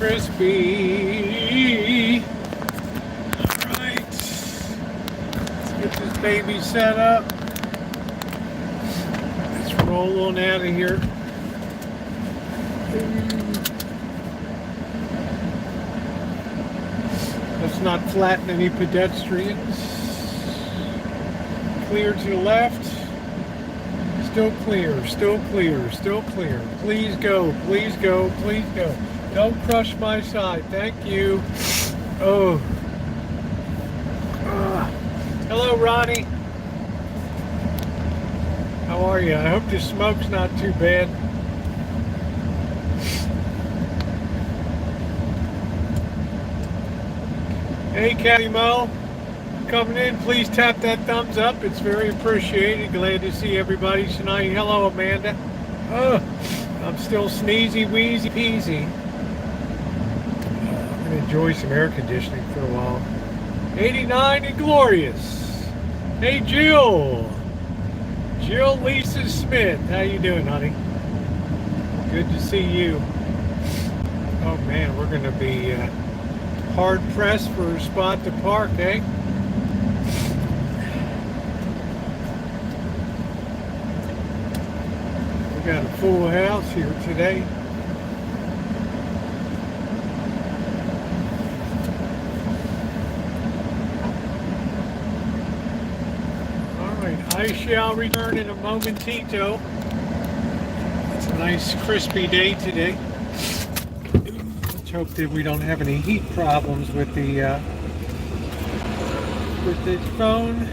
Crispy. All right. Let's get this baby set up. Let's roll on out of here. Let's not flatten any pedestrians. Clear to the left. Still clear, still clear, still clear. Please go, please go, please go. Don't crush my side. Thank you. Oh. Hello, Ronnie. How are you? I hope the smoke's not too bad. Hey, Cathy Mo, coming in. Please tap that thumbs up. It's very appreciated. Glad to see everybody tonight. Hello, Amanda. Oh, I'm still sneezy, wheezy, peasy. I'm going to enjoy some air conditioning for a while. 89 and glorious. Hey, Jill. Jill Lisa Smith. How you doing, honey? Good to see you. Oh, man, we're going to be... hard pressed for a spot to park, eh? We got a full house here today. All right, I shall return in a momentito. It's a nice crispy day today. Hope that we don't have any heat problems with the phone.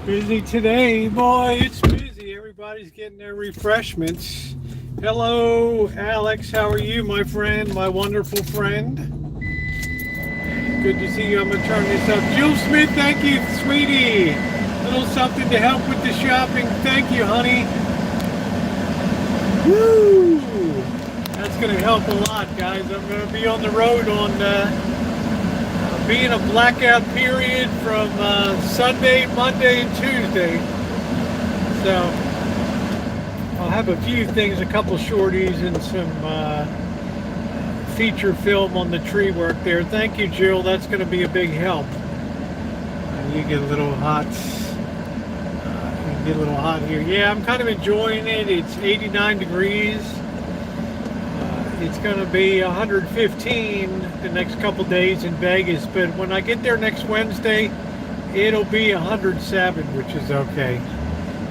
Busy today, boy. It's busy. Everybody's getting their refreshments. Hello, Alex. How are you, my friend, my wonderful friend? Good to see you. I'm going to turn this up. Jill Smith, thank you, sweetie. A little something to help with the shopping. Thank you, honey. Woo! That's going to help a lot, guys. I'm going to be on the road on being a blackout period from Sunday, Monday, and Tuesday. So I'll have a few things, a couple shorties and some feature film on the tree work there. Thank you, Jill. That's going to be a big help. You get a little hot. You get a little hot here. Yeah, I'm kind of enjoying it. It's 89 degrees. It's going to be 115 the next couple days in Vegas, but when I get there next Wednesday, it'll be 107, which is okay.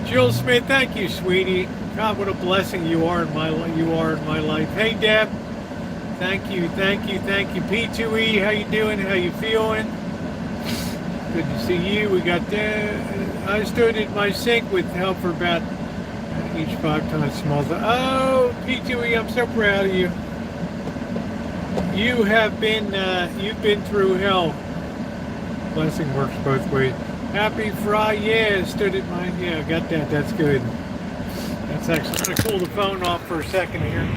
Jill Smith, thank you, sweetie. God, what a blessing you are in my life. Hey, Deb, thank you. P2E, how you doing? How you feeling? Good to see you. We got I stood in my sink with help for about each 5 times small. Oh, P2E, I'm so proud of you. You have been, you've been through hell. Blessing works both ways. Happy Friday, yeah, stood at my, yeah, got that, that's good. That's actually, I'm going to cool the phone off for a second here.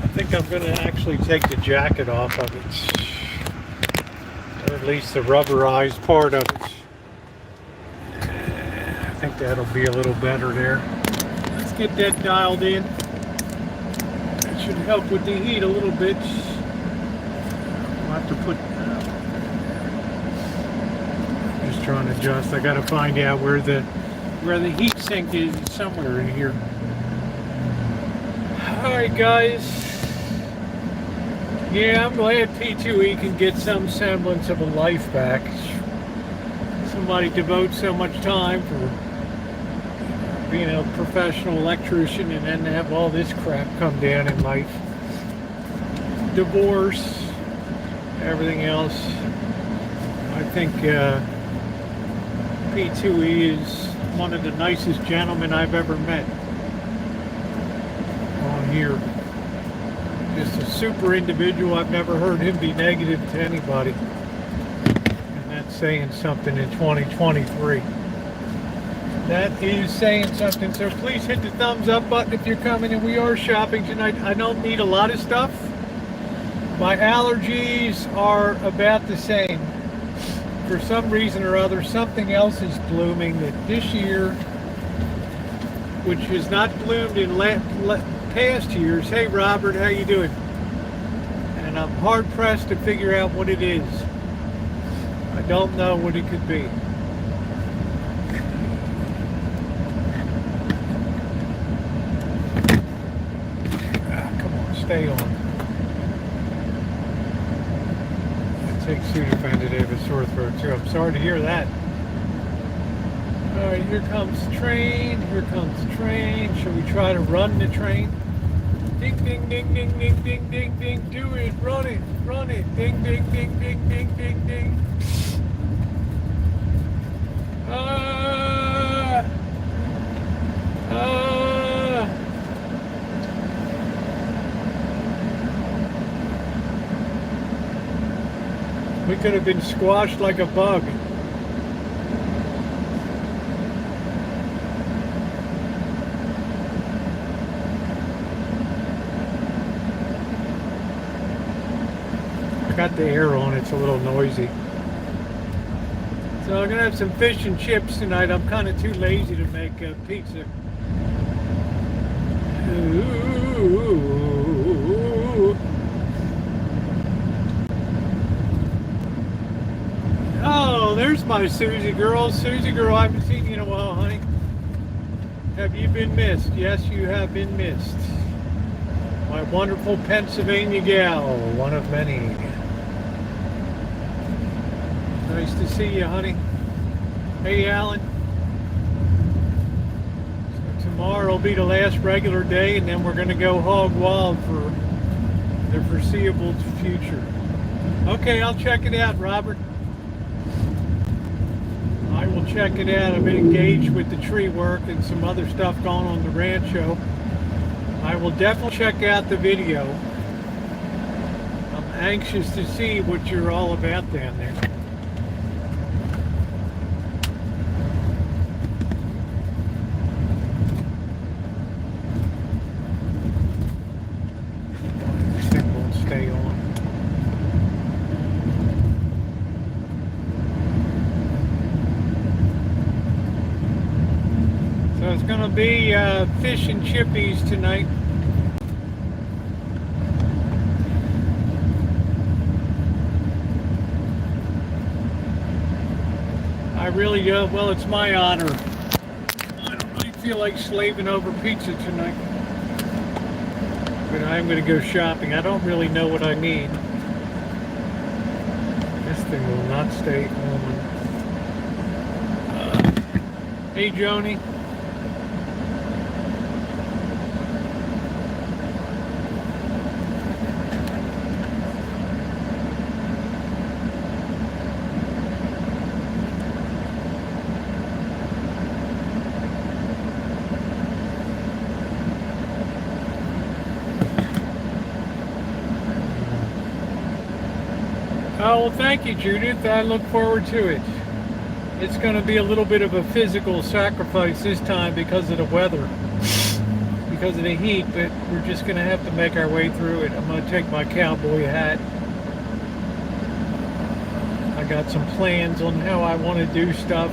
I think I'm going to actually take the jacket off of it. Or at least the rubberized part of it. I think that'll be a little better there. Let's get that dialed in. That should help with the heat a little bit. I'll have to put... just trying to adjust. I got to find out where the heat sink is. Somewhere in here. Alright, guys. Yeah, I'm glad P2E can get some semblance of a life back. Somebody devotes so much time for being a professional electrician and then have all this crap come down in life. Divorce, everything else. I think P2E is one of the nicest gentlemen I've ever met on here. Just a super individual. I've never heard him be negative to anybody. And that's saying something in 2023. That is saying something. So please hit the thumbs up button if you're coming, and we are shopping tonight. I don't need a lot of stuff. My allergies are about the same. For some reason or other, something else is blooming that this year, which has not bloomed in past years. Hey Robert, how you doing? And I'm hard pressed to figure out what it is. I don't know what it could be. Come on, stay on. It takes Sudafed to have a sore throat too. I'm sorry to hear that. Alright, here comes the train. Here comes the train. Shall we try to run the train? Ding, ding, ding, ding, ding, ding, ding, ding. Do it. Run it. Run it. Ding, ding, ding, ding, ding, ding, ding. We could have been squashed like a bug. Got the air on, it's a little noisy. So I'm gonna have some fish and chips tonight. I'm kind of too lazy to make pizza. Ooh. Oh, there's my Susie girl. Susie girl, I haven't seen you in a while, honey. Have you been missed? Yes, you have been missed. My wonderful Pennsylvania gal, one of many. Nice to see you, honey. Hey, Alan. So tomorrow will be the last regular day, and then we're going to go hog wild for the foreseeable future. Okay, I'll check it out, Robert. will check it out. I've been engaged with the tree work and some other stuff going on the Rancho. I will definitely check out the video. I'm anxious to see what you're all about down there. This thing won't stay on. So it's going to be fish and chippies tonight. I really do. Well, it's my honor. I don't really feel like slaving over pizza tonight. But I'm going to go shopping. I don't really know what I need. This thing will not stay on. Hey, Joni. Oh, well, thank you, Judith. I look forward to it. It's going to be a little bit of a physical sacrifice this time because of the weather, because of the heat, but we're just going to have to make our way through it. I'm going to take my cowboy hat. I got some plans on how I want to do stuff.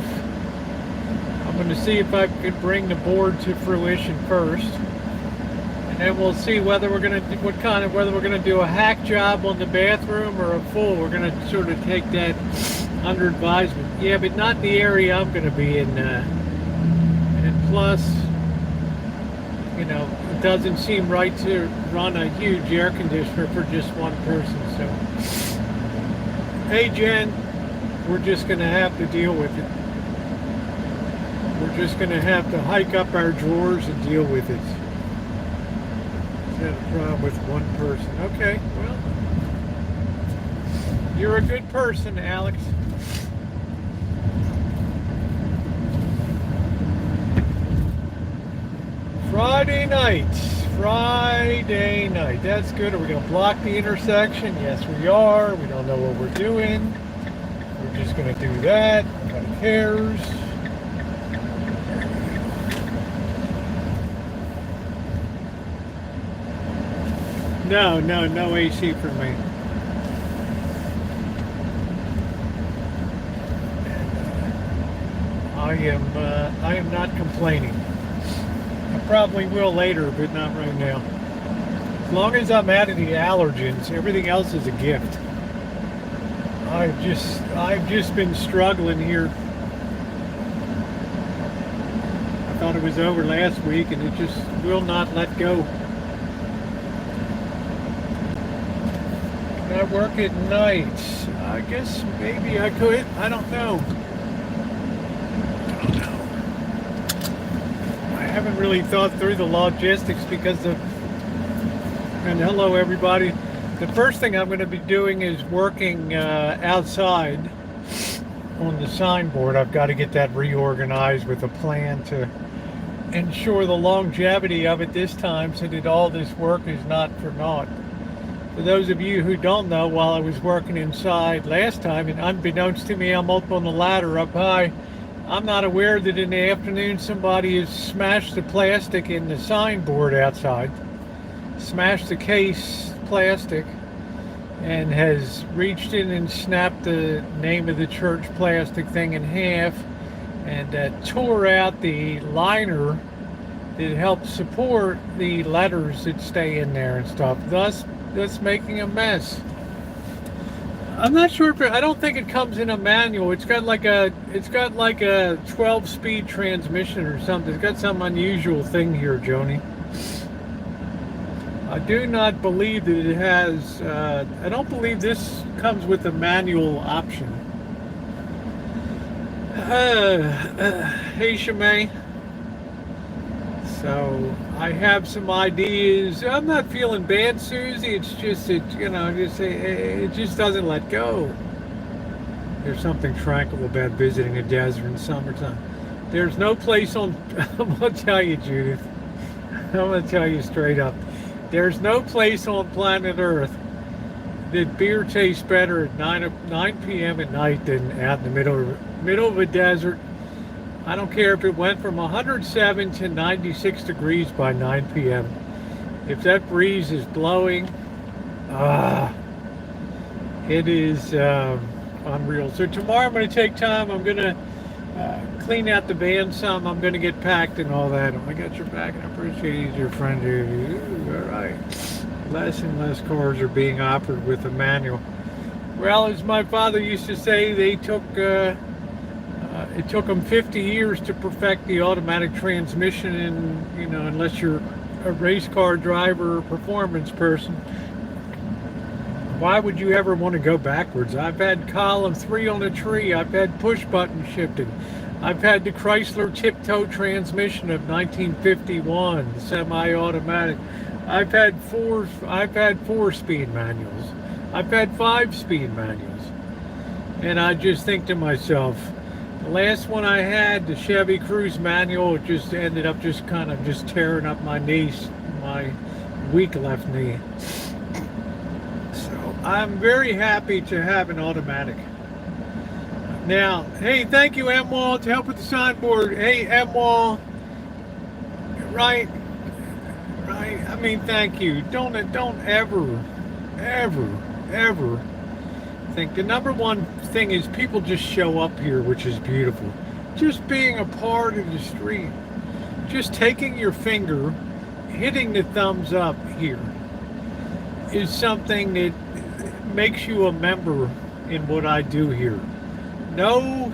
I'm going to see if I could bring the board to fruition first. And then we'll see whether we're going to whether we're going to do a hack job on the bathroom or a full. We're going to sort of take that under advisement. Yeah, but not the area I'm going to be in. And plus, you know, it doesn't seem right to run a huge air conditioner for just one person. So, hey Jen, we're just going to have to deal with it. We're just going to have to hike up our drawers and deal with it. Had a problem with one person. Okay, well, you're a good person, Alex. Friday night. That's good. Are we going to block the intersection? Yes, we are. We don't know what we're doing. We're just going to do that. Nobody cares. No AC for me. I am not complaining. I probably will later, but not right now. As long as I'm out of the allergens, everything else is a gift. I've just been struggling here. I thought it was over last week, and it just will not let go. I work at night. I guess maybe I could. I don't know. I haven't really thought through the logistics because of... And hello, everybody. The first thing I'm going to be doing is working outside on the signboard. I've got to get that reorganized with a plan to ensure the longevity of it this time so that all this work is not for naught. For those of you who don't know, while I was working inside last time, and unbeknownst to me, I'm up on the ladder up high, I'm not aware that in the afternoon somebody has smashed the plastic in the signboard outside, smashed the case plastic, and has reached in and snapped the name of the church plastic thing in half, and tore out the liner that helps support the letters that stay in there and stuff, thus making a mess. I'm not sure if I don't think it comes in a manual. It's got like a 12-speed transmission or something. It's got some unusual thing here, Joni. I do not believe that it has. I don't believe this comes with a manual option. Hey, Shemay. So I have some ideas. I'm not feeling bad, Susie. It's just that, you know, it just doesn't let go. There's something tranquil about visiting a desert in summertime. There's no place on, I'm going to tell you, Judith, I'm going to tell you straight up, there's no place on planet Earth that beer tastes better at 9 p.m. at night than out in the middle of a desert. I don't care if it went from 107 to 96 degrees by 9 p.m. If that breeze is blowing, it is unreal. So tomorrow I'm going to take time. I'm going to clean out the van some. I'm going to get packed and all that. I got your back, and I appreciate your friend here. All right. Less and less cars are being offered with a manual. Well, as my father used to say, it took them 50 years to perfect the automatic transmission, and unless you're a race car driver or performance person, why would you ever want to go backwards? I've had column 3 on a tree. I've had push button shifting. I've had the Chrysler tiptoe transmission of 1951, semi-automatic. I've had 4-speed manuals. I've had 5-speed manuals. And I just think to myself, the last one I had, the Chevy Cruze manual, it just ended up just tearing up my knees, my weak left knee. So I'm very happy to have an automatic. Now, hey, thank you, M-Wall, to help with the signboard. Hey, M-Wall, right? I mean, thank you. Don't ever think. The number one thing is people just show up here, which is beautiful. Just being a part of the stream. Just taking your finger, hitting the thumbs up here is something that makes you a member in what I do here. No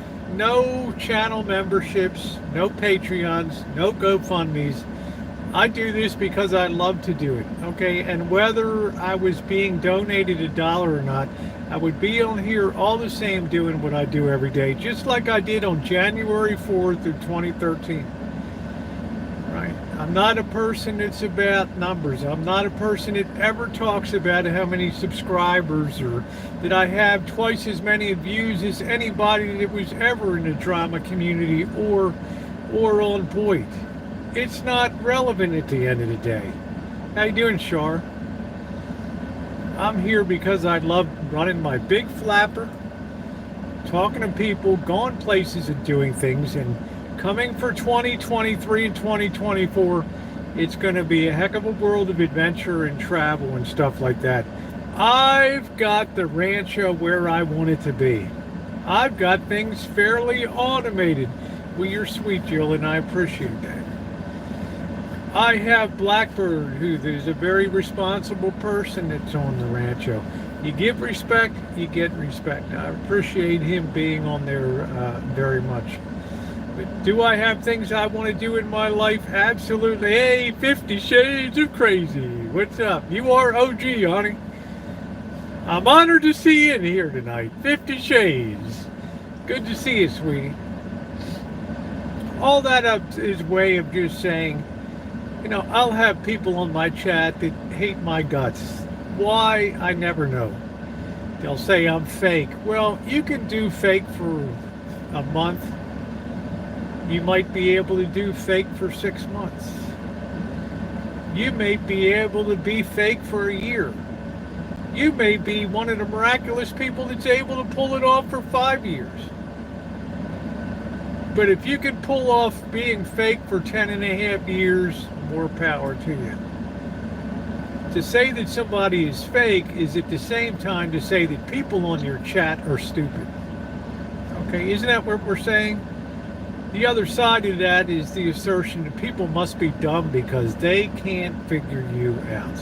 channel memberships, no Patreons, no GoFundMes. I do this because I love to do it, okay? And whether I was being donated $1 or not, I would be on here all the same doing what I do every day, just like I did on January 4th of 2013. Right? I'm not a person that's about numbers. I'm not a person that ever talks about how many subscribers or that I have twice as many views as anybody that was ever in the drama community or on point. It's not relevant at the end of the day. How you doing, Shar? I'm here because I love running my big flapper, talking to people, going places and doing things, and coming for 2023 and 2024, it's going to be a heck of a world of adventure and travel and stuff like that. I've got the Rancho where I want it to be. I've got things fairly automated. Well, you're sweet, Jill, and I appreciate that. I have Blackbird, who is a very responsible person that's on the Rancho. You give respect, you get respect. I appreciate him being on there very much. But do I have things I want to do in my life? Absolutely. Hey, 50 Shades of Crazy. What's up? You are OG, honey. I'm honored to see you in here tonight. 50 Shades. Good to see you, sweetie. All that up is a way of just saying, I'll have people on my chat that hate my guts. Why? I never know. They'll say I'm fake. Well, you can do fake for a month. You might be able to do fake for 6 months. You may be able to be fake for a year. You may be one of the miraculous people that's able to pull it off for 5 years. But if you can pull off being fake for 10.5 years, more power to you. To say that somebody is fake is at the same time to say that people on your chat are stupid. Okay, isn't that what we're saying? The other side of that is the assertion that people must be dumb because they can't figure you out.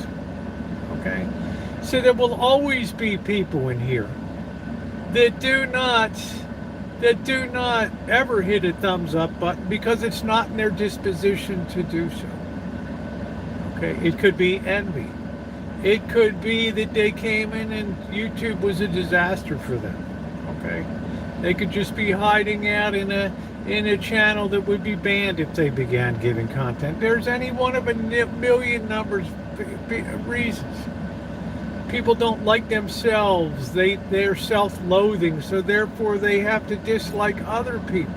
Okay? So there will always be people in here that do not ever hit a thumbs up button because it's not in their disposition to do so. Okay, it could be envy. It could be that they came in and YouTube was a disaster for them. Okay, they could just be hiding out in a channel that would be banned if they began giving content. There's any one of a million numbers reasons. People don't like themselves. They're self-loathing, so therefore they have to dislike other people,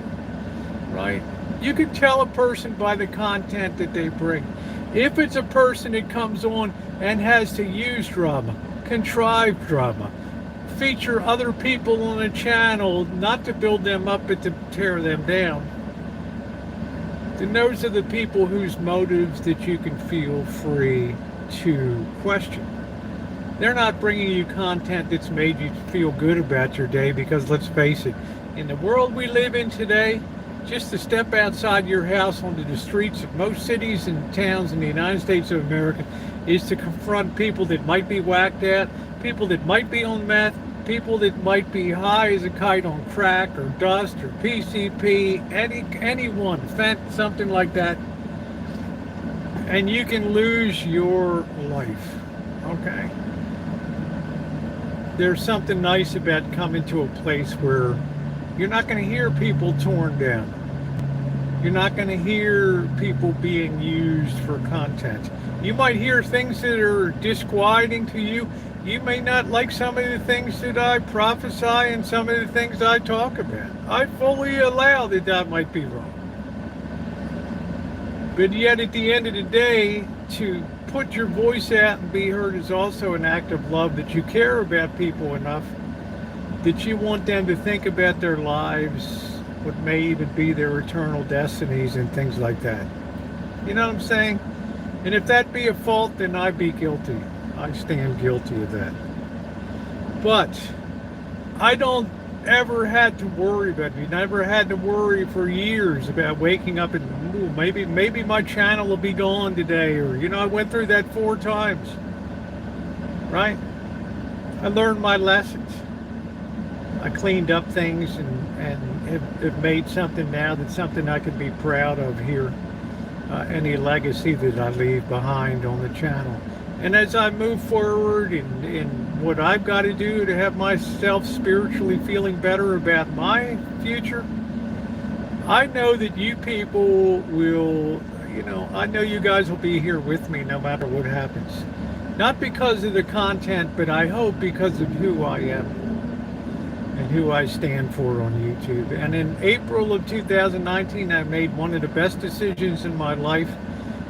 right? You can tell a person by the content that they bring. If it's a person that comes on and has to use drama, contrive drama, feature other people on a channel, not to build them up but to tear them down, then those are the people whose motives that you can feel free to question. They're not bringing you content that's made you feel good about your day, because let's face it, in the world we live in today, just to step outside your house onto the streets of most cities and towns in the United States of America is to confront people that might be whacked out, people that might be on meth, people that might be high as a kite on crack or dust or PCP, anyone, fent, something like that, and you can lose your life, okay? There's something nice about coming to a place where you're not going to hear people torn down. You're not going to hear people being used for content. You might hear things that are disquieting to you. You may not like some of the things that I prophesy and some of the things I talk about. I fully allow that that might be wrong. But yet at the end of the day, to put your voice out and be heard is also an act of love, that you care about people enough that you want them to think about their lives, what may even be their eternal destinies and things like that. You know what I'm saying? And if that be a fault, then I be guilty. I stand guilty of that. But I don't ever had to worry about it. Never had to worry for years about waking up and, ooh, maybe my channel will be gone today, or, you know, I went through that 4 times, right? I learned my lessons. I cleaned up things and have made something now that's something I can be proud of here. Any legacy that I leave behind on the channel. And as I move forward in what I've got to do to have myself spiritually feeling better about my future, I know that you people will, you know, I know you guys will be here with me no matter what happens. Not because of the content, but I hope because of who I am and who I stand for on YouTube. And in April of 2019, I made one of the best decisions in my life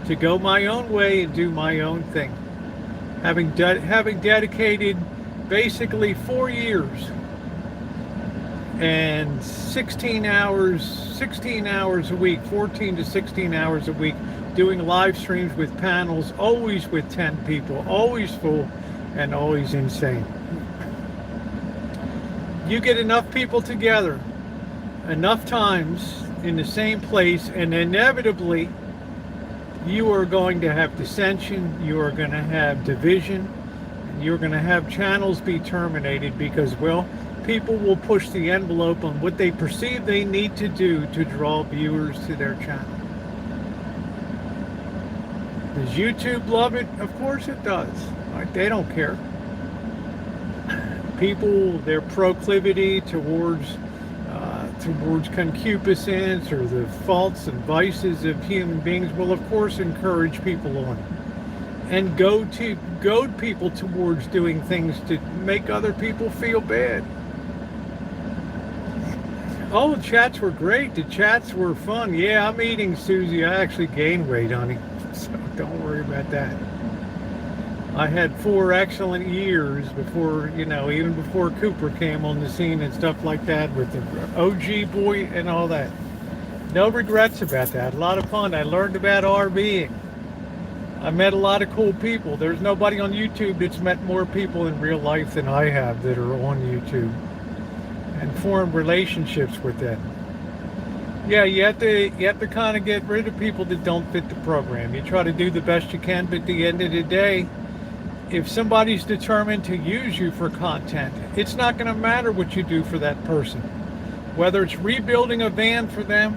to go my own way and do my own thing. Having dedicated basically 4 years and 16 hours a week, 14 to 16 hours a week, doing live streams with panels, always with 10 people, always full and always insane. You get enough people together, enough times in the same place, and inevitably you are going to have dissension, you are going to have division, you're going to have channels be terminated because, well, people will push the envelope on what they perceive they need to do to draw viewers to their channel. Does YouTube love it? Of course it does. Right? They don't care. People, their proclivity towards concupiscence or the faults and vices of human beings will of course encourage people on and goad people towards doing things to make other people feel bad. Oh, the chats were great. The chats were fun. Yeah, I'm eating, Susie. I actually gained weight, honey. So don't worry about that. I had 4 excellent years before, you know, even before Cooper came on the scene and stuff like that with the OG boy and all that. No regrets about that. A lot of fun. I learned about RVing. I met a lot of cool people. There's nobody on YouTube that's met more people in real life than I have that are on YouTube and formed relationships with them. Yeah, you have to kind of get rid of people that don't fit the program. You try to do the best you can, but at the end of the day, if somebody's determined to use you for content, it's not going to matter what you do for that person. Whether it's rebuilding a van for them,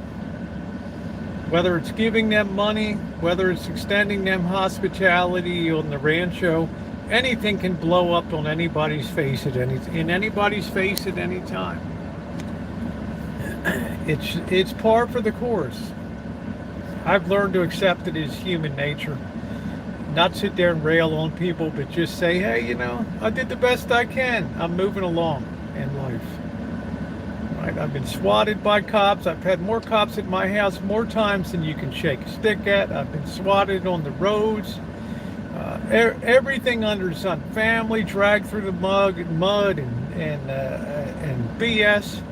whether it's giving them money, whether it's extending them hospitality on the Rancho, anything can blow up on anybody's face at any time. It's par for the course. I've learned to accept it as human nature. not sit there and rail on people, but just say, hey, you know, I did the best I can. I'm moving along in life. Right? I've been swatted by cops. I've had more cops at my house more times than you can shake a stick at. I've been swatted on the roads. Everything under the sun. Family dragged through the mud and BS.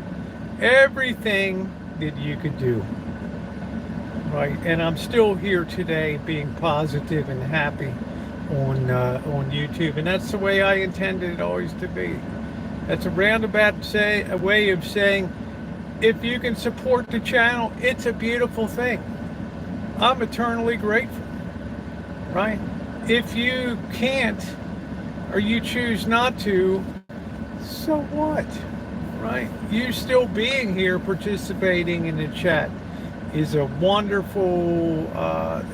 Everything that you could do. Right, and I'm still here today, being positive and happy on YouTube, and that's the way I intended it always to be. That's a roundabout way of saying, if you can support the channel, it's a beautiful thing. I'm eternally grateful. Right? If you can't, or you choose not to, so what? Right? You still being here, participating in the chat, is a wonderful,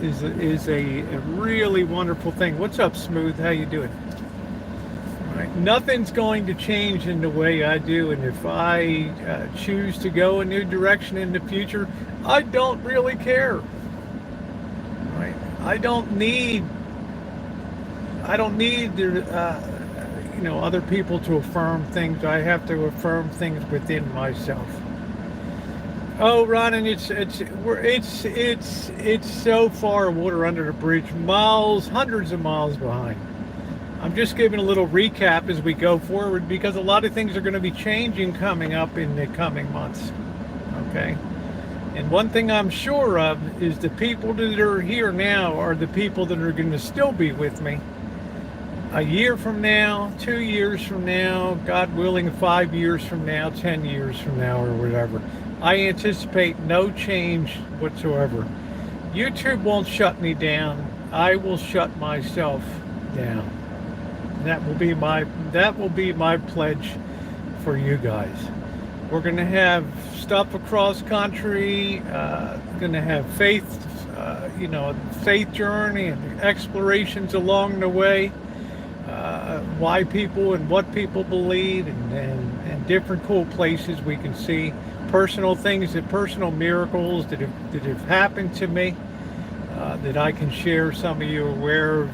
is a really wonderful thing. What's up, Smooth? How you doing? Right. Nothing's going to change in the way I do, and if I choose to go a new direction in the future, I don't really care. Right? I don't need you know, other people to affirm things. I have to affirm things within myself. Oh, Ron, and it's so far water under the bridge, miles, hundreds of miles behind. I'm just giving a little recap as we go forward, because a lot of things are going to be changing coming up in the coming months. Okay, and one thing I'm sure of is the people that are here now are the people that are going to still be with me a year from now, 2 years from now, God willing, 5 years from now, 10 years from now, or whatever. I anticipate no change whatsoever. YouTube won't shut me down. I will shut myself down. That will be my pledge for you guys. We're going to have stuff across country. Going to have faith, you know, faith journey and explorations along the way. Why people and what people believe, and different cool places we can see. Personal things, personal miracles that have happened to me, that I can share. Some of you are aware of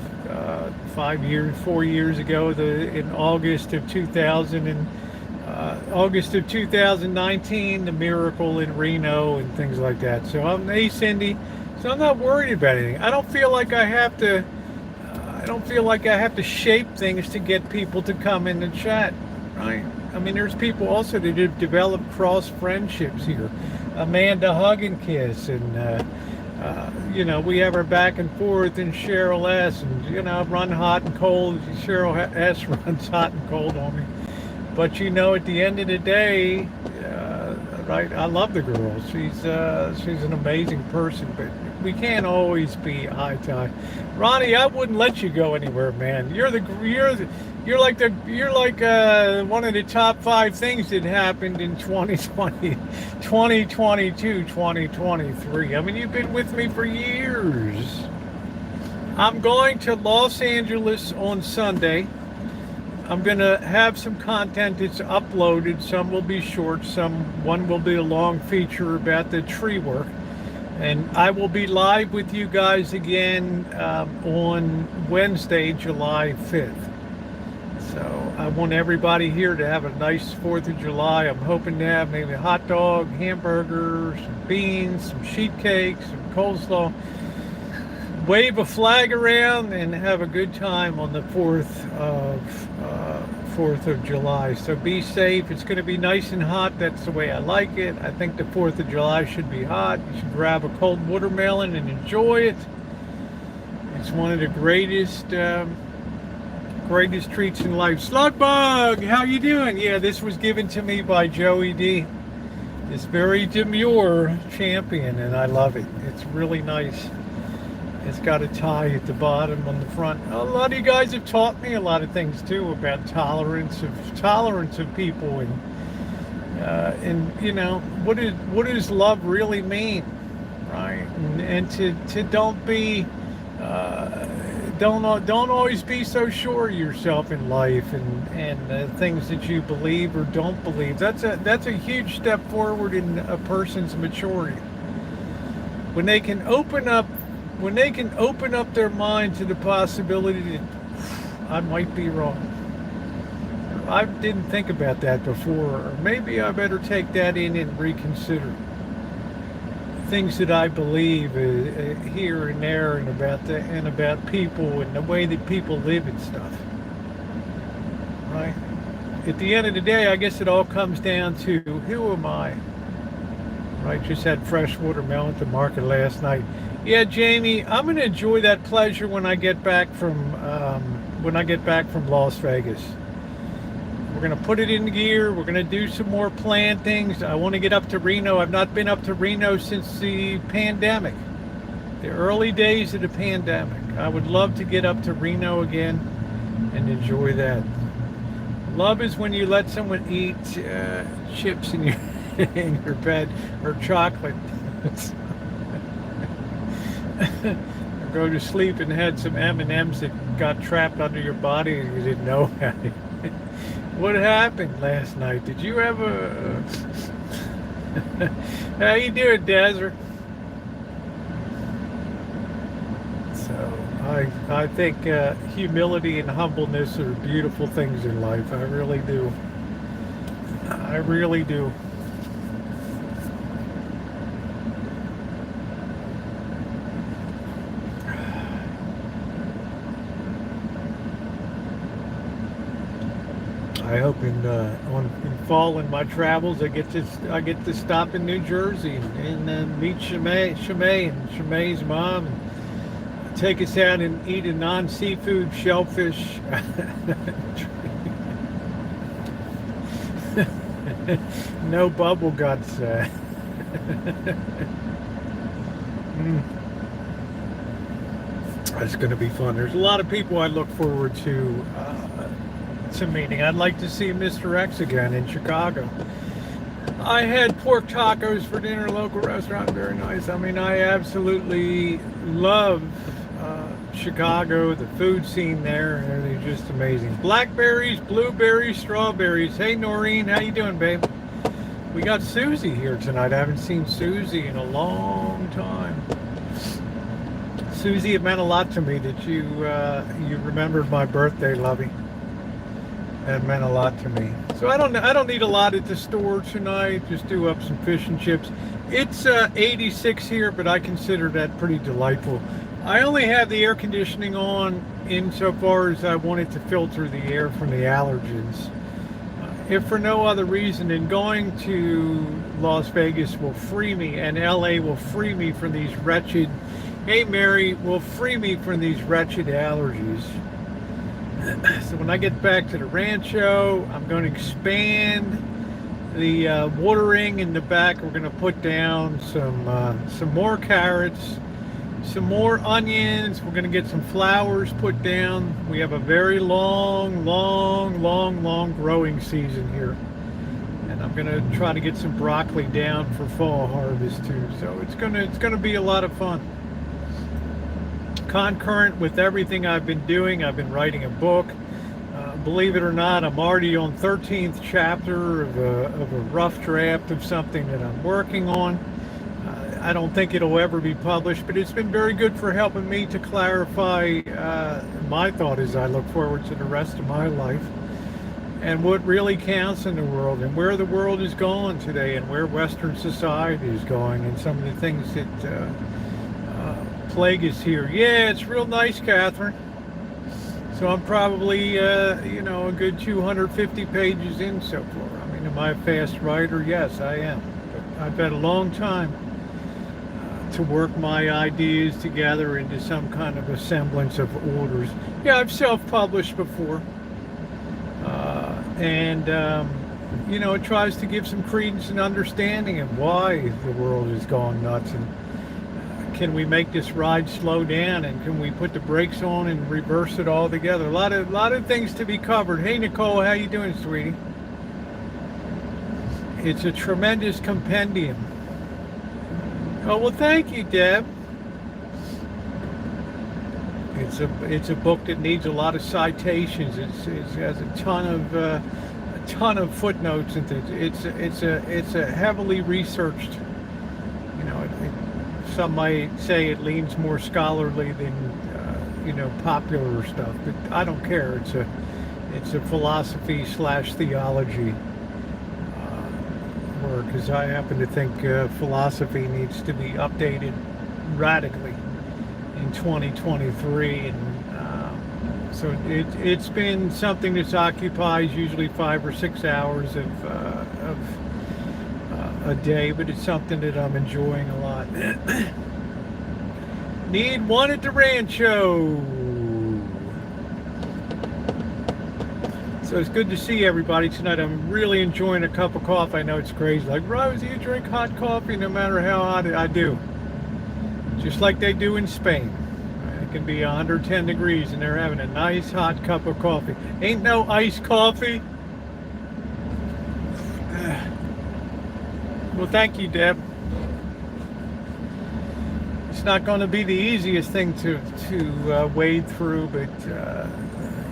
4 years ago, in August of 2019, the miracle in Reno and things like that. So hey, Cindy. So I'm not worried about anything. I don't feel like I have to shape things to get people to come in and chat, right? I mean, there's people also that have developed cross friendships here. Amanda Hug and Kiss, and you know, we have our back and forth, and Cheryl S, and you know, run hot and cold. Cheryl S runs hot and cold on me, but you know, at the end of the day, right? I love the girl. She's an amazing person, but we can't always be eye to eye. Ronnie, I wouldn't let you go anywhere, man. You're like one of the top 5 things that happened in 2020, 2022, 2023. I mean, you've been with me for years. I'm going to Los Angeles on Sunday. I'm going to have some content that's uploaded. Some will be short. One will be a long feature about the tree work. And I will be live with you guys again on Wednesday, July 5th. So I want everybody here to have a nice 4th of July. I'm hoping to have maybe a hot dog, hamburgers, some beans, some sheet cakes, some coleslaw. Wave a flag around and have a good time on the 4th of July. So be safe. It's going to be nice and hot. That's the way I like it. I think the 4th of July should be hot. You should grab a cold watermelon and enjoy it. It's one of the greatest treats in life. Slugbug, how you doing? Yeah, this was given to me by Joey D. This very demure champion, and I love it. It's really nice. It's got a tie at the bottom on the front. A lot of you guys have taught me a lot of things too about tolerance of people, and you know, what does love really mean, right? And to don't always be so sure of yourself in life, and things that you believe or don't believe. That's a huge step forward in a person's maturity when they can open up when they can open up their mind to the possibility that I might be wrong. I didn't think about that before, or maybe I better take that in and reconsider things that I believe here and there, and about people and the way that people live and stuff. Right? At the end of the day, I guess it all comes down to who am I? Right? Just had fresh watermelon at the market last night. Yeah, Jamie, I'm going to enjoy that pleasure when I get back from Las Vegas. We're going to put it in gear. We're going to do some more plantings. I want to get up to Reno. I've not been up to Reno since the pandemic, the early days of the pandemic. I would love to get up to Reno again and enjoy that. Love is when you let someone eat chips in your bed, or chocolate. Or go to sleep and had some M&Ms that got trapped under your body and you didn't know about it. What happened last night? Did you have a... How you doing, Desert? So, I think humility and humbleness are beautiful things in life. I really do. I really do. I hope in fall in my travels I get to stop in New Jersey and meet Shimei and Shimei's mom, and take us out and eat a non-seafood shellfish. No bubble guts. It's going to be fun. There's a lot of people I look forward to meeting. I'd like to see Mr. X again in Chicago. I had pork tacos for dinner, local restaurant, very nice. I mean, I absolutely love Chicago, the food scene there. They're just amazing. Blackberries, blueberries, strawberries. Hey, Noreen, how you doing, babe? We got Susie here tonight. I haven't seen Susie in a long time. Susie, it meant a lot to me that you remembered my birthday, lovey. That meant a lot to me. So I don't need a lot at the store tonight. Just do up some fish and chips. It's 86 here, but I consider that pretty delightful. I only have the air conditioning on insofar as I want it to filter the air from the allergens. If for no other reason than going to Las Vegas will free me, and LA will free me from these wretched, hey Mary, will free me from these wretched allergies. So when I get back to the Rancho, I'm going to expand the watering in the back. We're going to put down some more carrots, some more onions. We're going to get some flowers put down. We have a very long growing season here. And I'm going to try to get some broccoli down for fall harvest too. So it's going to be a lot of fun. Concurrent with everything I've been doing, I've been writing a book. Believe it or not, I'm already on 13th chapter of a rough draft of something that I'm working on. I don't think it'll ever be published, but it's been very good for helping me to clarify my thought as I look forward to the rest of my life and what really counts in the world and where the world is going today and where Western society is going and some of the things that plague is here. Yeah, it's real nice, Catherine. So I'm probably, a good 250 pages in so far. I mean, am I a fast writer? Yes, I am. But I've had a long time to work my ideas together into some kind of a semblance of orders. Yeah, I've self-published before. It tries to give some credence and understanding of why the world is going nuts, and can we make this ride slow down, and can we put the brakes on and reverse it all together? A lot of things to be covered. Hey Nicole, how you doing, sweetie? It's a tremendous compendium. Oh well, thank you, Deb. It's a book that needs a lot of citations. It has a ton of footnotes, and it's a heavily researched. some might say it leans more scholarly than popular stuff, but I don't care. It's a philosophy slash theology work, because I happen to think philosophy needs to be updated radically in 2023, and so it's been something that occupies usually 5 or 6 hours of a day, but it's something that I'm enjoying a lot. Need one at the Rancho. So it's good to see everybody tonight. I'm really enjoying a cup of coffee. I know it's crazy. Like, Rosie, you drink hot coffee no matter how hot I do. Just like they do in Spain. It can be 110 degrees and they're having a nice hot cup of coffee. Ain't no iced coffee. Well, thank you, Deb. It's not going to be the easiest thing to wade through, but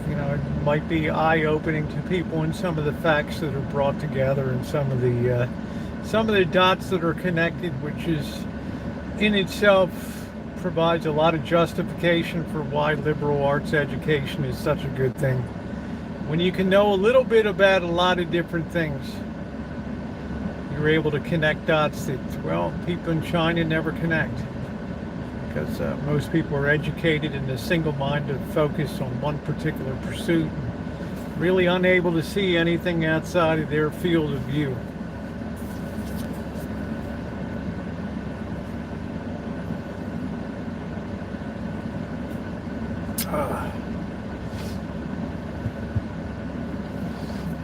it might be eye-opening to people in some of the facts that are brought together and some of the dots that are connected, which is in itself provides a lot of justification for why liberal arts education is such a good thing. When you can know a little bit about a lot of different things, you're able to connect dots that, well, people in China never connect, because most people are educated in a single-minded focus on one particular pursuit, really unable to see anything outside of their field of view.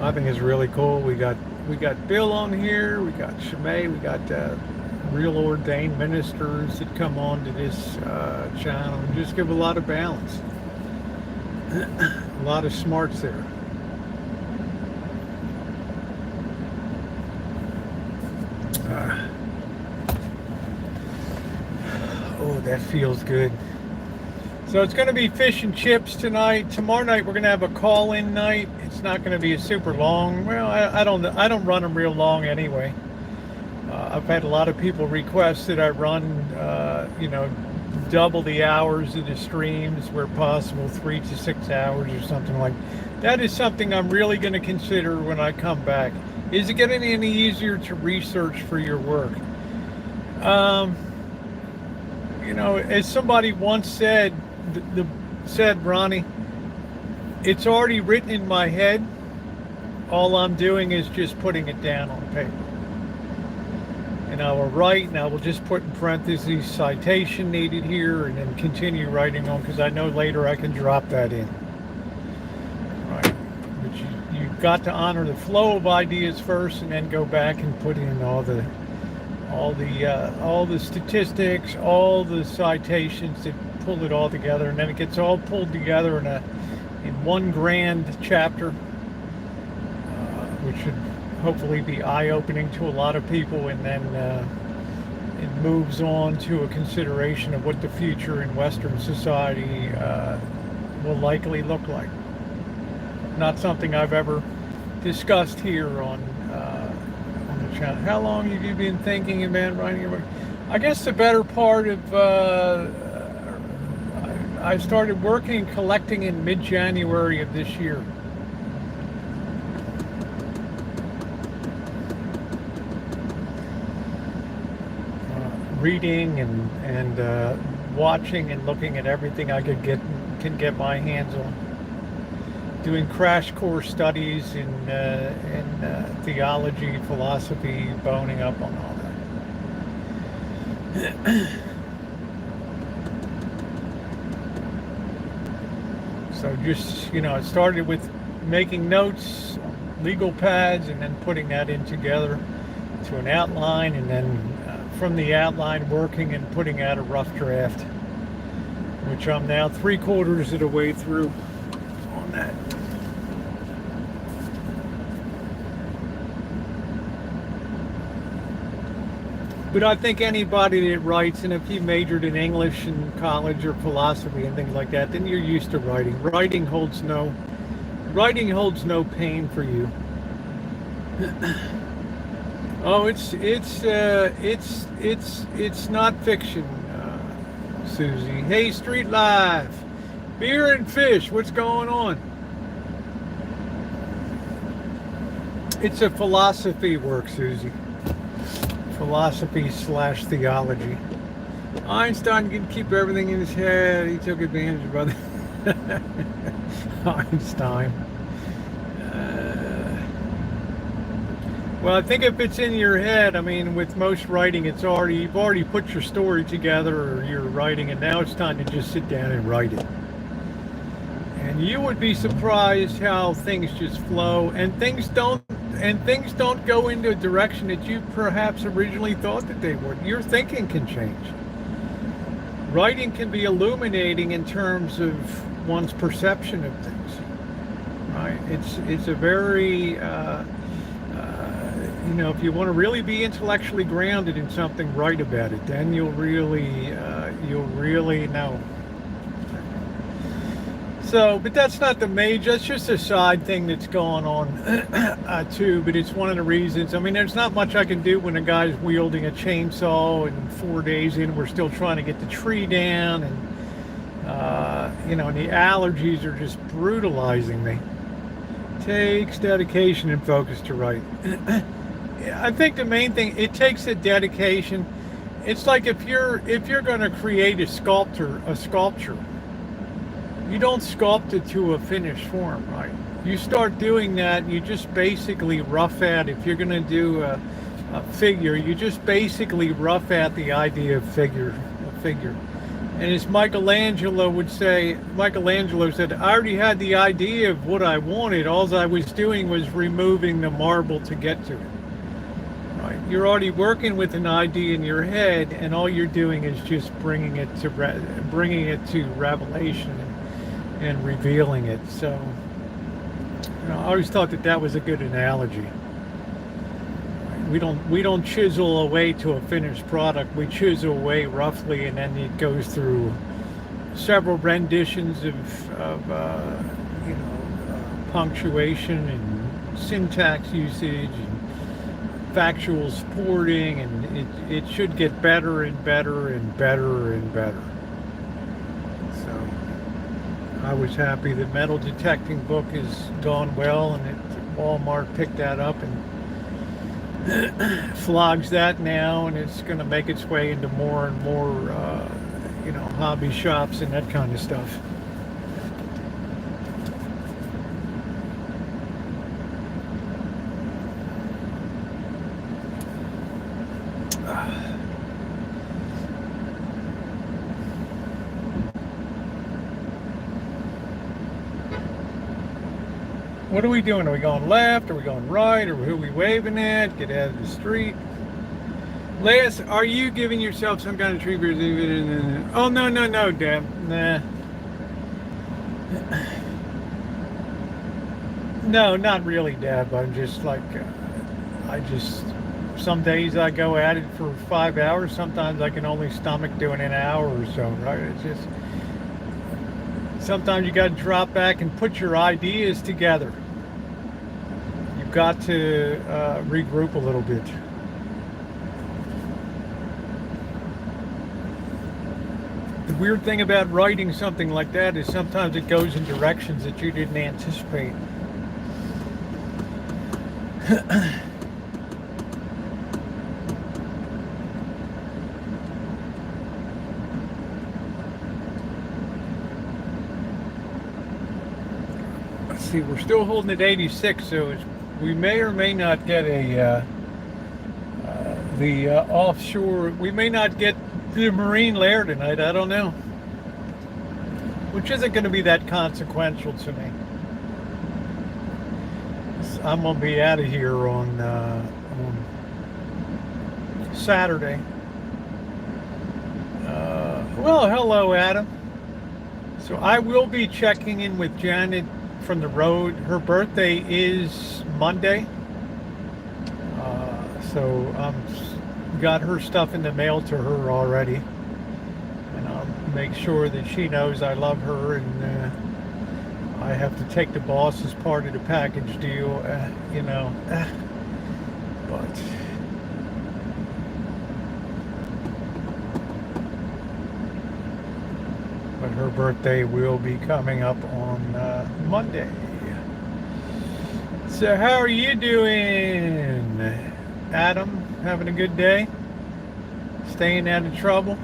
I think it's really cool. We got Bill on here, we got Shimei, we got real ordained ministers that come on to this channel and just give a lot of balance. A lot of smarts there. Oh, that feels good. So it's going to be fish and chips tonight. Tomorrow night we're going to have a call-in night. It's not going to be a super long. Well, I don't run them real long anyway. I've had a lot of people request that I run, double the hours of the streams where possible, 3 to 6 hours or something like that. That is something I'm really going to consider when I come back. Is it getting any easier to research for your work? As somebody once said, Ronnie, it's already written in my head. All I'm doing is just putting it down on paper. And I will write, and I will just put in parentheses citation needed here, and then continue writing on, because I know later I can drop that in. Right. But you've got to honor the flow of ideas first, and then go back and put in all the statistics, all the citations that pull it all together, and then it gets all pulled together in one grand chapter, which should hopefully be eye-opening to a lot of people, and then it moves on to a consideration of what the future in Western society will likely look like. Not something I've ever discussed here on the channel. How long have you been thinking about writing your book? I guess the better part of I started working and collecting in mid-January of this year. Reading and watching and looking at everything I can get my hands on. Doing crash course studies in theology, philosophy, boning up on all that. So just, it started with making notes, legal pads, and then putting that in together to an outline, and then from the outline working and putting out a rough draft, which I'm now 3/4 of the way through on that. But I think anybody that writes, and if you majored in English in college or philosophy and things like that, then you're used to writing. Writing holds no pain for you. Oh, it's not fiction, Susie. Hey, Street Live, beer and fish. What's going on? It's a philosophy work, Susie. Philosophy slash theology. Einstein can keep everything in his head. He took advantage of other. Einstein. Well, I think if it's in your head, I mean, with most writing, you've already put your story together or you're writing, and now it's time to just sit down and write it. And you would be surprised how things just flow, and things don't go into a direction that you perhaps originally thought that they would. Your thinking can change. Writing can be illuminating in terms of one's perception of things. Right? It's a very if you want to really be intellectually grounded in something, write about it. Then you'll really know. So, but that's not the major. That's just a side thing that's going on too. But it's one of the reasons. I mean, there's not much I can do when a guy's wielding a chainsaw, and 4 days in, we're still trying to get the tree down, and and the allergies are just brutalizing me. Takes dedication and focus to write. I think the main thing, it takes a dedication. It's like if you're going to create a sculpture, you don't sculpt it to a finished form, right? You start doing that, you just basically rough out. If you're going to do a figure, you just basically rough out the idea of a figure. And as Michelangelo said, I already had the idea of what I wanted. All I was doing was removing the marble to get to it. Right? You're already working with an idea in your head, and all you're doing is just bringing it to revelation and revealing it. So, I always thought that was a good analogy. We don't chisel away to a finished product. We chisel away roughly, and then it goes through several renditions of punctuation and syntax usage and factual supporting, and it should get better and better and better and better. So I was happy the metal detecting book has gone well, and Walmart picked that up and flogs that now, and it's going to make its way into more and more hobby shops and that kind of stuff. What are we doing? Are we going left? Are we going right? Or who are we waving at? Get out of the street. Les, are you giving yourself some kind of treat? Oh, no, Deb. Nah. No, not really, Deb. I'm just like, some days I go at it for 5 hours. Sometimes I can only stomach doing an hour or so, right? It's just, sometimes you got to drop back and put your ideas together. You've got to regroup a little bit. The weird thing about writing something like that is sometimes it goes in directions that you didn't anticipate. Let's see, we're still holding at 86, so we may or may not get the offshore. We may not get the marine layer tonight. I don't know, which isn't going to be that consequential to me. I'm going to be out of here on Saturday. Well, hello, Adam. So I will be checking in with Janet from the road. Her birthday is Monday. So I've got her stuff in the mail to her already. And I'll make sure that she knows I love her, and I have to take the boss as part of the package deal, but her birthday will be coming up on Monday. So how are you doing, Adam? Having a good day? Staying out of trouble?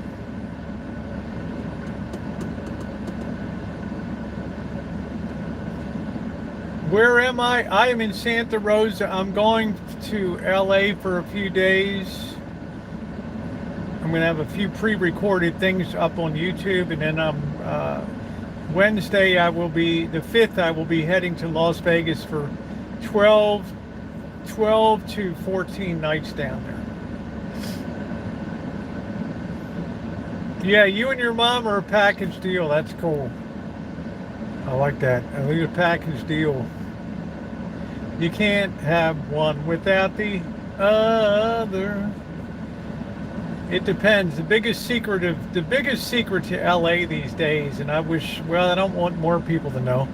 Where am I? I am in Santa Rosa. I'm going to LA for a few days. I'm going to have a few pre-recorded things up on YouTube, and then Wednesday the 5th, I will be heading to Las Vegas for 12 to 14 nights down there. Yeah, you and your mom are a package deal. That's cool. I like that. I think a package deal. You can't have one without the other. It depends. The biggest secret to LA these days, and I don't want more people to know.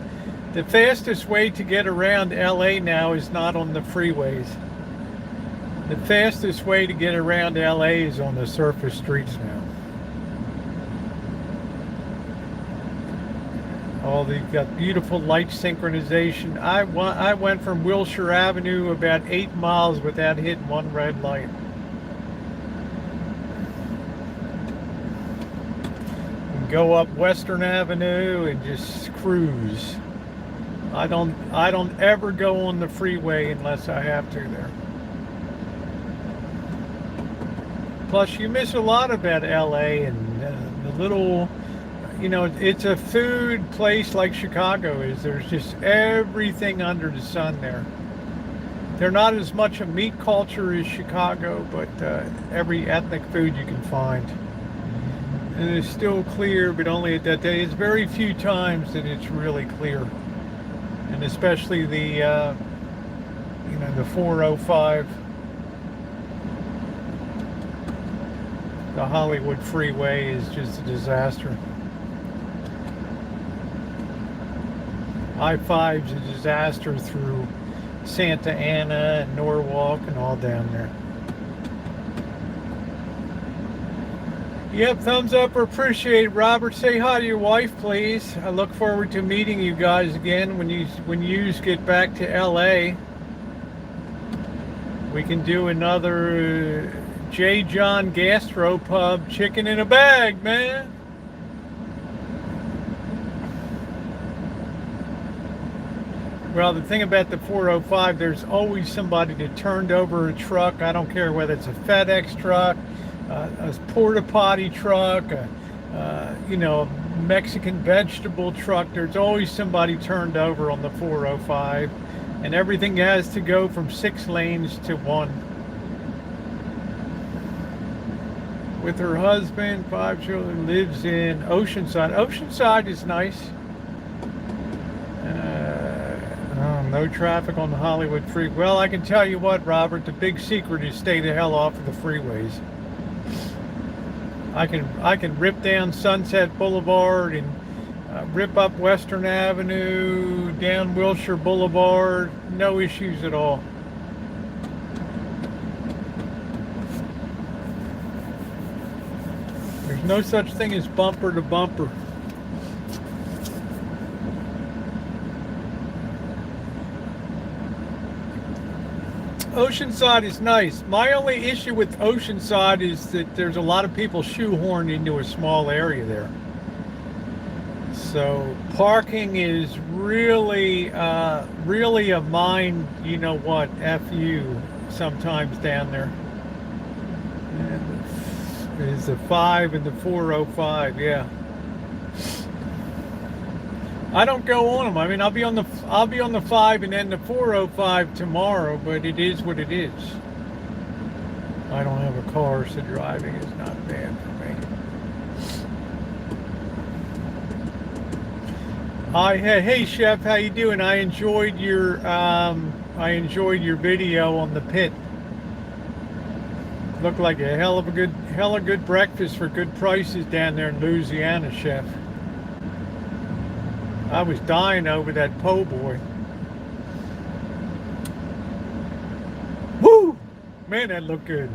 The fastest way to get around LA now is not on the freeways. The fastest way to get around LA is on the surface streets now. Oh, they've got beautiful light synchronization. I went from Wilshire Avenue about 8 miles without hitting one red light. And go up Western Avenue and just cruise. I don't ever go on the freeway unless I have to there. Plus, you miss a lot about LA and the little. You know, it's a food place like Chicago is. There's just everything under the sun there. They're not as much a meat culture as Chicago, but every ethnic food you can find. And it's still clear, but only at that day. It's very few times that it's really clear. And especially the 405, the Hollywood freeway is just a disaster. I-5's a disaster through Santa Ana and Norwalk and all down there. Yep, thumbs up or appreciate. Robert, say hi to your wife, please. I look forward to meeting you guys again when you get back to LA. We can do another J. John Gastropub chicken in a bag, man. Well, the thing about the 405, there's always somebody that turned over a truck. I don't care whether it's a FedEx truck, a porta potty truck, a Mexican vegetable truck. There's always somebody turned over on the 405, and everything has to go from 6 lanes to 1. With her husband, 5 children, lives in Oceanside. Oceanside is nice. No traffic on the Hollywood freeway. Well, I can tell you what, Robert, the big secret is stay the hell off of the freeways. I can rip down Sunset Boulevard and rip up Western Avenue, down Wilshire Boulevard, no issues at all. There's no such thing as bumper to bumper. Oceanside is nice. My only issue with Oceanside is that there's a lot of people shoehorned into a small area there. So parking is really a mine, you know what, F you sometimes down there. And there's the 5 and the 405, yeah. I don't go on them. I mean, I'll be on the 5 and then the 405 tomorrow, but it is what it is. I don't have a car, so driving is not bad for me. Hey Chef, how you doing? I enjoyed your video on the pit. Looked like a hell of a good breakfast for good prices down there in Louisiana, Chef. I was dying over that po' boy. Woo! Man, that looked good.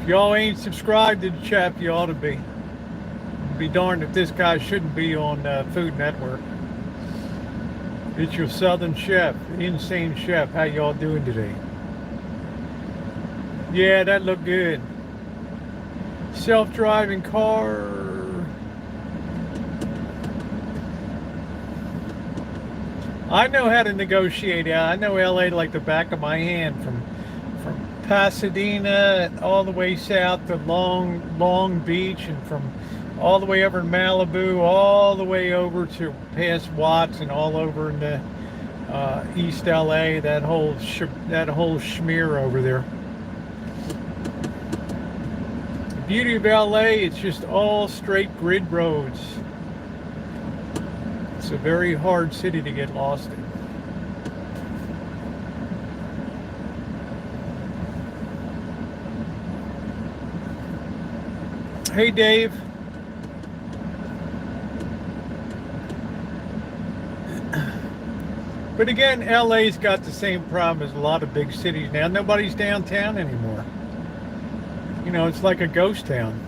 If y'all ain't subscribed to the chap, you ought to be. be darned if this guy shouldn't be on Food Network. It's your Southern Chef, Insane Chef. How y'all doing today? Yeah, that looked good. Self-driving car. I know how to negotiate out. I know LA like the back of my hand, from Pasadena all the way south to Long Beach, and from all the way over in Malibu, all the way over to past Watts, and all over in the East LA. That whole schmear over there. The beauty of LA, it's just all straight grid roads. It's a very hard city to get lost in. Hey, Dave. But again, LA's got the same problem as a lot of big cities now. Nobody's downtown anymore. You know, it's like a ghost town.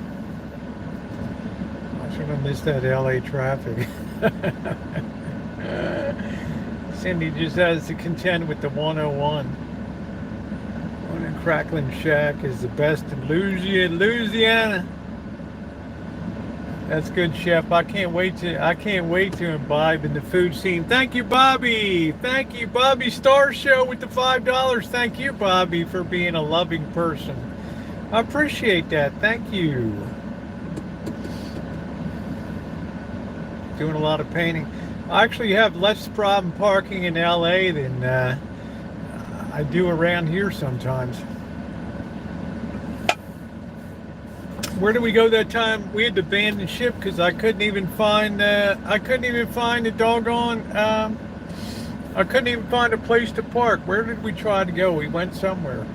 I should have missed that LA traffic. Cindy just has to contend with the 101. One in Crackling Shack is the best in Louisiana. That's good, Chef. I can't wait to imbibe in the food scene. Thank you, Bobby. Thank you, Bobby Star Show with the $5. Thank you, Bobby, for being a loving person. I appreciate that. Thank you. Doing a lot of painting. I actually have less problem parking in LA than I do around here sometimes. Where did we go that time? We had to abandon ship because I couldn't even find the doggone. I couldn't even find a place to park. Where did we try to go? We went somewhere.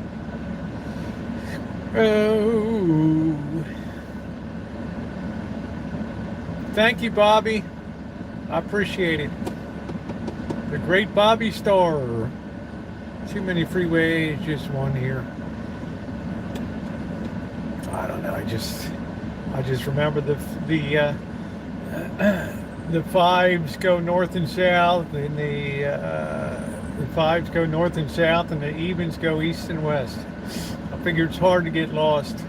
Oh. Thank you, Bobby. I appreciate it. The great Bobby Star. Too many freeways, just one here. I don't know. I just remember the fives go north and south, and the fives go north and south, and the evens go east and west. I figure it's hard to get lost.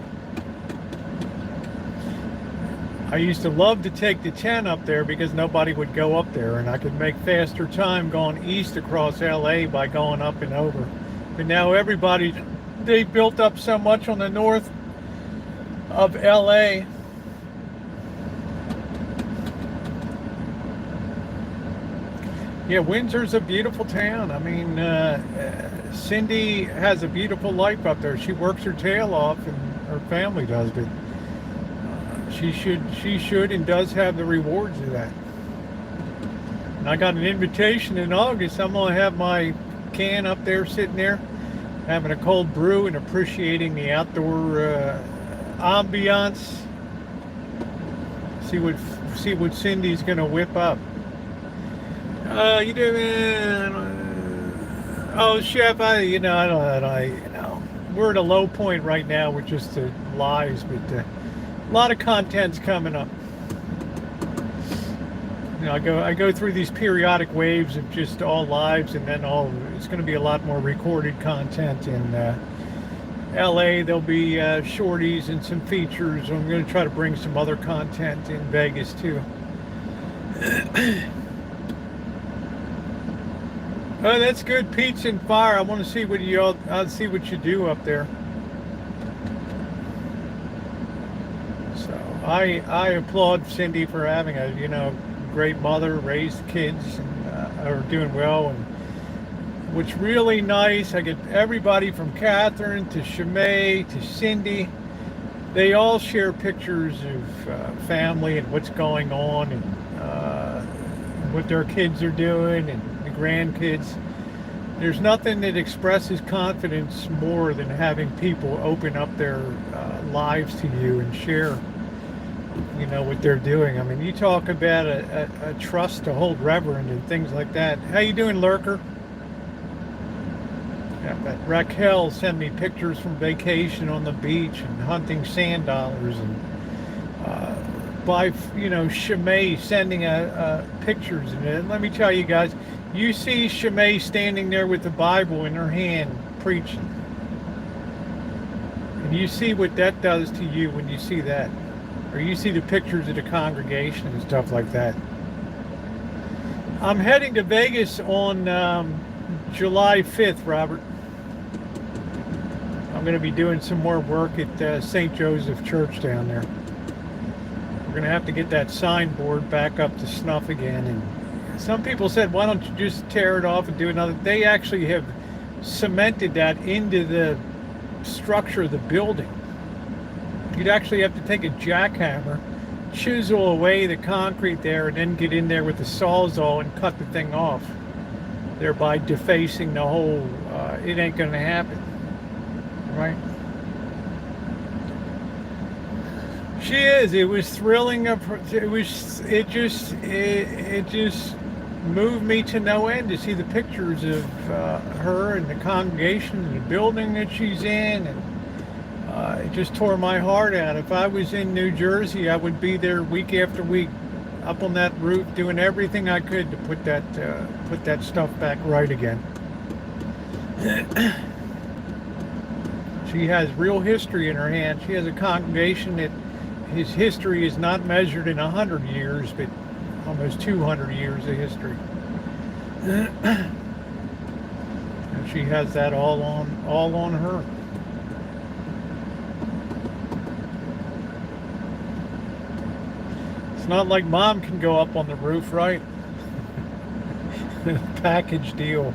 I used to love to take the 10 up there because nobody would go up there, and I could make faster time going east across LA by going up and over. But now they built up so much on the north of LA. Yeah, Windsor's a beautiful town. I mean, Cindy has a beautiful life up there. She works her tail off, and her family does, but she should and does have the rewards of that. And I got an invitation in August. I'm gonna have my can up there sitting there, having a cold brew and appreciating the outdoor ambiance. See what Cindy's gonna whip up. You doing? Oh, Chef, we're at a low point right now with just the lives, but a lot of content's coming up. You know, I go through these periodic waves of just all lives, and then it's going to be a lot more recorded content in LA. There'll be shorties and some features. I'm going to try to bring some other content in Vegas too. Oh, that's good. Pizza and fire. I want to see what I'll see what you do up there. So I applaud Cindy for having a great mother, raised kids, and are doing well. And what's really nice, I get everybody from Catherine to Shimei to Cindy. They all share pictures of family and what's going on, and what their kids are doing, and the grandkids. There's nothing that expresses confidence more than having people open up their lives to you and share what they're doing. I mean, you talk about a trust to hold reverend and things like that. How you doing, Lurker? Yeah, Raquel sent me pictures from vacation on the beach and hunting sand dollars, and by, you know, Shimei sending pictures. And let me tell you guys, you see Shimei standing there with the Bible in her hand preaching. And you see what that does to you when you see that. Or you see the pictures of the congregation and stuff like that. I'm heading to Vegas on July 5th, Robert. I'm going to be doing some more work at St. Joseph Church down there. We're going to have to get that signboard back up to snuff again. And some people said, why don't you just tear it off and do another? They actually have cemented that into the structure of the building. You'd actually have to take a jackhammer, chisel away the concrete there, and then get in there with the sawzall and cut the thing off, thereby defacing the whole. It ain't going to happen, right? She is. It was thrilling. It just moved me to no end to see the pictures of her and the congregation and the building that she's in, and it just tore my heart out. If I was in New Jersey, I would be there week after week, up on that roof, doing everything I could to put that stuff back right again. She has real history in her hand. She has a congregation that his history is not measured in 100 years, but almost 200 years of history. And she has that all on her. It's not like Mom can go up on the roof, right? Package deal.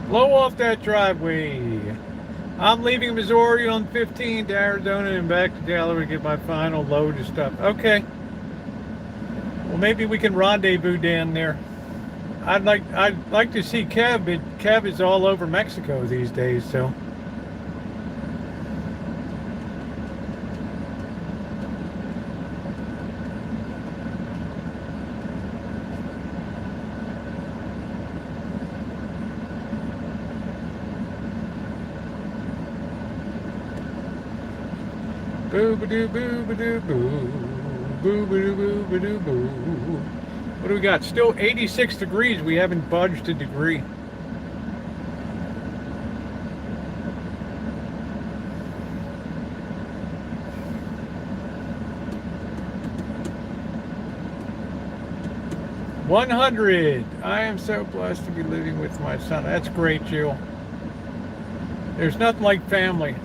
Blow off that driveway. I'm leaving Missouri on 15 to Arizona and back to Delaware to get my final load of stuff. Okay. Well, maybe we can rendezvous down there. I'd like to see Kev, but Kev is all over Mexico these days, so. Boo-ba-doo, boo-ba-doo, boo. Boo-ba-doo, boo-ba-doo, boo. What do we got? Still 86 degrees. We haven't budged a degree. $100. I am so blessed to be living with my son. That's great, Jill. There's nothing like family.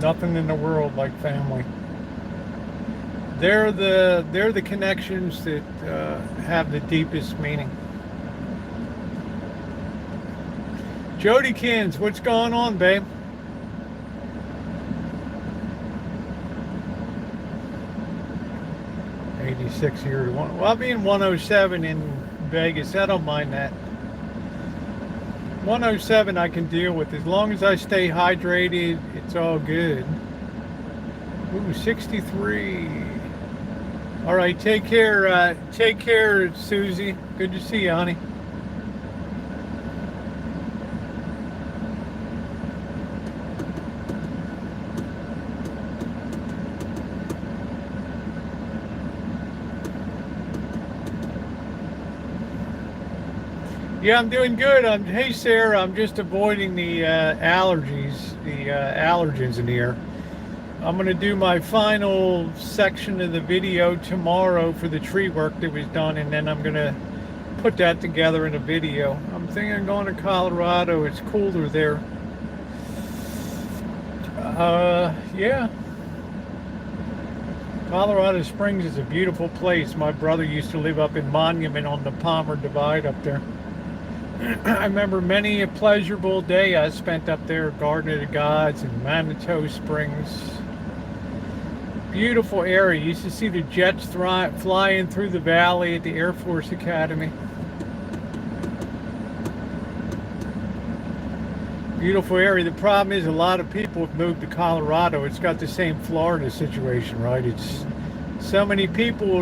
Nothing in the world like family. They're the connections that have the deepest meaning. Jodykins, what's going on, babe? '86 here to one. Well, I'll be in 107 in Vegas. I don't mind that. 107 I can deal with as long as I stay hydrated. It's all good. Ooh, 63. All right, take care. Take care, Susie. Good to see you, honey. Yeah, I'm doing good. Hey, Sarah, I'm just avoiding the allergies, the allergens in here. I'm going to do my final section of the video tomorrow for the tree work that was done, and then I'm going to put that together in a video. I'm thinking of going to Colorado. It's cooler there. Yeah. Colorado Springs is a beautiful place. My brother used to live up in Monument on the Palmer Divide up there. I remember many a pleasurable day I spent up there, Garden of the Gods and Manitou Springs. Beautiful area. Used to see the jets flying through the valley at the Air Force Academy. Beautiful area. The problem is a lot of people have moved to Colorado. It's got the same Florida situation, right? It's so many people.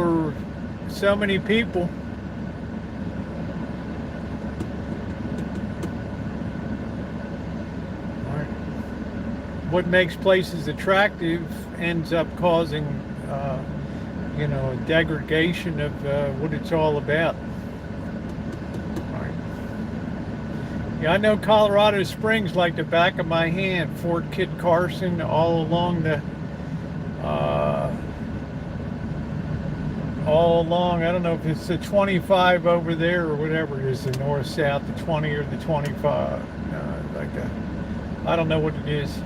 what makes places attractive ends up causing, a degradation of what it's all about. All right. Yeah, I know Colorado Springs like the back of my hand. Fort Kit Carson, all along uh, I don't know if it's the 25 over there or whatever it is, the north-south, the 20 or the 25, like that. I don't know what it is.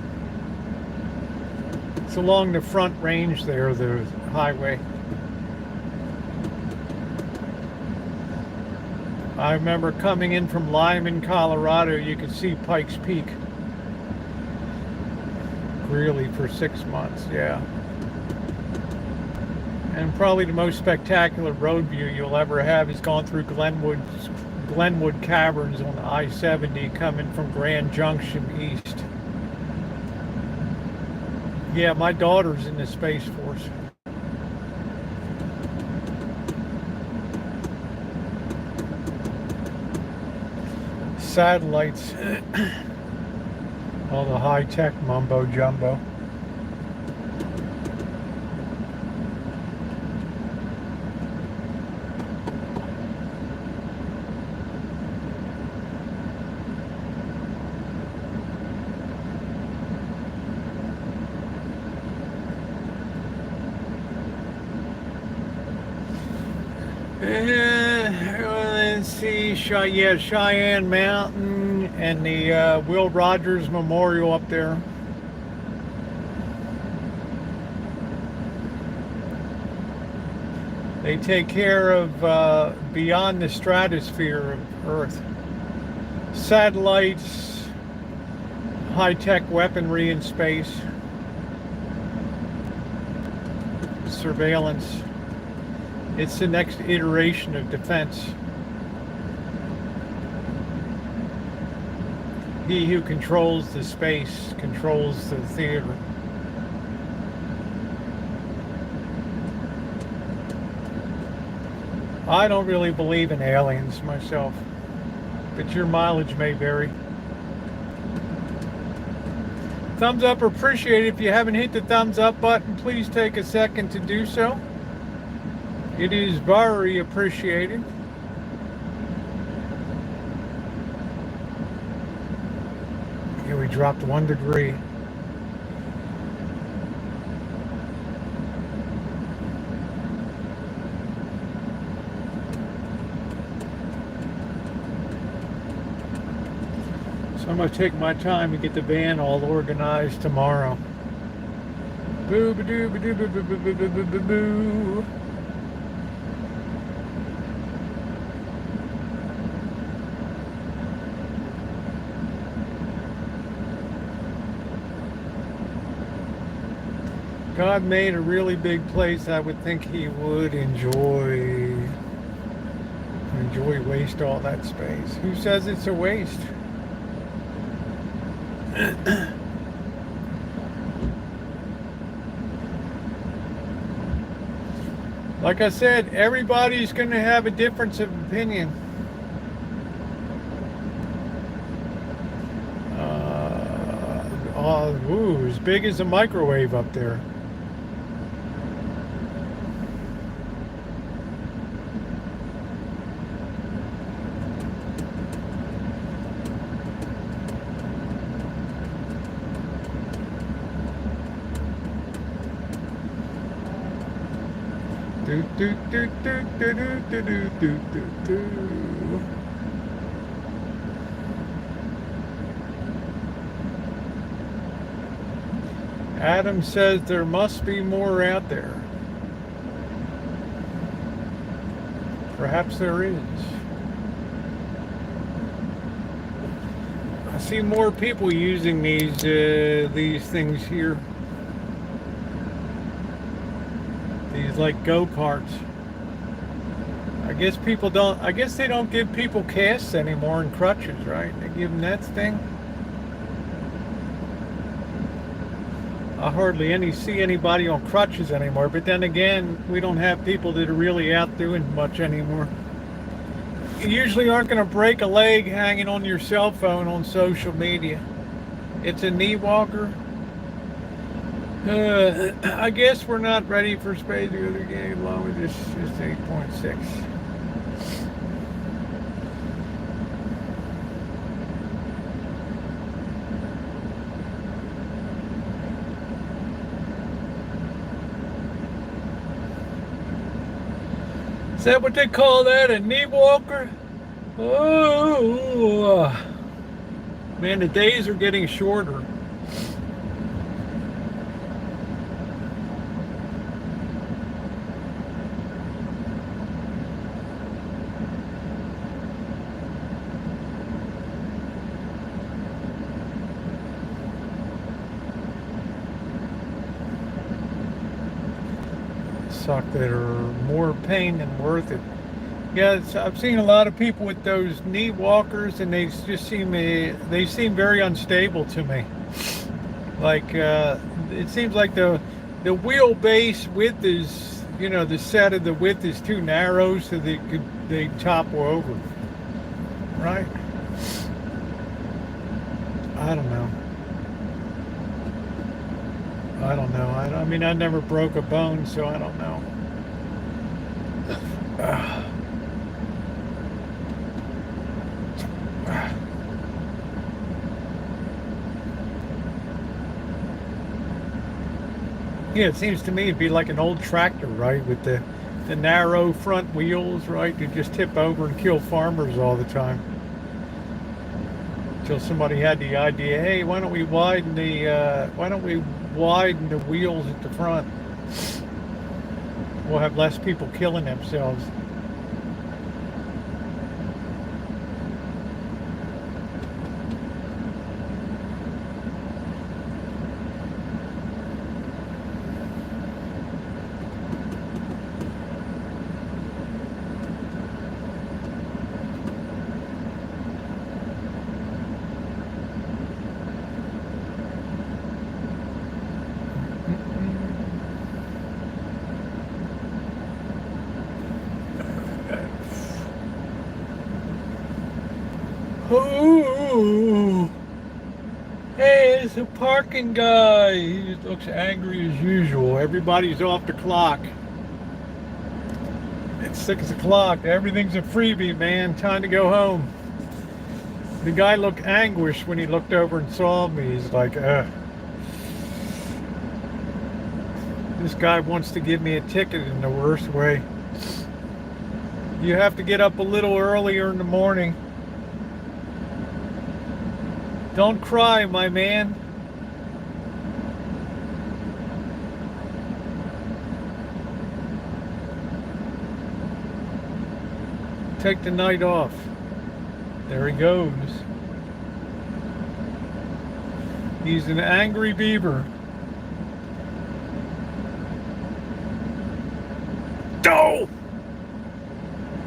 It's along the front range there, the highway. I remember coming in from Lyman, Colorado, you could see Pikes Peak. Really, for 6 months, yeah. And probably the most spectacular road view you'll ever have is going through Glenwood Caverns on I-70 coming from Grand Junction east. Yeah, my daughter's in the Space Force. Satellites, all the high-tech mumbo jumbo. Let's see, Cheyenne Mountain and the Will Rogers Memorial up there. They take care of beyond the stratosphere of Earth. Satellites, high-tech weaponry in space, surveillance. It's the next iteration of defense. He who controls the space controls the theater. I don't really believe in aliens myself, but your mileage may vary. Thumbs up are appreciated. If you haven't hit the thumbs up button, please take a second to do so. It is very appreciated. Here we dropped 1 degree. So I'm going to take my time to get the van all organized tomorrow. Boo ba doo ba doo ba boo boo boo boo boo boo. God made a really big place. I would think he would enjoy waste all that space. Who says it's a waste? Like I said, everybody's going to have a difference of opinion. Ooh, as big as a microwave up there. Do do do do do do do do do do. Adam says there must be more out there. Perhaps there is. I see more people using these things here. These like go-karts. I guess they don't give people casts anymore and crutches, right? They give them that thing. I hardly see anybody on crutches anymore, but then again, we don't have people that are really out doing much anymore. You usually aren't going to break a leg hanging on your cell phone on social media. It's a knee walker, I guess we're not ready for spades to go to the game along with this. Just 8.6. Is that what they call that? A knee walker? Oh, man, the days are getting shorter. Suck that are more pain than worth it. Yeah, I've seen a lot of people with those knee walkers, and they just seem very unstable to me. Like it seems like the wheelbase width is, the set of the width is too narrow, so they topple over. Right? I don't know. I mean, I never broke a bone, so I don't know. Yeah, it seems to me it'd be like an old tractor, right? With the narrow front wheels, right? To just tip over and kill farmers all the time. Until somebody had the idea, hey, why don't we widen the wheels at the front? We'll have less people killing themselves. Ooh. Hey, it's a parking guy. He looks angry as usual. Everybody's off the clock. It's 6 o'clock. Everything's a freebie, man. Time to go home. The guy looked anguished when he looked over and saw me. He's like, this guy wants to give me a ticket in the worst way. You have to get up a little earlier in the morning. Don't cry, my man. Take the night off. There he goes. He's an angry beaver. Oh!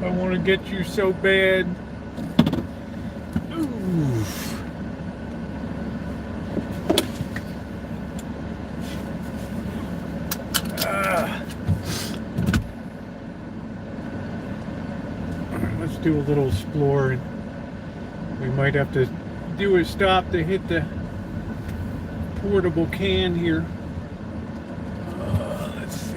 I want to get you so bad. Oof. Let's do a little exploring. We might have to do a stop to hit the portable can here. Let's see.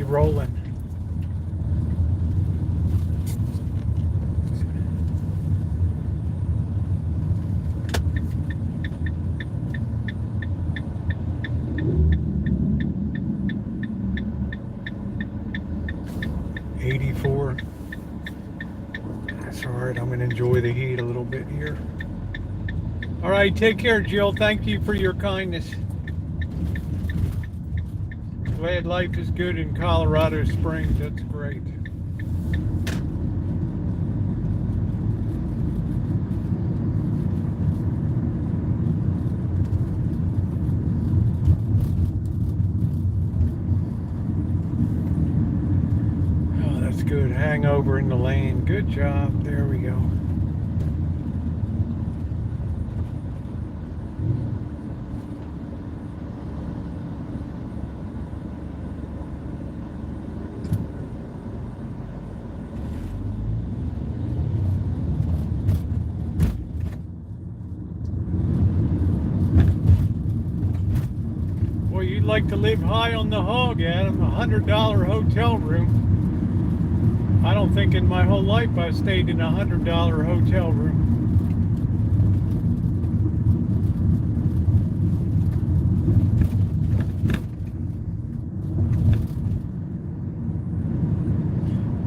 Rolling. $84. That's all right. I'm going to enjoy the heat a little bit here. All right. Take care, Jill. Thank you for your kindness. Glad life is good in Colorado Springs. That's great. Oh, that's good. hang over in the lane. Good job. There we go. Boy, you'd like to live high on the hog, Adam. $100 hotel room. I don't think in my whole life I've stayed in a $100 hotel room.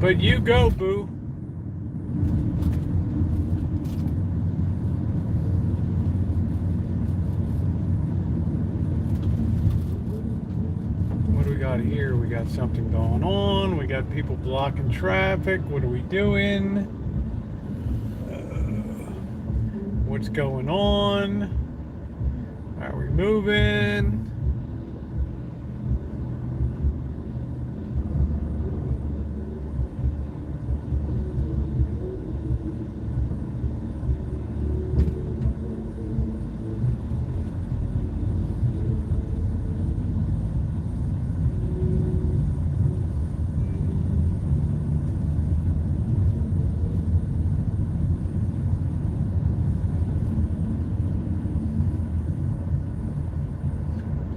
But you go, boo. What do we got here? We got something going on. We got people blocking traffic. What are we doing? What's going on? Are we moving?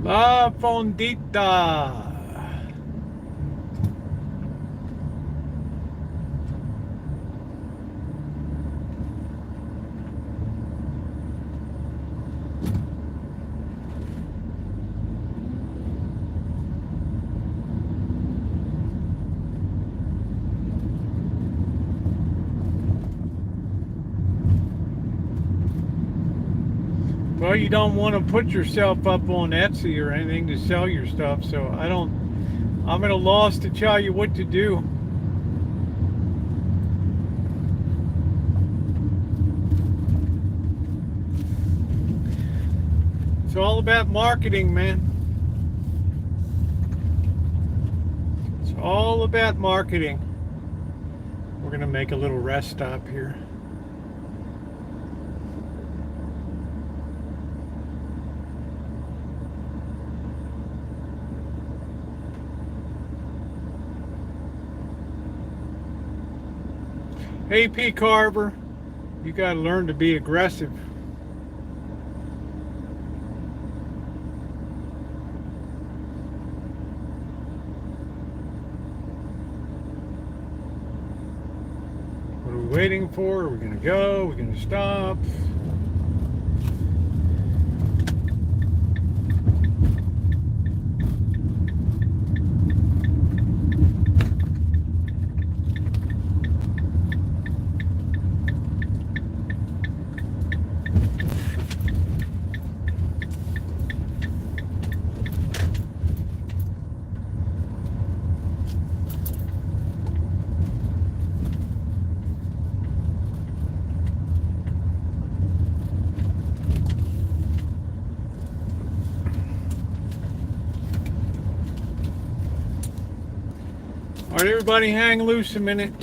La Fondita. Well, you don't want to put yourself up on Etsy or anything to sell your stuff, so I'm at a loss to tell you what to do. It's all about marketing, man. It's all about marketing. We're going to make a little rest stop here. Hey, P. Carver, you got to learn to be aggressive. What are we waiting for? Are we going to go? Are we going to stop? All right, everybody, hang loose a minute.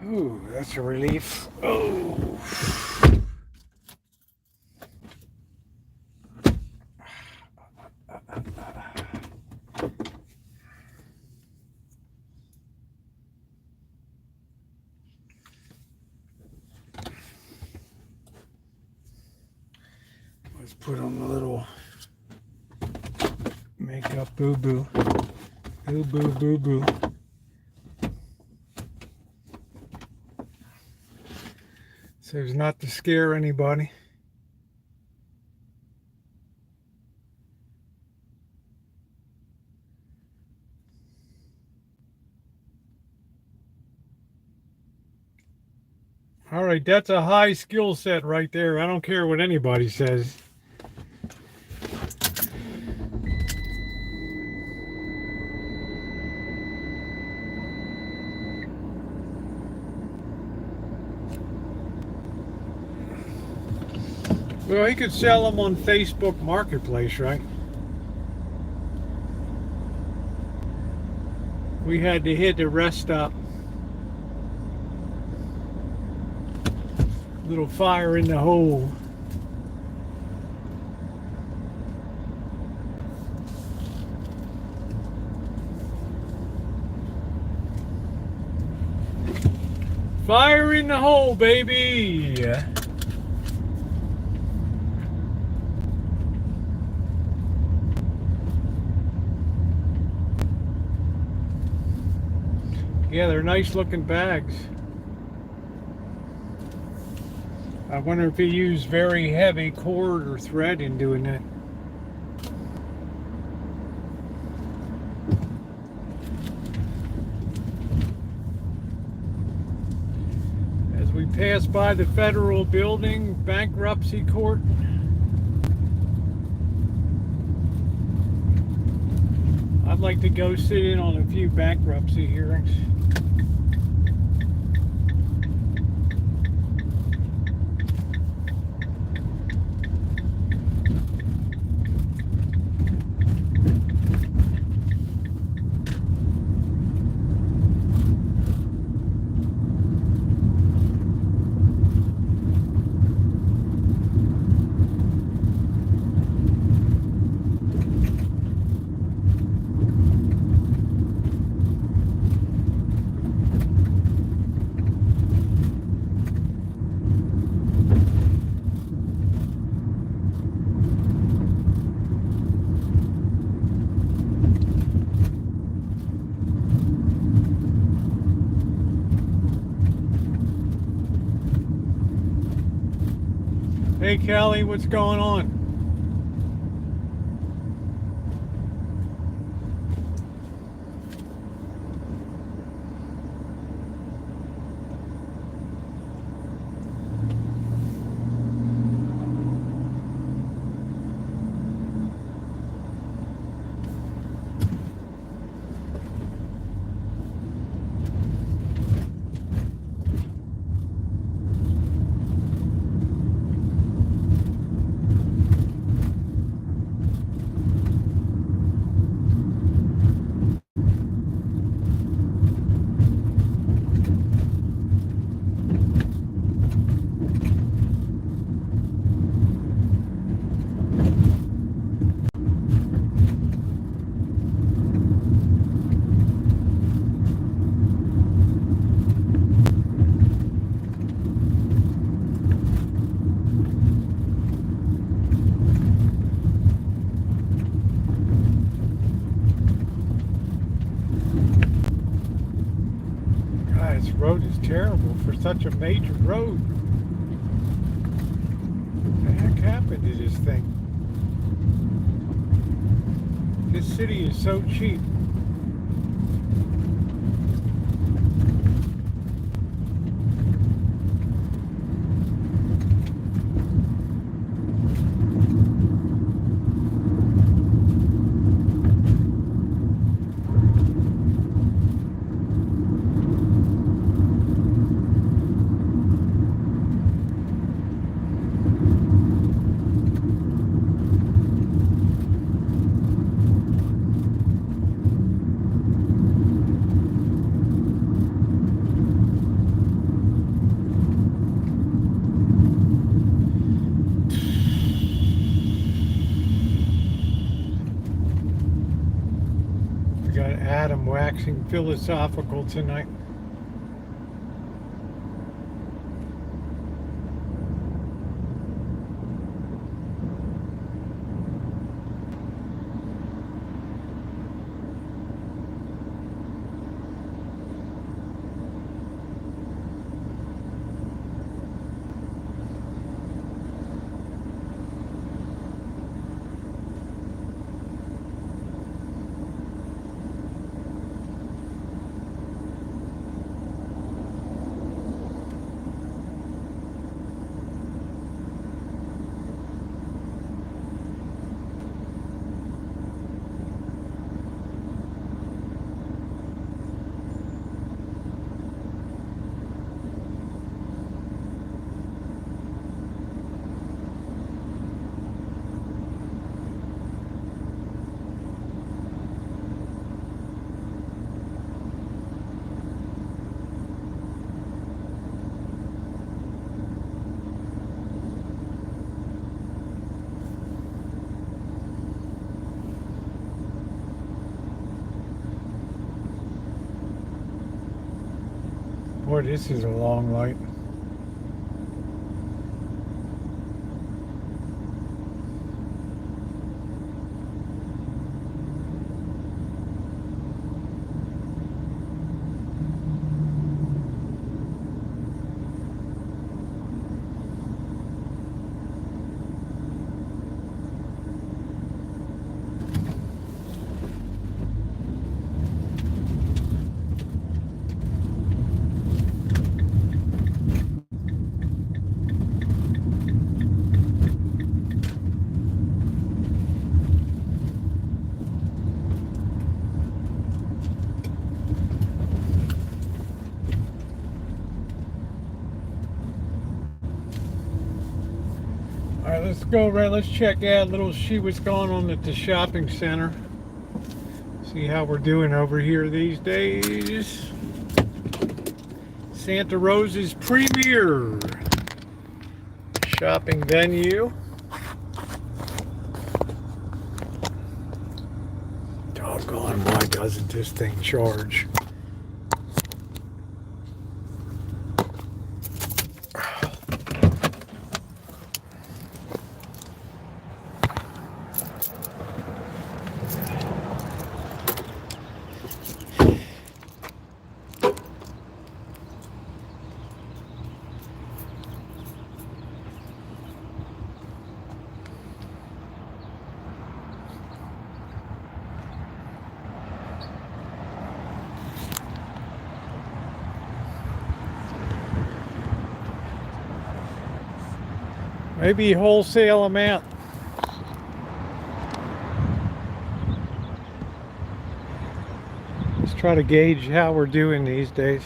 Ooh, that's a relief. Oh. Let's put on the little makeup boo-boo. Boo-boo, boo-boo. So as not to scare anybody. All right, that's a high skill set right there. I don't care what anybody says. Well, he could sell them on Facebook Marketplace, right? We had to hit the rest stop. Little fire in the hole. Fire in the hole, baby. Yeah, they're nice looking bags. I wonder if he used very heavy cord or thread in doing that. As we pass by the federal building, bankruptcy court. I'd like to go sit in on a few bankruptcy hearings. Hey Kelly, what's going on? This road is terrible for such a major road. What the heck happened to this thing? This city is so cheap. glad I'm waxing philosophical tonight. Boy, this is a long light. All right, let's go right. Let's check out see what's going on at the shopping center. See how we're doing over here these days. Santa Rosa's premier shopping venue. Doggone, why doesn't this thing charge? Maybe wholesale amount. Let's try to gauge how we're doing these days.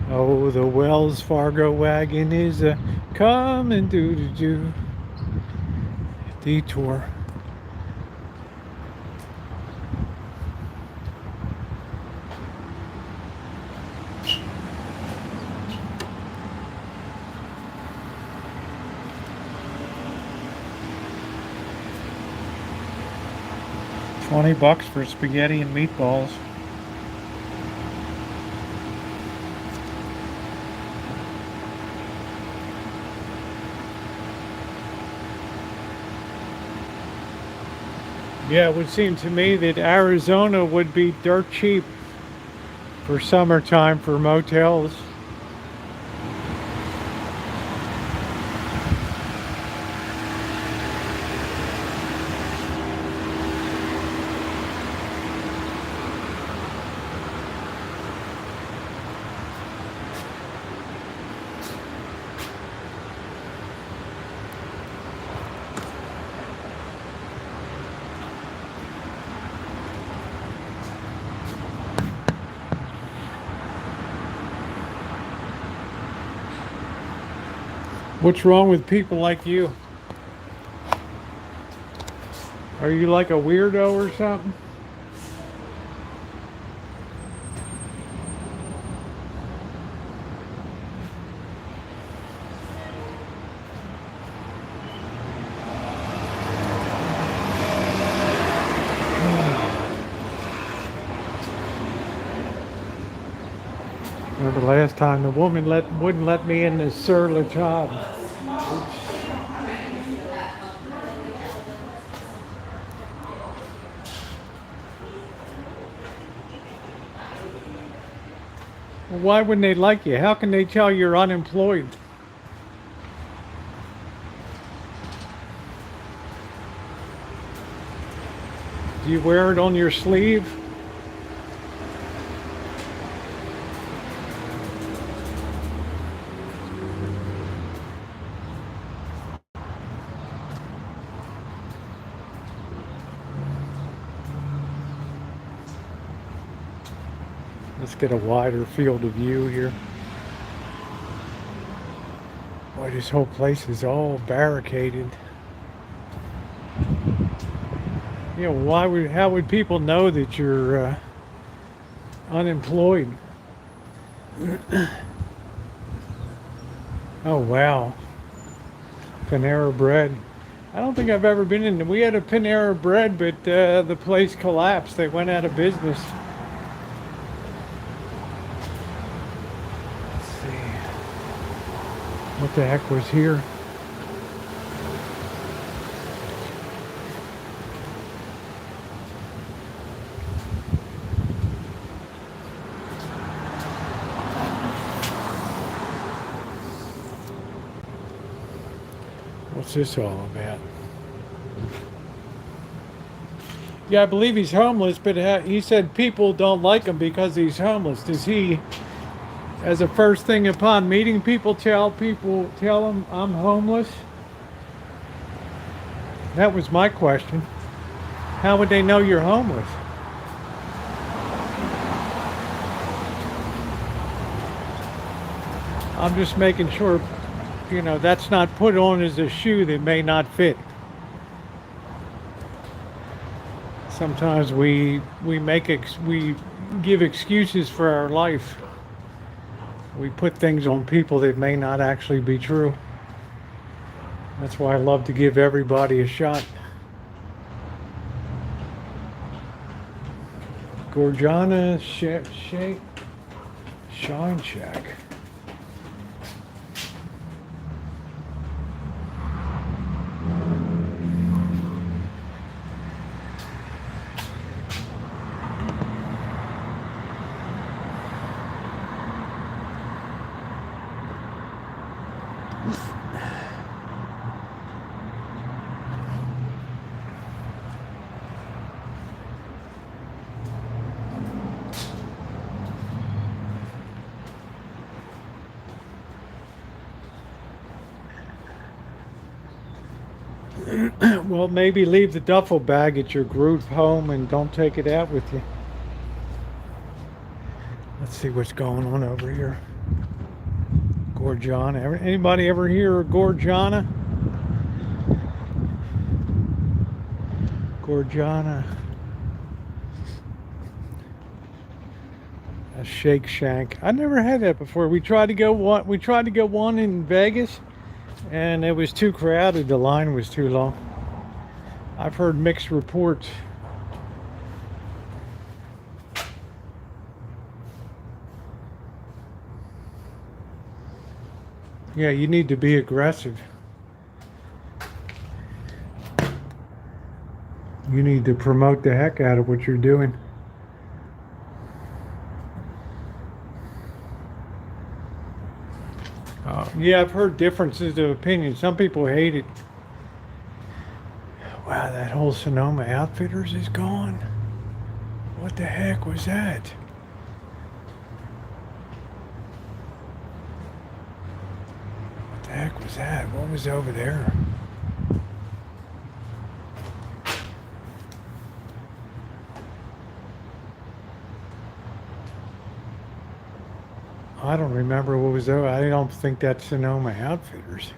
Oh, the Wells Fargo wagon is a coming do detour. $20 for spaghetti and meatballs. Yeah, it would seem to me that Arizona would be dirt cheap for summertime for motels. What's wrong with people like you? Are you like a weirdo or something? remember last time the woman wouldn't let me in the Sur La Table. Well, why wouldn't they like you? How can they tell you're unemployed? Do you wear it on your sleeve? Let's get a wider field of view here. Boy, this whole place is all barricaded. You know, how would people know that you're unemployed? Oh, wow. Panera Bread. I don't think I've ever been in. We had a Panera Bread, but the place collapsed. They went out of business. Let's see. What the heck was here? What's this all about? Yeah, I believe he's homeless, but he said people don't like him because he's homeless. Does he, as a first thing upon meeting people, tell him I'm homeless? That was my question. How would they know you're homeless? I'm just making sure, you know, that's not put on as a shoe that may not fit. Sometimes we give excuses for our life. We put things on people that may not actually be true. That's why I love to give everybody a shot. Gorjana Shine Shack. Well, maybe leave the duffel bag at your group home and don't take it out with you. Let's see what's going on over here. Gorjana. Anybody ever hear of Gorjana? Gorjana. A Shake Shack. I never had that before. We tried to go one in Vegas, and it was too crowded. The line was too long. I've heard mixed reports. Yeah, you need to be aggressive. You need to promote the heck out of what you're doing. Yeah, I've heard differences of opinion. Some people hate it. Wow, that whole Sonoma Outfitters is gone. What the heck was that? What the heck was that? What was over there? I don't remember what was there. I don't think that's Sonoma Outfitters.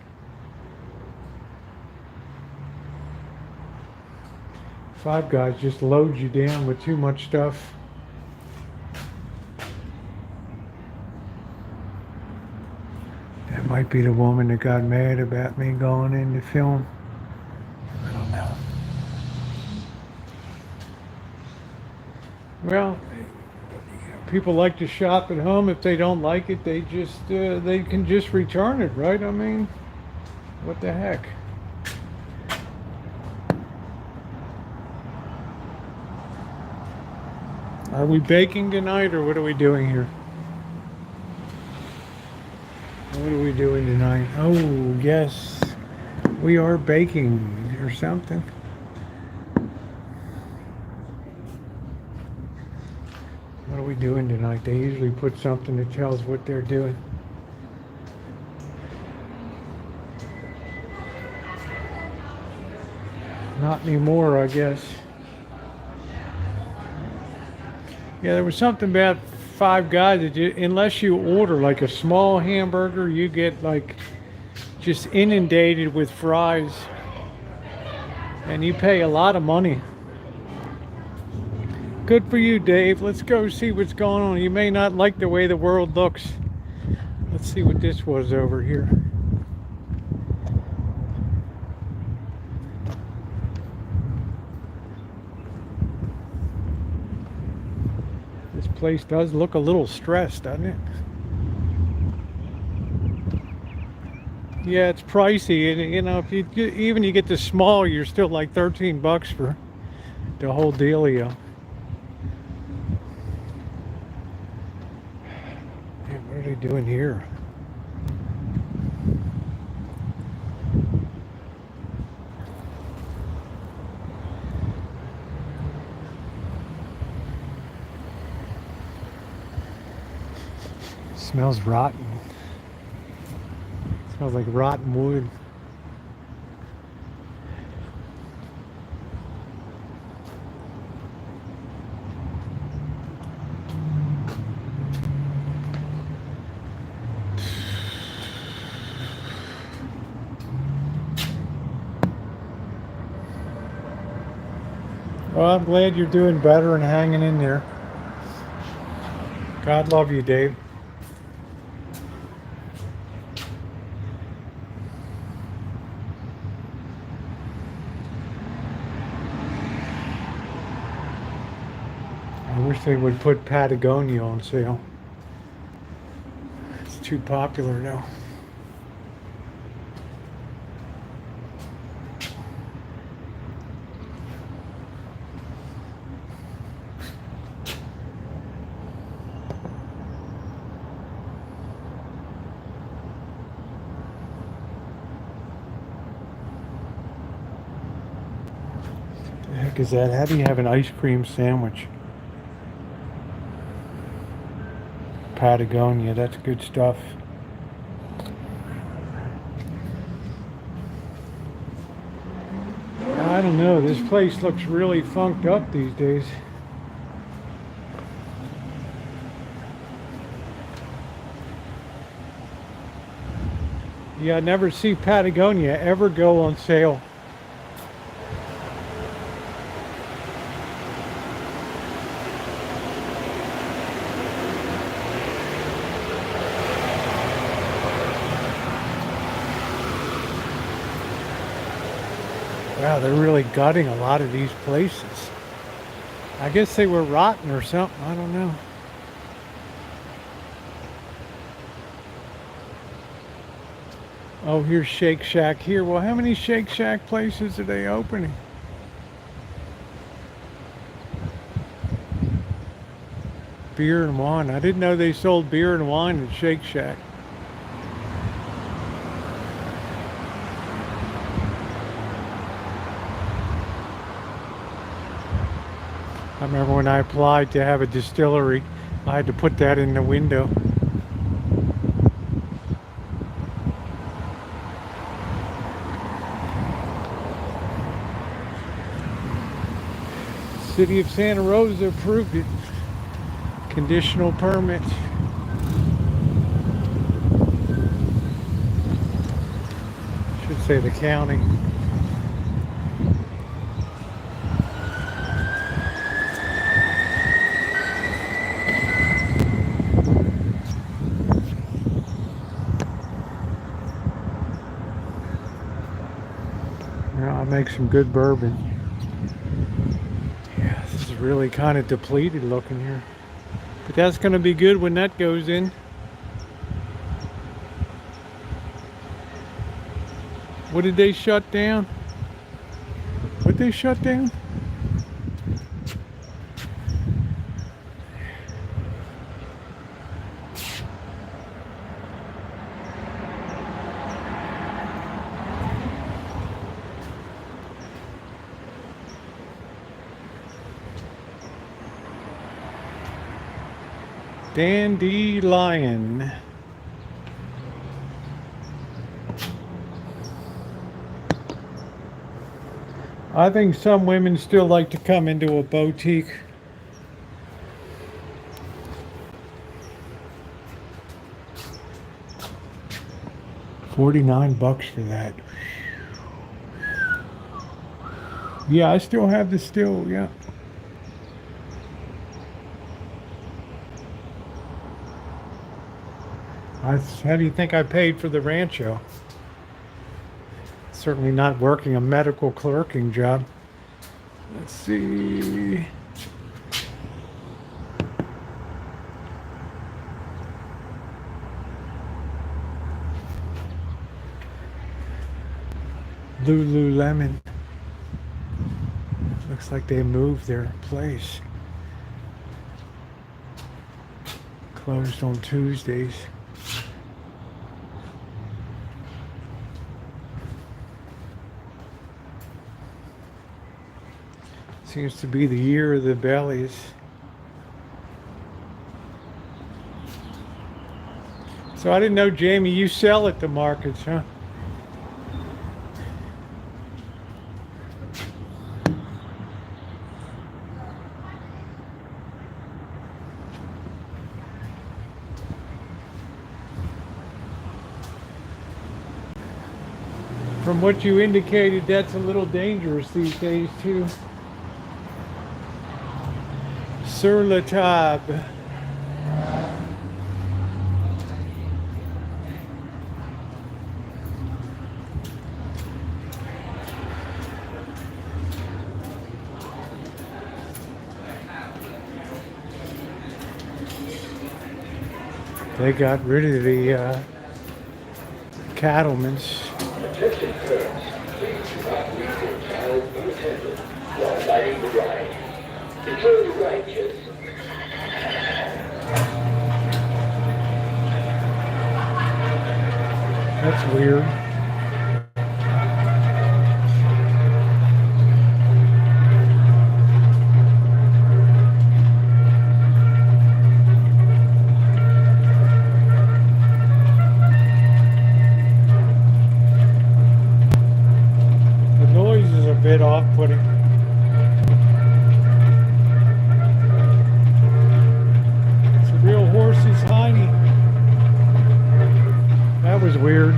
Five Guys just loads you down with too much stuff. That might be the woman that got mad about me going in the film. I don't know. Well, people like to shop at home. If they don't like it, they can just return it, right? I mean, what the heck? Are we baking tonight, or what are we doing here? What are we doing tonight? Oh, yes, we are baking or something. What are we doing tonight? They usually put something that tells what they're doing. Not anymore, I guess. Yeah, there was something about Five Guys that unless you order like a small hamburger, you get like just inundated with fries, and you pay a lot of money. Good for you, Dave. Let's go see what's going on. You may not like the way the world looks. Let's see what this was over here. This place does look a little stressed, doesn't it? Yeah, it's pricey, and you know, if you even you get the small, you're still like $13 for the whole dealio. Man, what are they doing here? Smells rotten. Smells like rotten wood. Well, I'm glad you're doing better and hanging in there. God love you, Dave. I wish they would put Patagonia on sale. It's too popular now. What the heck is that? How do you have an ice cream sandwich? Patagonia, that's good stuff. I don't know, this place looks really funked up these days. Yeah, I never see Patagonia ever go on sale. Wow, they're really gutting a lot of these places. I guess they were rotten or something, I don't know. Oh, here's Shake Shack here. Well, how many Shake Shack places are they opening? Beer and wine. I didn't know they sold beer and wine at Shake Shack. I remember when I applied to have a distillery, I had to put that in the window. City of Santa Rosa approved it. Conditional permit. Should say the county. I'll make some good bourbon. Yeah, this is really kind of depleted looking here. But that's going to be good when that goes in. What did they shut down? What they shut down? Dandelion. I think some women still like to come into a boutique. $49 for that. Yeah, I still have the still, yeah. How do you think I paid for the Rancho? Certainly not working a medical clerking job. Let's see. Lululemon. Looks like they moved their place. Closed on Tuesdays. Seems to be the year of the bellies. So I didn't know, Jamie, you sell at the markets, huh? From what you indicated, that's a little dangerous these days, too. Sur la table. They got rid of the cattlemen's. Attention parents, please do not leave your child unattended while riding the ride. Enjoy the ride, kids. That's weird. Bit off-putting. It's a real horse's hiney. That was weird.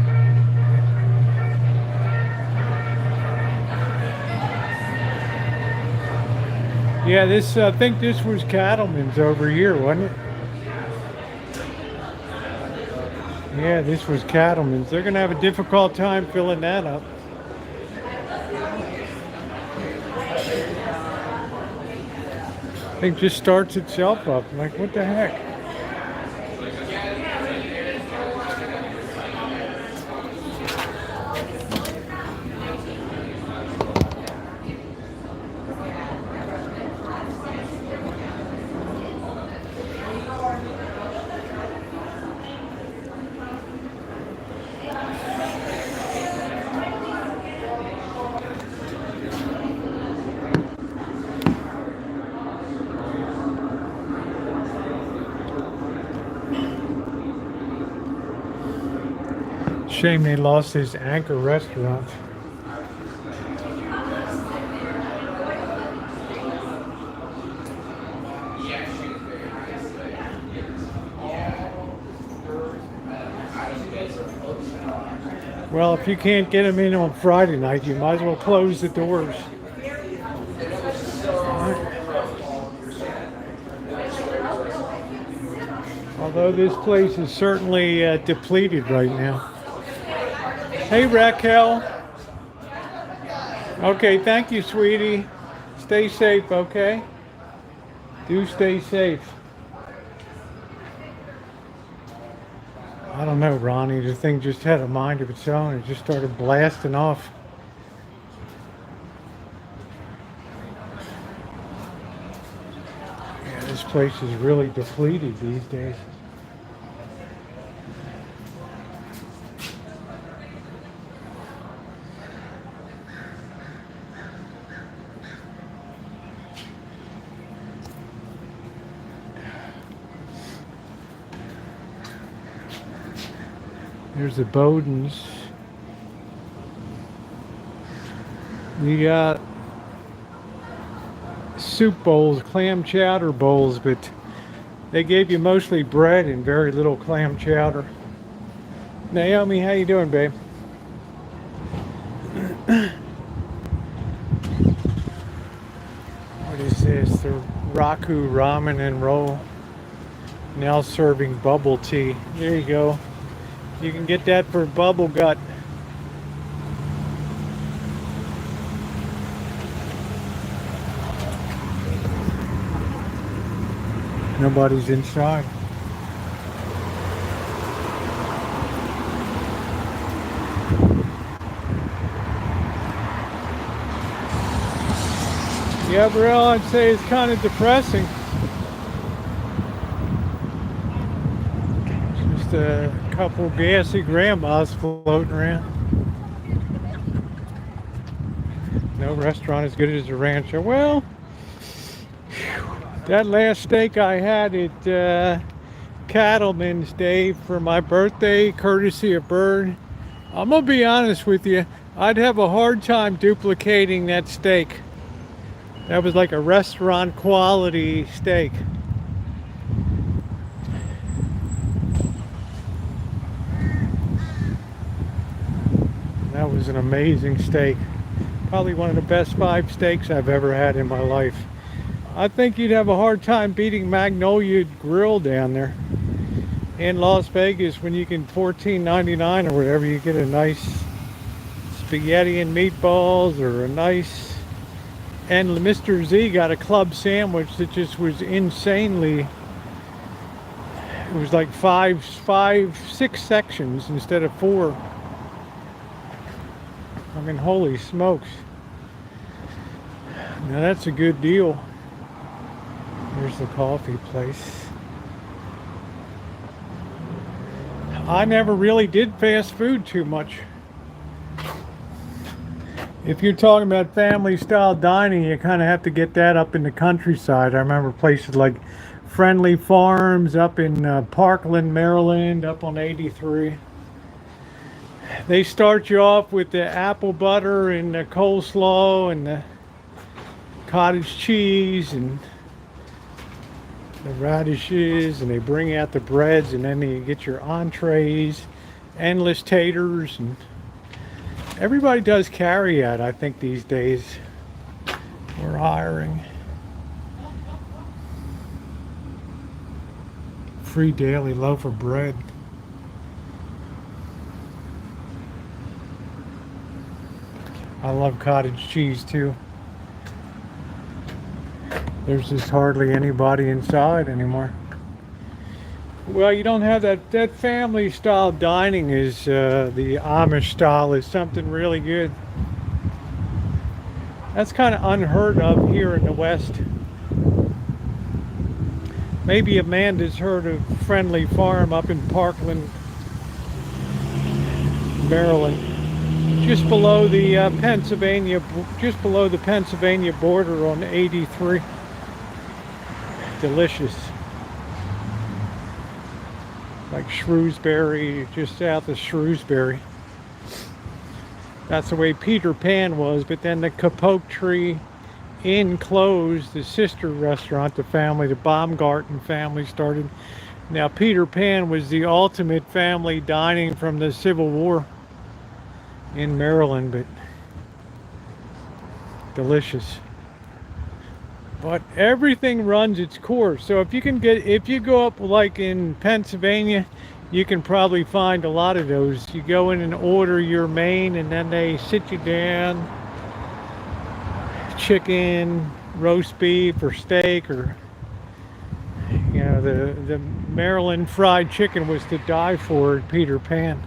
Yeah, this I think this was Cattleman's over here, wasn't it? Yeah, this was Cattleman's. They're gonna have a difficult time filling that up. It just starts itself up. I'm like, what the heck? Shame they lost his anchor restaurant. Well, if you can't get them in on Friday night, you might as well close the doors. Although this place is certainly depleted right now. Hey, Raquel. Okay, thank you, sweetie. Stay safe, okay? Do stay safe. I don't know, Ronnie. The thing just had a mind of its own. It just started blasting off. Yeah, this place is really depleted these days. There's the Bowdens. We got soup bowls, clam chowder bowls, but they gave you mostly bread and very little clam chowder. Naomi, how you doing, babe? What is this? The Raku Ramen and Roll. Now serving bubble tea. There you go. You can get that for bubble gut. Nobody's inside. Yeah, Burrell, I'd say it's kind of depressing. Just a couple gassy grandmas floating around. No restaurant as good as the Rancho. Well, that last steak I had at Cattleman's Day for my birthday, courtesy of Bird, I'm gonna be honest with you, I'd have a hard time duplicating that steak. That was like a restaurant quality steak. That was an amazing steak. Probably one of the best 5 steaks I've ever had in my life. I think you'd have a hard time beating Magnolia Grill down there in Las Vegas when you can $14.99 or whatever. You get a nice spaghetti and meatballs or a nice, and Mr. Z got a club sandwich that just was insanely, it was like 6 sections instead of 4. I mean, holy smokes. Now that's a good deal. Here's the coffee place. I never really did fast food too much. If you're talking about family style dining, you kind of have to get that up in the countryside. I remember places like Friendly Farms up in Parkland, Maryland, up on 83. They start you off with the apple butter and the coleslaw and the cottage cheese and the radishes, and they bring out the breads, and then you get your entrees, endless taters, and everybody does carry out, I think, these days. We're hiring. Free daily loaf of bread. I love cottage cheese too. There's just hardly anybody inside anymore. Well, you don't have that family style dining is the Amish style is something really good. That's kind of unheard of here in the West. Maybe Amanda's heard of Friendly Farm up in Parkland, Maryland, just below the Pennsylvania border on 83. Delicious. Like Shrewsbury, just south of Shrewsbury. That's the way Peter Pan was, but then the Capote Tree Inn closed, the sister restaurant, the Baumgarten family started. Now Peter Pan was the ultimate family dining from the Civil War in Maryland, but delicious. But everything runs its course. So if you go up like in Pennsylvania, you can probably find a lot of those. You go in and order your main, and then they sit you down. Chicken, roast beef, or steak, or the Maryland fried chicken was to die for at Peter Pan.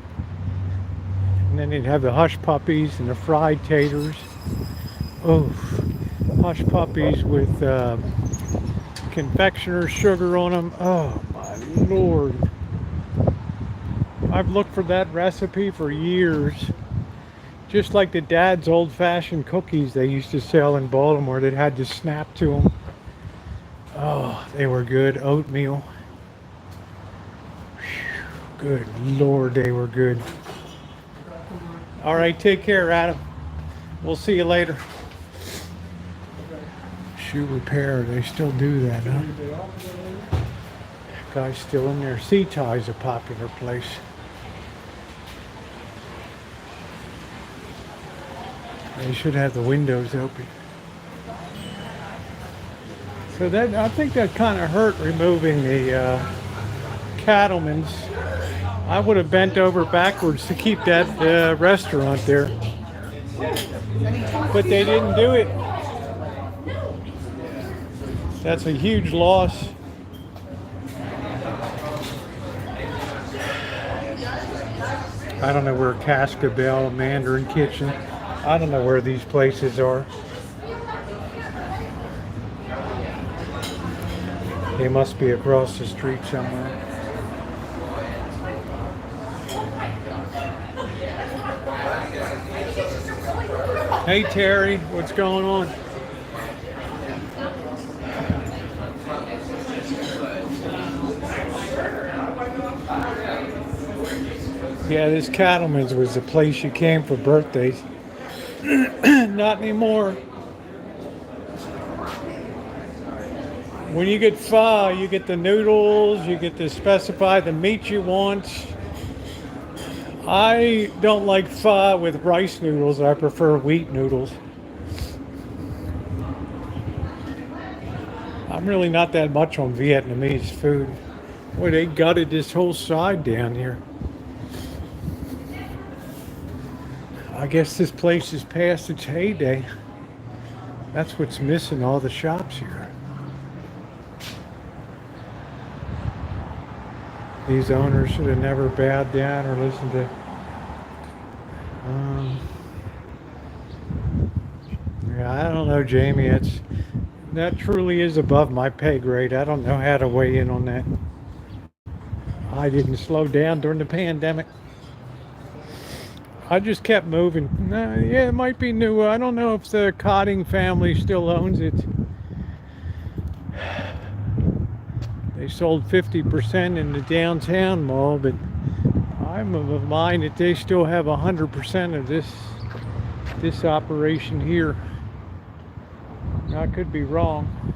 And then they'd have the hush puppies and the fried taters. Oh, hush puppies with confectioner's sugar on them. Oh my Lord. I've looked for that recipe for years. Just like the Dad's old-fashioned cookies they used to sell in Baltimore that had to snap to them. Oh, they were good. Oatmeal. Whew, good Lord, they were good. All right, take care, Adam. We'll see you later. Shoe repair, they still do that, huh? Guy's still in there. Sea Tie's a popular place. They should have the windows open. So that, I think that kind of hurt removing the cattlemen's. I would have bent over backwards to keep that restaurant there. But they didn't do it. That's a huge loss. I don't know where Cascabel, Mandarin Kitchen, I don't know where these places are. They must be across the street somewhere. Hey Terry, what's going on? Yeah, this Cattleman's was the place you came for birthdays. Not anymore. When you get pho, you get the noodles, you get to specify the meat you want. I don't like pho with rice noodles. I prefer wheat noodles. I'm really not that much on Vietnamese food. Boy, they gutted this whole side down here. I guess this place is past its heyday. That's what's missing, all the shops here. These owners should have never bowed down or listened to. Yeah, I don't know, Jamie. That truly is above my pay grade. I don't know how to weigh in on that. I didn't slow down during the pandemic. I just kept moving. Yeah, it might be new. I don't know if the Cotting family still owns it. They sold 50% in the downtown mall, but I'm of a mind that they still have 100% of this operation here. I could be wrong.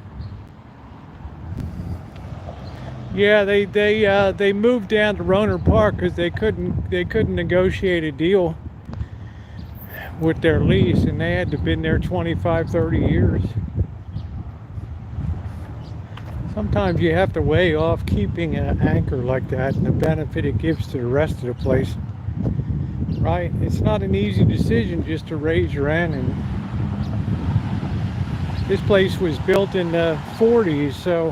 Yeah, they moved down to Roner Park because they couldn't negotiate a deal with their lease, and they had to have been there 25, 30 years. Sometimes you have to weigh off keeping an anchor like that and the benefit it gives to the rest of the place. Right? It's not an easy decision just to raise your rent. And this place was built in the 40s, so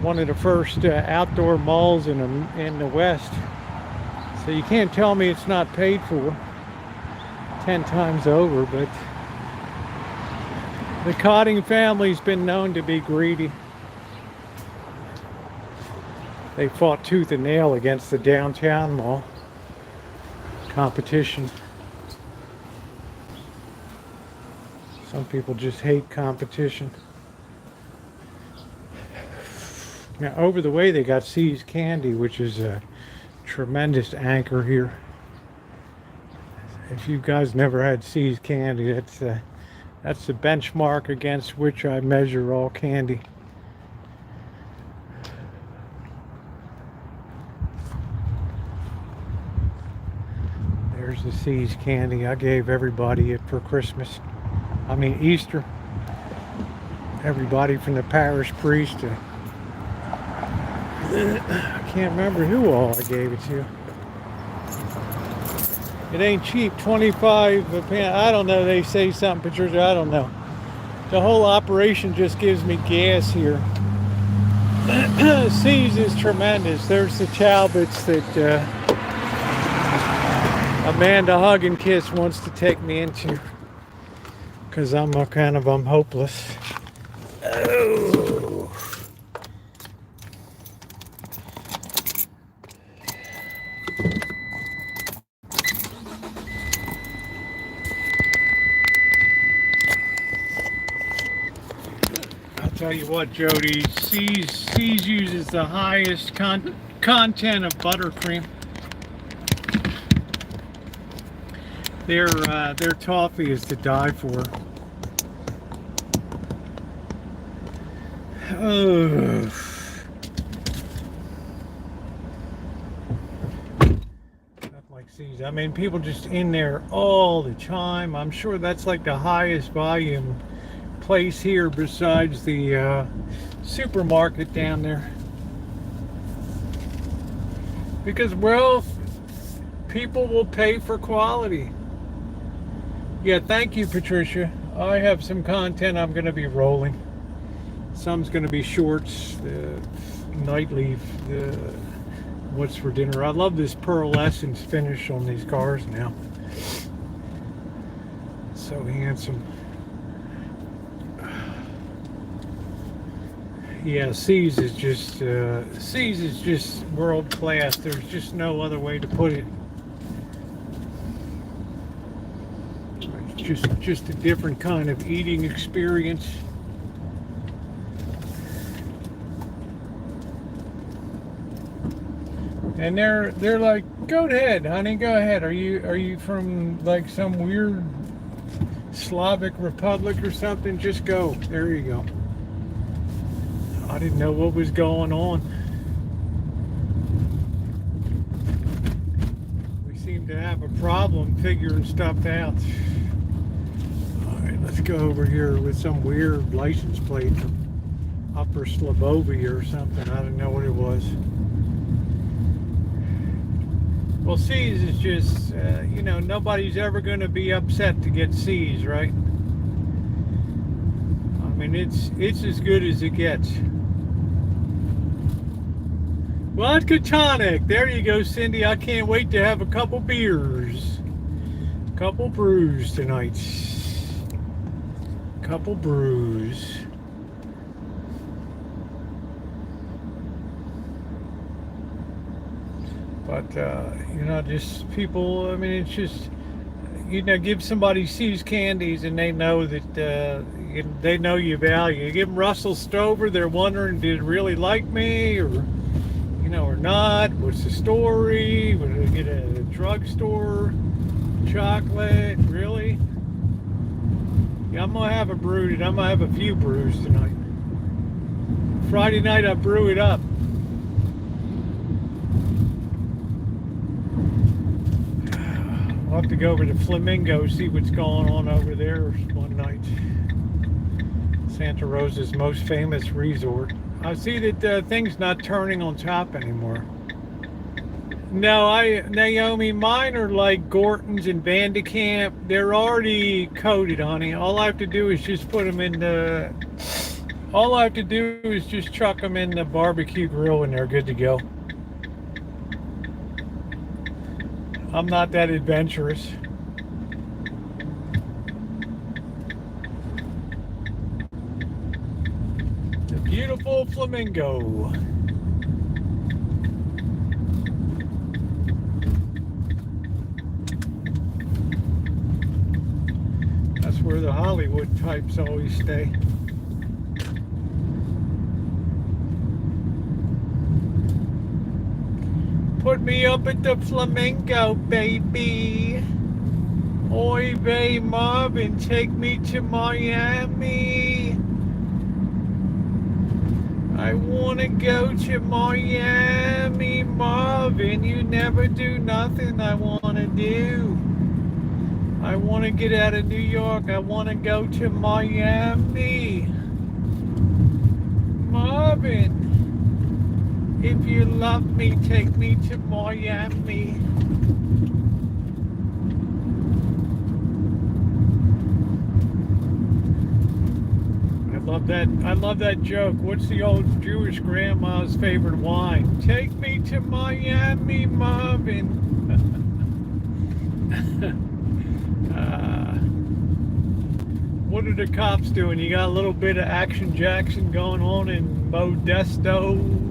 one of the first outdoor malls in the West. So you can't tell me it's not paid for 10 times over, but the Cotting family's been known to be greedy. They fought tooth and nail against the downtown mall competition. Some people just hate competition. Now over the way they got See's Candy, which is a tremendous anchor here. If you guys never had See's Candy, that's the benchmark against which I measure all candy. There's the See's Candy. I gave everybody it for Christmas. I mean Easter. Everybody from the parish priest to I can't remember who all I gave it to. It ain't cheap, 25 a pound. I don't know, they say something, Patricia, I don't know. The whole operation just gives me gas here. Seas is tremendous. There's the Talbots that Amanda Hug and Kiss wants to take me into, because I'm hopeless. Oh. I'll tell you what, Jody, Seas uses the highest content of buttercream. Their toffee is to die for. Oh. Not like Seas. I mean, people just in there all the time. I'm sure that's like the highest volume place here besides the supermarket down there. Because, well, people will pay for quality. Yeah, thank you, Patricia. I have some content I'm going to be rolling. Some's going to be shorts, nightly, what's for dinner. I love this pearlescent finish on these cars now. So handsome. Yeah, Seas is just world class. There's just no other way to put it. It's just a different kind of eating experience. And they're like, go ahead, honey, go ahead. Are you from like some weird Slavic republic or something? Just go. There you go. I didn't know what was going on. We seem to have a problem figuring stuff out. Alright, let's go over here with some weird license plate from Upper Slobovia or something. I don't know what it was. Well, Seas is just, nobody's ever going to be upset to get Seas, right? I mean, it's as good as it gets. Vodka tonic. There you go, Cindy. I can't wait to have a couple beers. Couple brews tonight. Couple brews. But, just people, I mean, it's just, give somebody Seas candies and they know that, they know you value. You give them Russell Stover, they're wondering, did it really like me, or not? What's the story? Would I get a drugstore chocolate? Really? Yeah, I'm gonna have a brew. I'm gonna have a few brews tonight. Friday night I brew it up. I'll have to go over to Flamingo, see what's going on over there one night. Santa Rosa's most famous resort. I see that things not turning on top anymore. No, Naomi, mine are like Gorton's and Vandekamp. They're already coated, honey. All I have to do is just put them in the... All I have to do is just chuck them in the barbecue grill and they're good to go. I'm not that adventurous. The beautiful Flamingo. That's where the Hollywood types always stay. Put me up at the Flamingo, baby. Oy vey, Marvin, take me to Miami. I wanna go to Miami, Marvin. You never do nothing I wanna do. I wanna get out of New York. I wanna go to Miami. Marvin. If you love me, take me to Miami. I love that joke. What's the old Jewish grandma's favorite wine? Take me to Miami, Marvin. What are the cops doing? You got a little bit of Action Jackson going on in Modesto.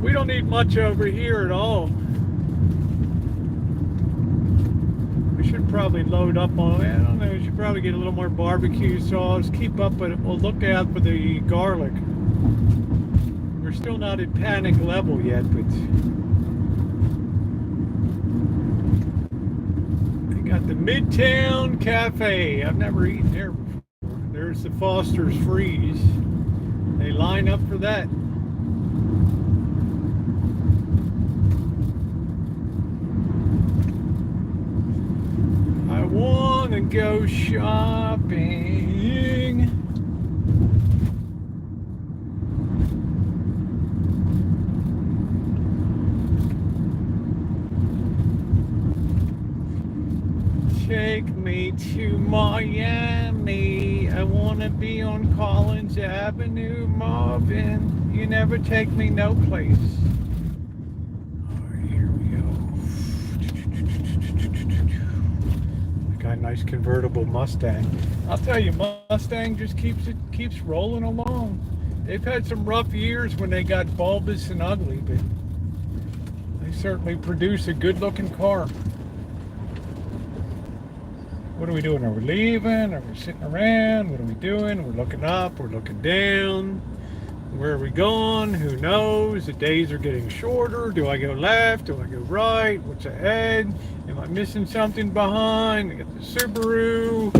We don't need much over here at all. We should probably load up on, I don't know, we should probably get a little more barbecue sauce, keep up with it. We'll look out for the garlic. We're still not at panic level yet, but they got the Midtown Cafe. I've never eaten there before. There's the Foster's Freeze. They line up for that. I want to go shopping. Take me to Miami. I want to be on Collins Avenue, Marvin. You never take me no place. Here we go. Got a nice convertible Mustang. I'll tell you, Mustang just keeps rolling along. They've had some rough years when they got bulbous and ugly, but they certainly produce a good-looking car. What are we doing? Are we leaving? Are we sitting around? What are we doing? We're looking up. We're looking down. Where are we going? Who knows? The days are getting shorter. Do I go left? Do I go right? What's ahead? Am I missing something behind? I got the Subaru.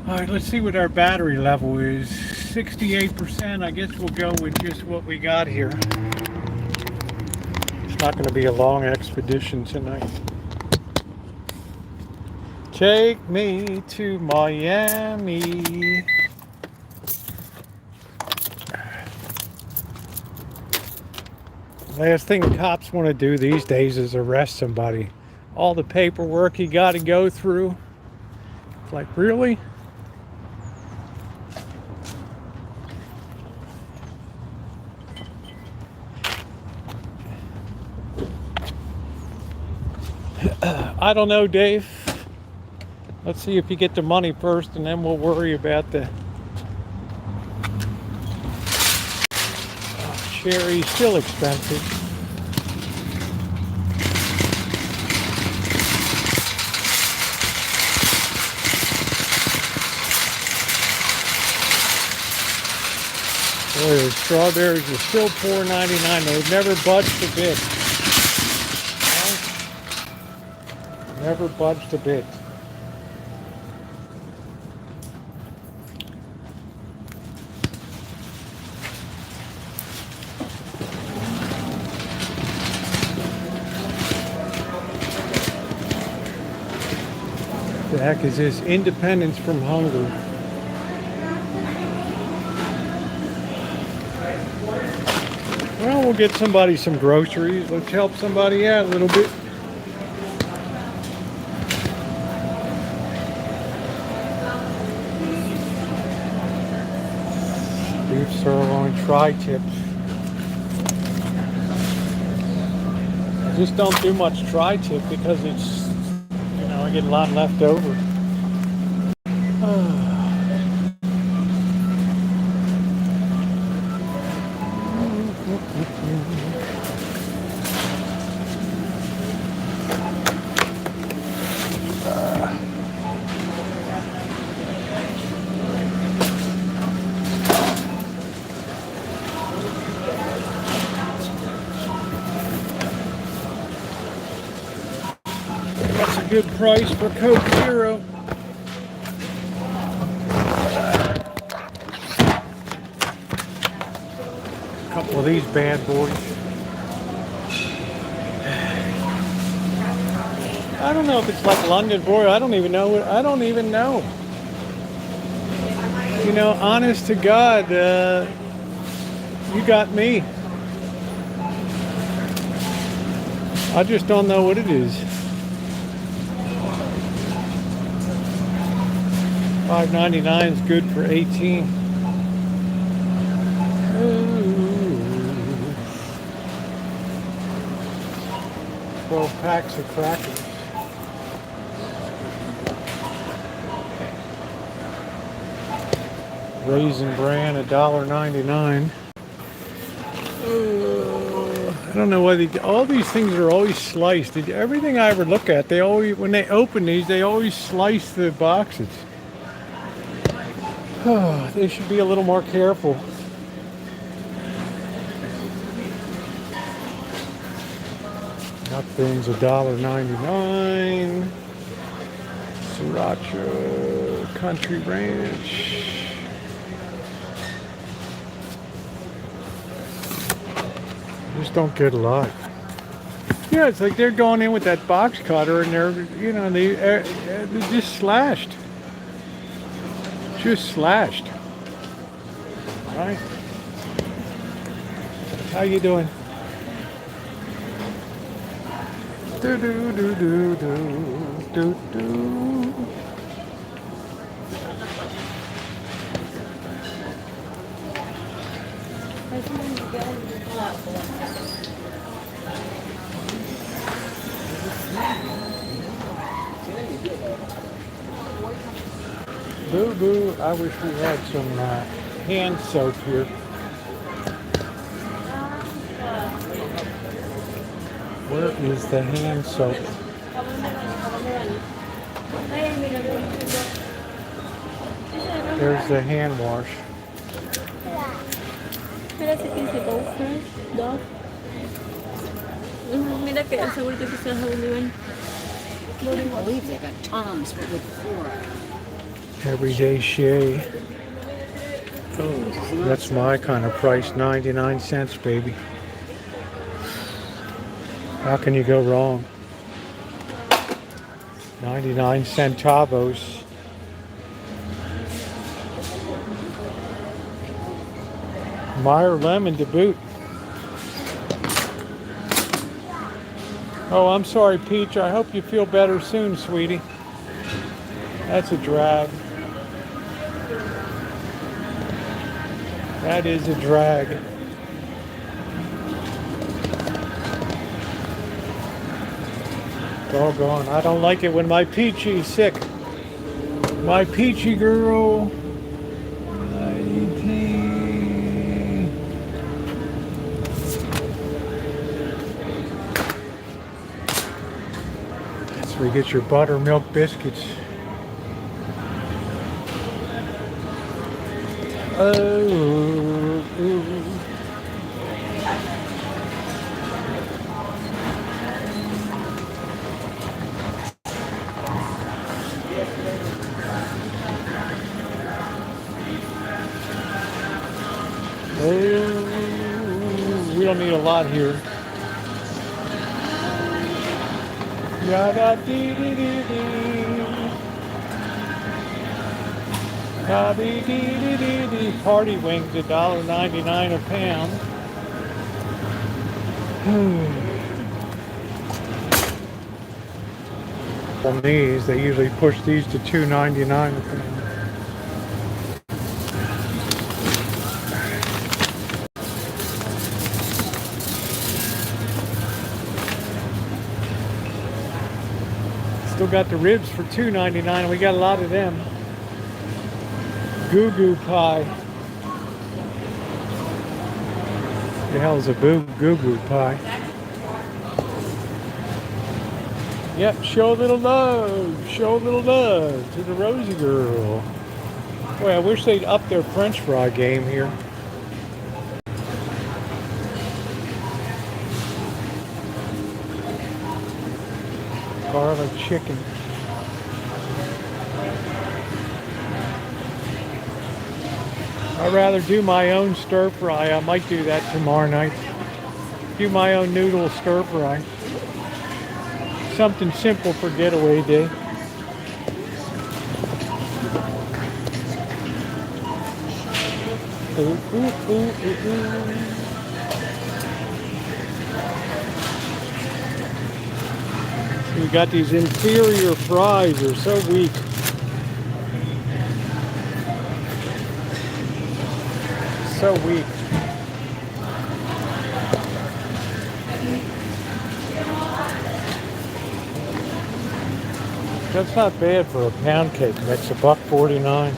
All right, let's see what our battery level is. 68%. I guess we'll go with just what we got here. It's not going to be a long expedition tonight. Take me to Miami. Last thing cops want to do these days is arrest somebody. All the paperwork you got to go through. It's like, really? I don't know, Dave. Let's see if you get the money first, and then we'll worry about the cherry. Still expensive. Boy, the strawberries are still $4.99. They've never budged a bit. Never budged a bit. The heck is this? Independence from hunger. Well, we'll get somebody some groceries. Let's help somebody out a little bit. Beef sirloin tri-tips. I just don't do much tri-tip because it's, I get a lot left over. That's a good price for Coke Zero. A couple of these bad boys. I don't know if it's like London Broil. I don't even know. You know, honest to God, You got me. I just don't know what it is. $5.99 is good for 18. Ooh. 12 packs of crackers. Raisin Bran, $1.99. I don't know why all these things are always sliced. Everything I ever look at, they always, when they open these, they always slice the boxes. They should be a little more careful. Nothing's $1.99. Sriracha, Country Ranch. Just don't get a lot. Yeah, it's like they're going in with that box cutter and they're, you know, they just slashed. Just slashed. Right? How you doing? Do do do do do do do. Boo boo, I wish we had some hand soap here. Where is the hand soap? There's the hand wash. Mira si quise go first, dog. Mira que el seguro que se hace un I can't believe they got Tom's with 4. Everyday Shea. That's my kind of price, 99 cents, baby. How can you go wrong? 99 centavos. Meyer lemon to boot. Oh, I'm sorry, Peach. I hope you feel better soon, sweetie. That's a drag. That is a drag. Doggone. I don't like it when my Peachy's sick. My Peachy girl. That's where you get your buttermilk biscuits. Oh, ooh. Oh, we don't need a lot here. Yada dee dee dee dee. Da dee dee dee dee dee. Party wings, $1.99 a pound. On these, they usually push these to $2.99 a pound. Still got the ribs for $2.99, and we got a lot of them. Goo Goo pie. The hell is a Goo Goo pie? Yep, show a little love. Show a little love to the Rosie girl. Boy, I wish they'd up their French fry game here. Garlic chicken. I'd rather do my own stir fry. I might do that tomorrow night. Do my own noodle stir fry. Something simple for getaway day. Ooh, ooh, ooh, ooh. We got these inferior fries. They're so weak. So weak. That's not bad for a pound cake mix, $1.49.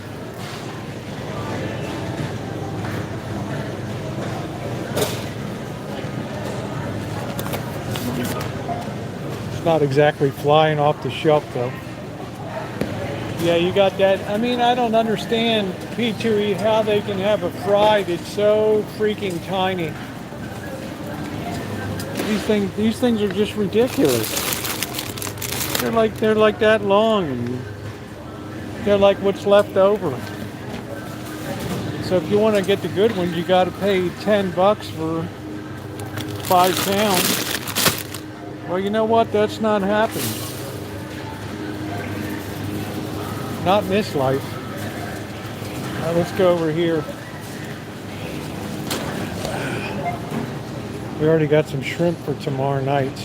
It's not exactly flying off the shelf though. Yeah, you got that. I mean, I don't understand, P2E, how they can have a fry that's so freaking tiny. These things are just ridiculous. They're like that long, and they're like what's left over. So if you want to get the good ones, you got to pay $10 for 5 pounds. Well, you know what? That's not happening. Not in this life. Let's go over here. We already got some shrimp for tomorrow night.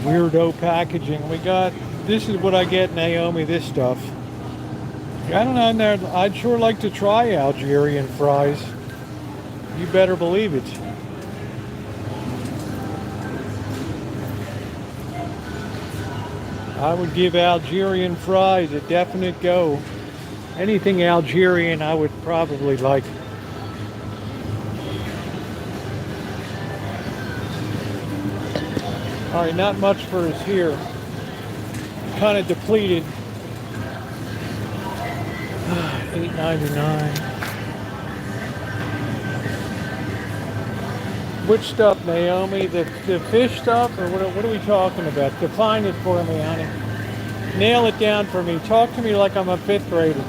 Weirdo packaging. This is what I get, Naomi, this stuff. I don't know, I'd sure like to try Algerian fries. You better believe it. I would give Algerian fries a definite go. Anything Algerian I would probably like. Alright, not much for us here. Kind of depleted. $8.99. Which stuff, Naomi? The fish stuff, or what are we talking about? Define it for me, honey. Nail it down for me. Talk to me like I'm a 5th grader.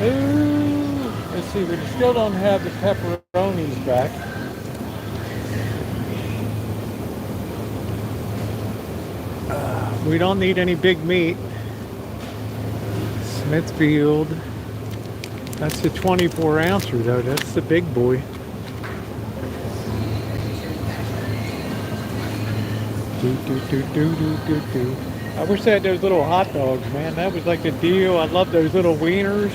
Ooh, let's see. We still don't have the pepperonis back. We don't need any big meat. Smithfield. That's the 24 ouncer though. That's the big boy. I wish they had those little hot dogs, man. That was like the deal. I love those little wieners.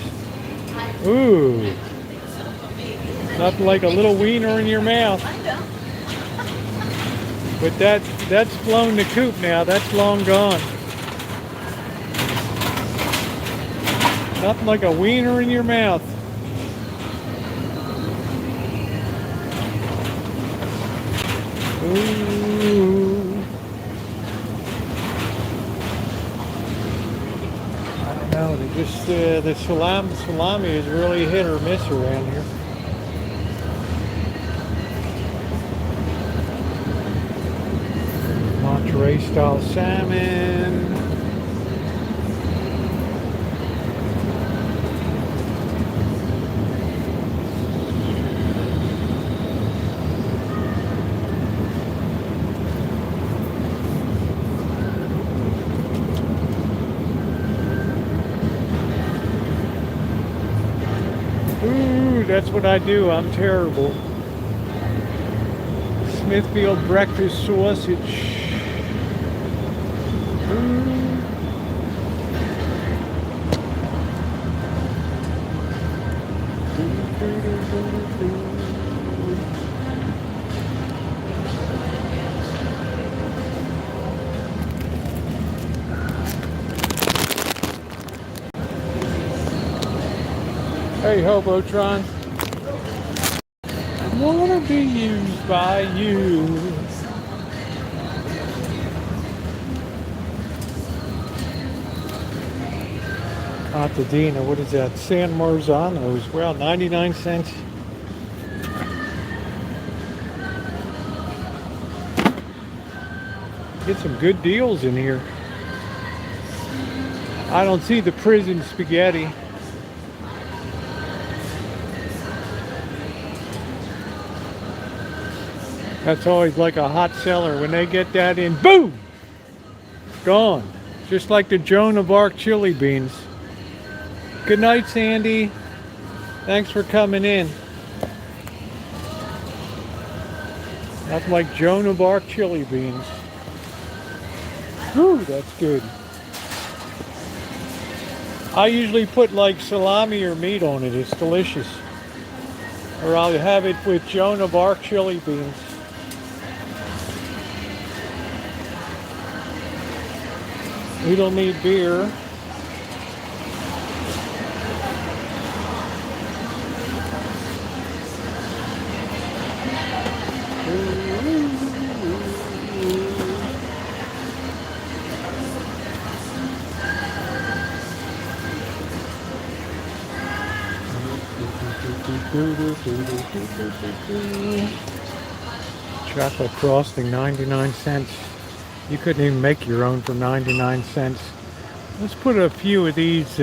Ooh. Nothing like a little wiener in your mouth. But that's flown the coop now. That's long gone. Nothing like a wiener in your mouth. Ooh. I don't know. They just the salami is really hit or miss around here. Monterey style salmon. Ooh, that's what I do. I'm terrible. Smithfield breakfast sausage. Hey, Hobotron. I wanna be used by you. Contadina, what is that? San Marzano's. Well, 99 cents. Get some good deals in here. I don't see the prison spaghetti. That's always like a hot seller. When they get that in, boom! Gone. Just like the Joan of Arc chili beans. Good night, Sandy. Thanks for coming in. Nothing like Joan of Arc chili beans. Whew, that's good. I usually put like salami or meat on it. It's delicious. Or I'll have it with Joan of Arc chili beans. We don't need beer. Chocolate frosting, 99 cents. You couldn't even make your own for 99 cents. Let's put a few of these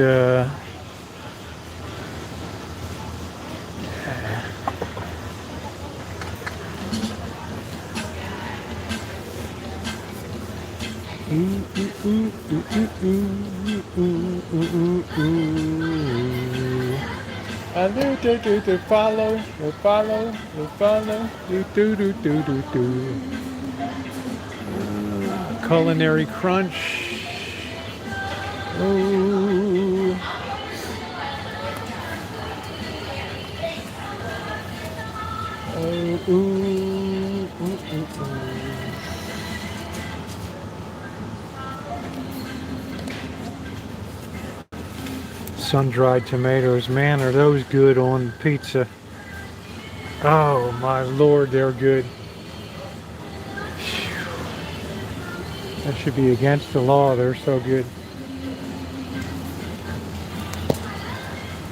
follow. Culinary crunch. Ooh. Oh, ooh. Sun-dried tomatoes, man, are those good on pizza? Oh my Lord, they're good. That should be against the law. They're so good.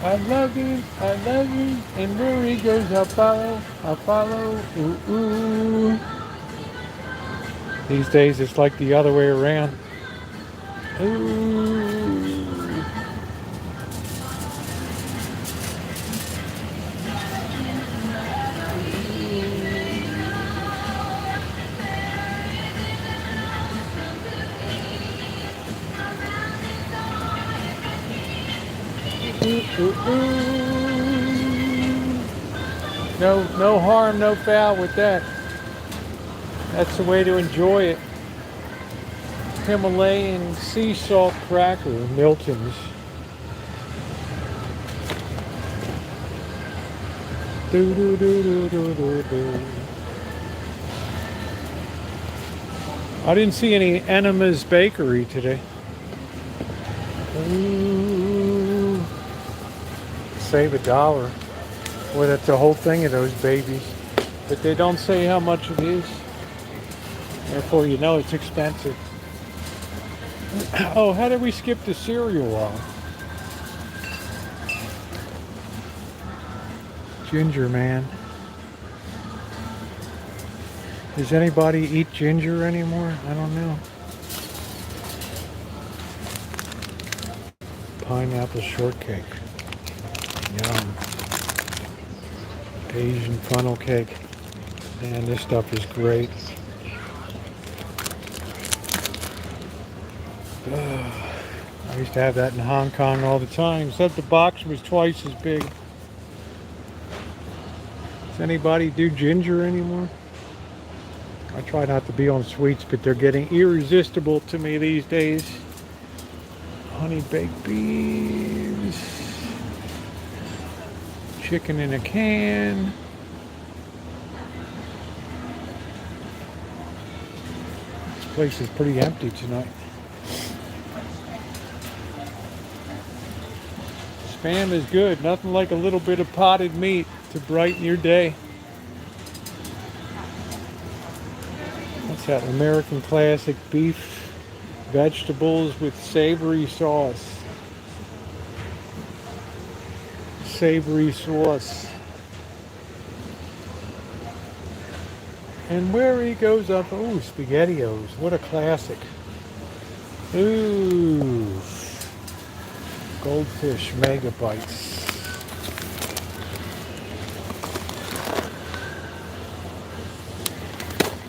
I love you, and where he goes, I follow, ooh, ooh. These days it's like the other way around. Ooh. No harm, no foul with that. That's the way to enjoy it. Himalayan sea salt cracker, Milton's. I didn't see any Enemas Bakery today. Ooh. Save $1. Boy, that's a whole thing of those babies. But they don't say how much it is. Therefore, you know it's expensive. Oh, how did we skip the cereal aisle? Ginger, man. Does anybody eat ginger anymore? I don't know. Pineapple shortcake. Yum. Asian funnel cake. Man, this stuff is great. I used to have that in Hong Kong all the time, except the box was twice as big. Does anybody do ginger anymore? I try not to be on sweets, but they're getting irresistible to me these days. Honey baked beans. Chicken in a can. This place is pretty empty tonight. Spam is good. Nothing like a little bit of potted meat to brighten your day. What's that? American classic beef, vegetables with savory sauce. Savory sauce. And where he goes up, oh, SpaghettiOs, what a classic. Ooh, goldfish megabytes.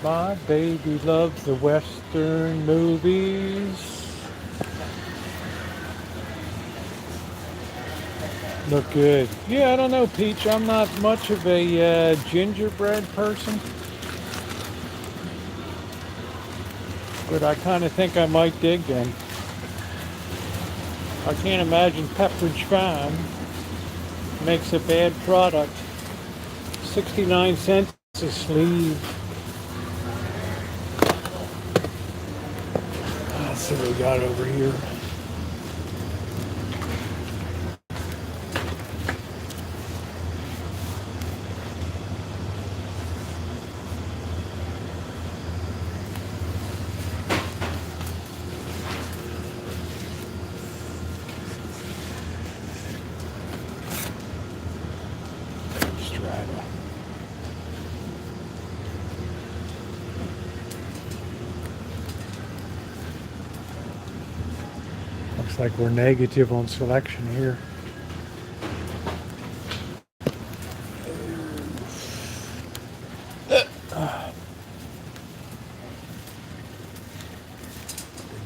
My baby loves the Western movies. Look good. Yeah, I don't know, Peach. I'm not much of a gingerbread person, but I kind of think I might dig them. I can't imagine Pepperidge Farm makes a bad product. 69 cents a sleeve. Let's see what we got over here. Looks like we're negative on selection here. Big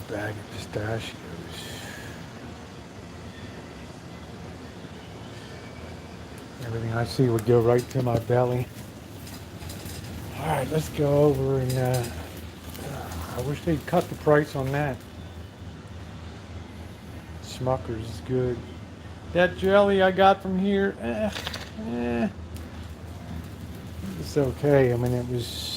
bag of pistachios. Everything I see would go right to my belly. All right, let's go over and I wish they'd cut the price on that. Smucker's is good. That jelly I got from here, it's okay. I mean, it was.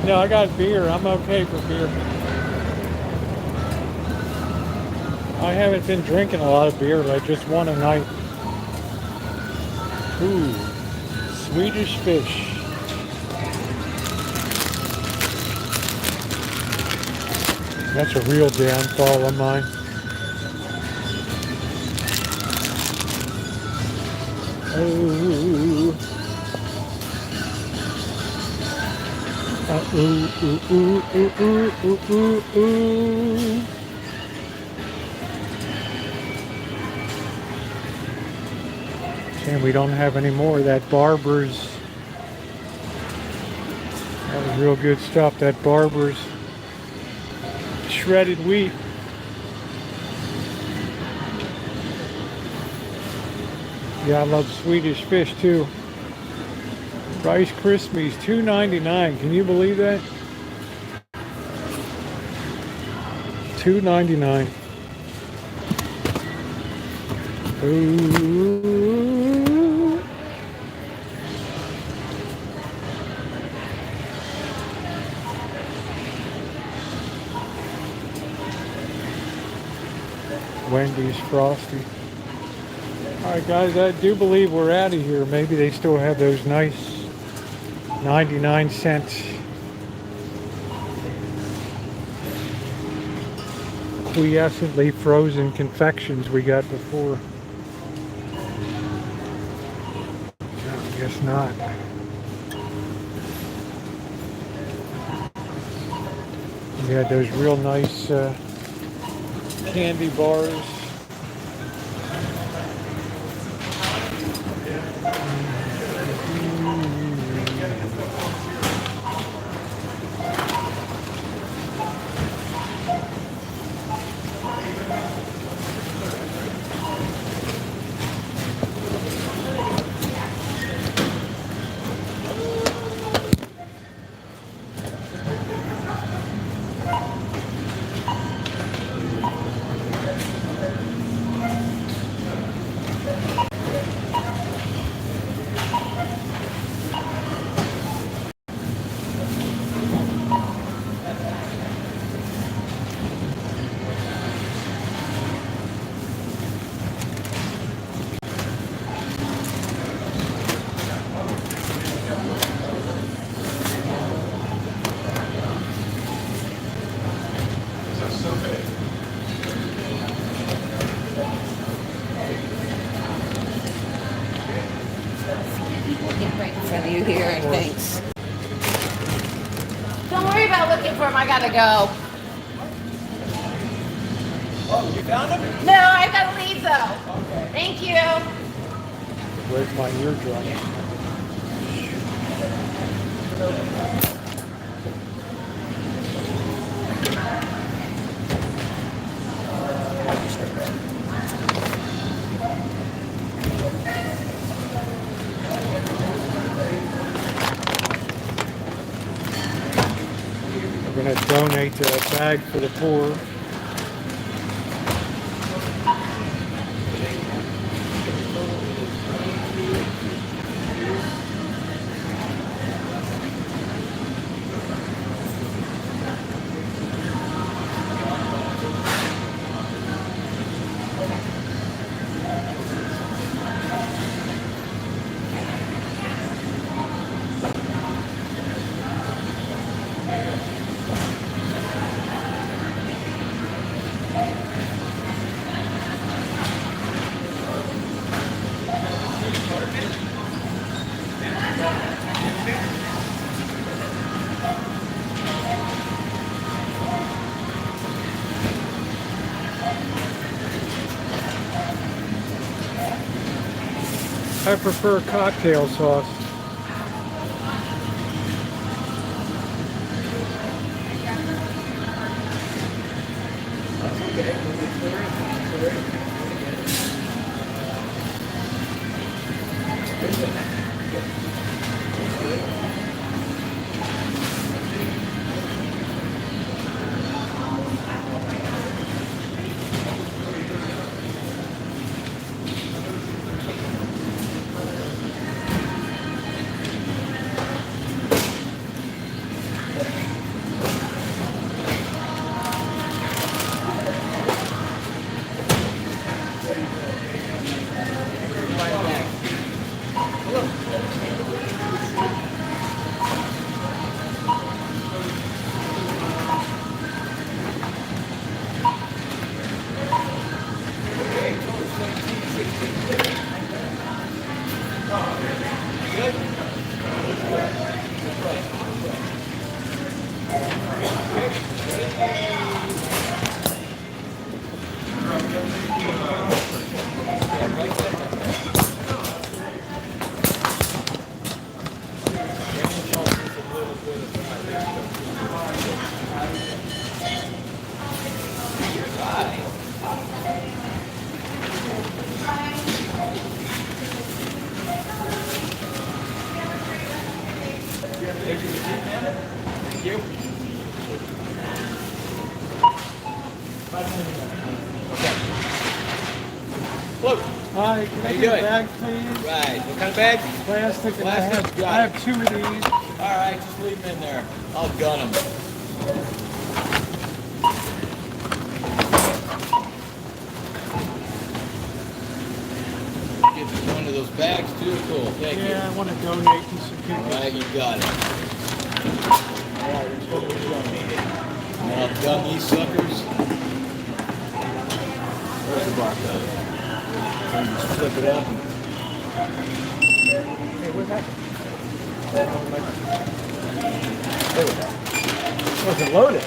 No, I got beer. I'm okay for beer. I haven't been drinking a lot of beer, but just one a night. Ooh, Swedish fish. That's a real downfall of mine. Ooh. Ooh, ooh, ooh, ooh, ooh, ooh, ooh. And we don't have any more of that Barber's. That was real good stuff, that Barber's shredded wheat. Yeah, I love Swedish fish too. Rice Krispies, $2.99. Can you believe that? $2.99. Ooh. Wendy's Frosty. Alright guys, I do believe we're out of here. Maybe they still have those nice 99-cent quiescently frozen confections we got before. No, I guess not. We had those real nice candy bars. you here. Thanks. Don't worry about looking for him. I gotta go. Oh, you found him? No, I gotta leave though. Okay. Thank you. Where's my eardrum? We're going to donate a bag for the poor. I prefer cocktail sauce. Look. Hi, can I How you get a doing? bag, please? Right. What kind of bag? Plastic. And Plastic, got I have 2 of these. All right, just leave them in there. I'll gun them. Give me one of those bags too. Cool. Thank you. Yeah, I want to donate to some people. All right, you got it. All right, let's put this on. And I'll gun these suckers. Where's the barcode? And just flip it up. Hey, what's that? Wasn't loaded.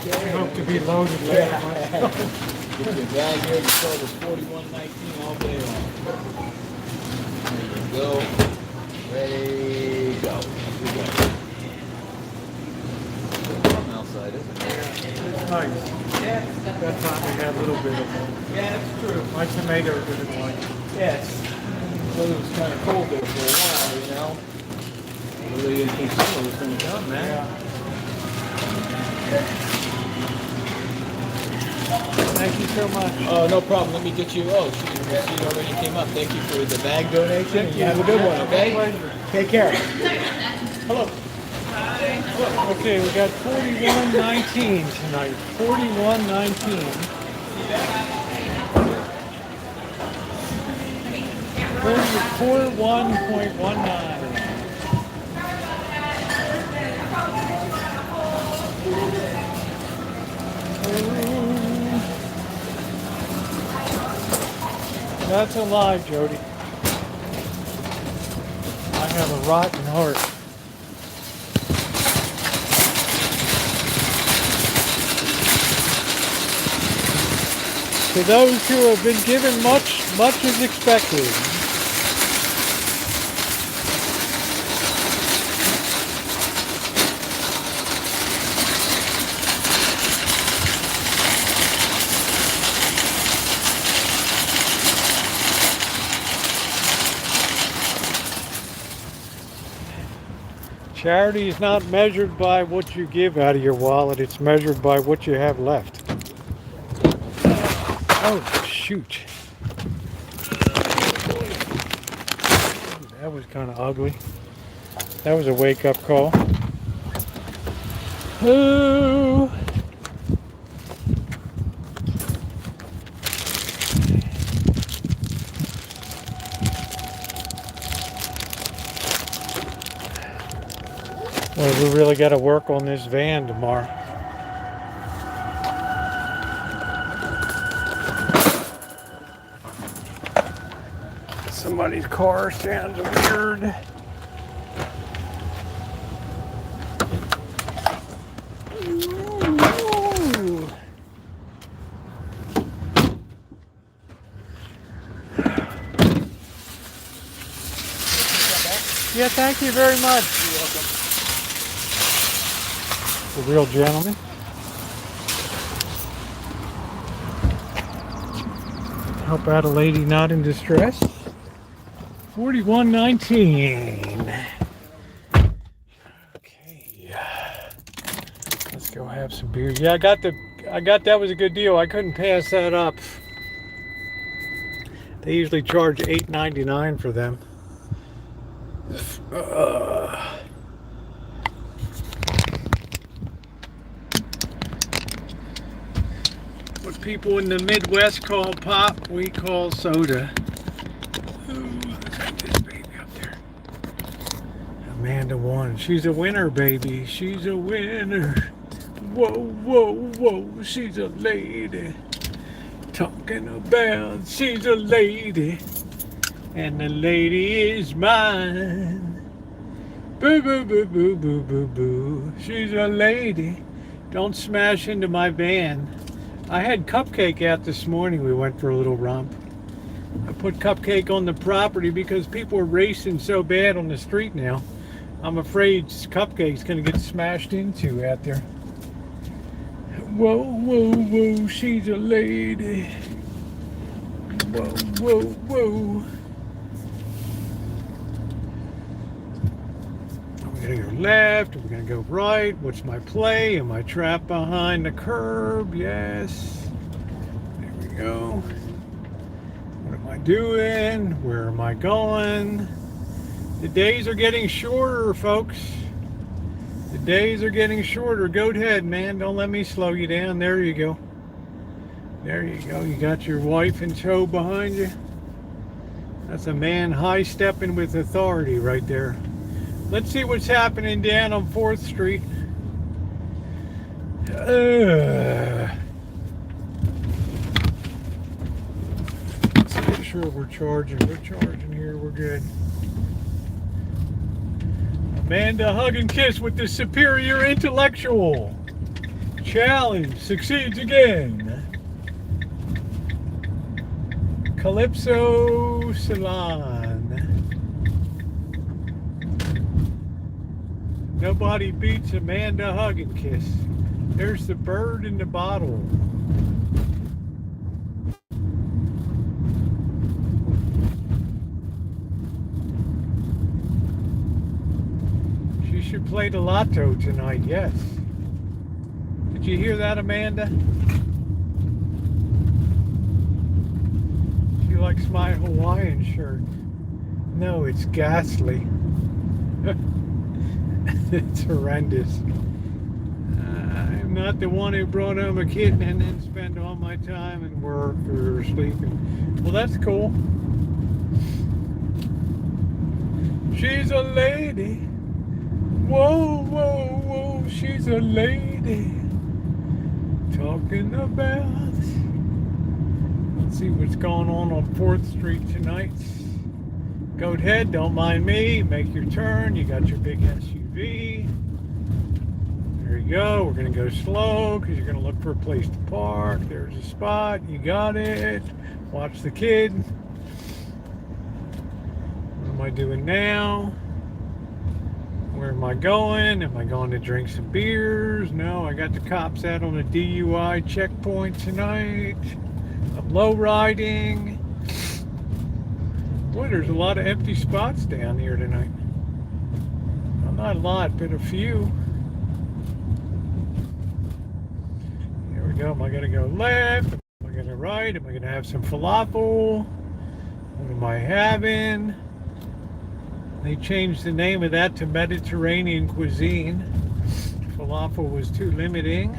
I hope to be loaded later. Get your bag here. You saw this 4119 all day long. There you go. Ready, go. Here we go. Something outside, isn't it? It's nice. Yeah. That time we had a little bit of them. Yeah, that's true. My tomato didn't like it. Yes. Well, it was kind of cold there for a while, you know. Really didn't think summer was going to come, man. Thank you so much. Oh, no problem. Let me get you. Oh, she already came up. Thank you for the bag donation. You have a good one, okay? Take care. Hello. Okay, we got 4119 tonight. 4119. 41.19. That's a lie, Jody. have a rotten heart. To those who have been given much, much is expected. Charity is not measured by what you give out of your wallet, it's measured by what you have left. Oh, shoot. That was kind of ugly. That was a wake-up call. Oh. Well, we really got to work on this van tomorrow. Somebody's car sounds weird. Ooh. Yeah, thank you very much. You're welcome. A real gentleman. Help out a lady not in distress. 41.19. Okay. Let's go have some beer. Yeah, I got that was a good deal. I couldn't pass that up. They usually charge $8.99 for them. What people in the Midwest call pop, we call soda. Amanda won. She's a winner, baby. She's a winner. Whoa, whoa, whoa. She's a lady. Talking about she's a lady. And the lady is mine. Boo, boo, boo, boo, boo, boo, boo. She's a lady. Don't smash into my van. I had Cupcake out this morning. We went for a little romp. I put Cupcake on the property because people are racing so bad on the street now. I'm afraid Cupcake's gonna get smashed into out there. Whoa, whoa, whoa, she's a lady. Whoa, whoa, whoa. Are we gonna go left? Are we gonna go right? What's my play? Am I trapped behind the curb? Yes. There we go. What am I doing? Where am I going? The days are getting shorter, folks. The days are getting shorter. Go ahead, man. Don't let me slow you down. There you go. There you go. You got your wife in tow behind you. That's a man high-stepping with authority right there. Let's see what's happening down on 4th Street. Let's make sure we're charging. We're charging here. We're good. Amanda hug and kiss with the superior intellectual. Challenge succeeds again. Calypso Salon. Nobody beats Amanda hug and kiss. There's the bird in the bottle. She should play the lotto tonight, yes. Did you hear that, Amanda? She likes my Hawaiian shirt. No, it's ghastly. It's horrendous. I'm not the one who brought home a kitten and then spend all my time in work or sleeping. Well, that's cool. She's a lady. Whoa, whoa, whoa, she's a lady. Talking about. Let's see what's going on 4th Street tonight. Go ahead, don't mind me. Make your turn. You got your big SUV. There you go. We're going to go slow because you're going to look for a place to park. There's a spot. You got it. Watch the kid. What am I doing now? Where am I going? Am I going to drink some beers? No, I got the cops out on a DUI checkpoint tonight. I'm low riding. Boy, there's a lot of empty spots down here tonight. Well, not a lot, but a few. Here we go. Am I going to go left? Am I going to right? Am I going to have some falafel? What am I having? They changed the name of that to Mediterranean cuisine. Falafel was too limiting.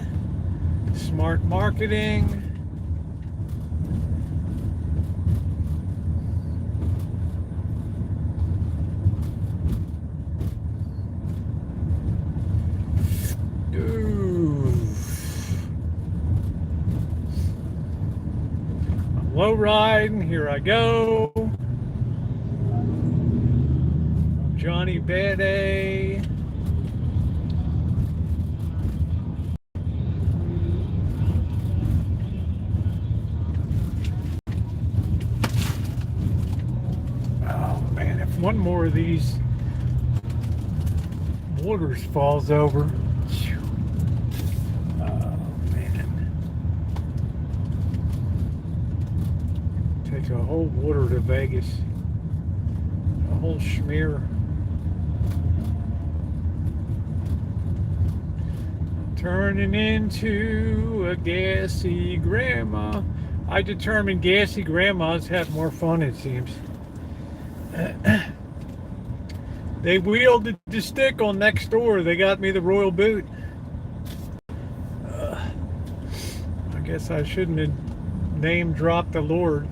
Smart marketing. I'm low riding. Here I go. Johnny Bad A. Oh man, if one more of these boulders falls over. Oh man. Takes a whole water to Vegas. A whole schmear. Turning into a gassy grandma. I determined gassy grandmas have more fun, it seems. They wielded the stick on next door. They got me the royal boot. I guess I shouldn't have name dropped the Lord.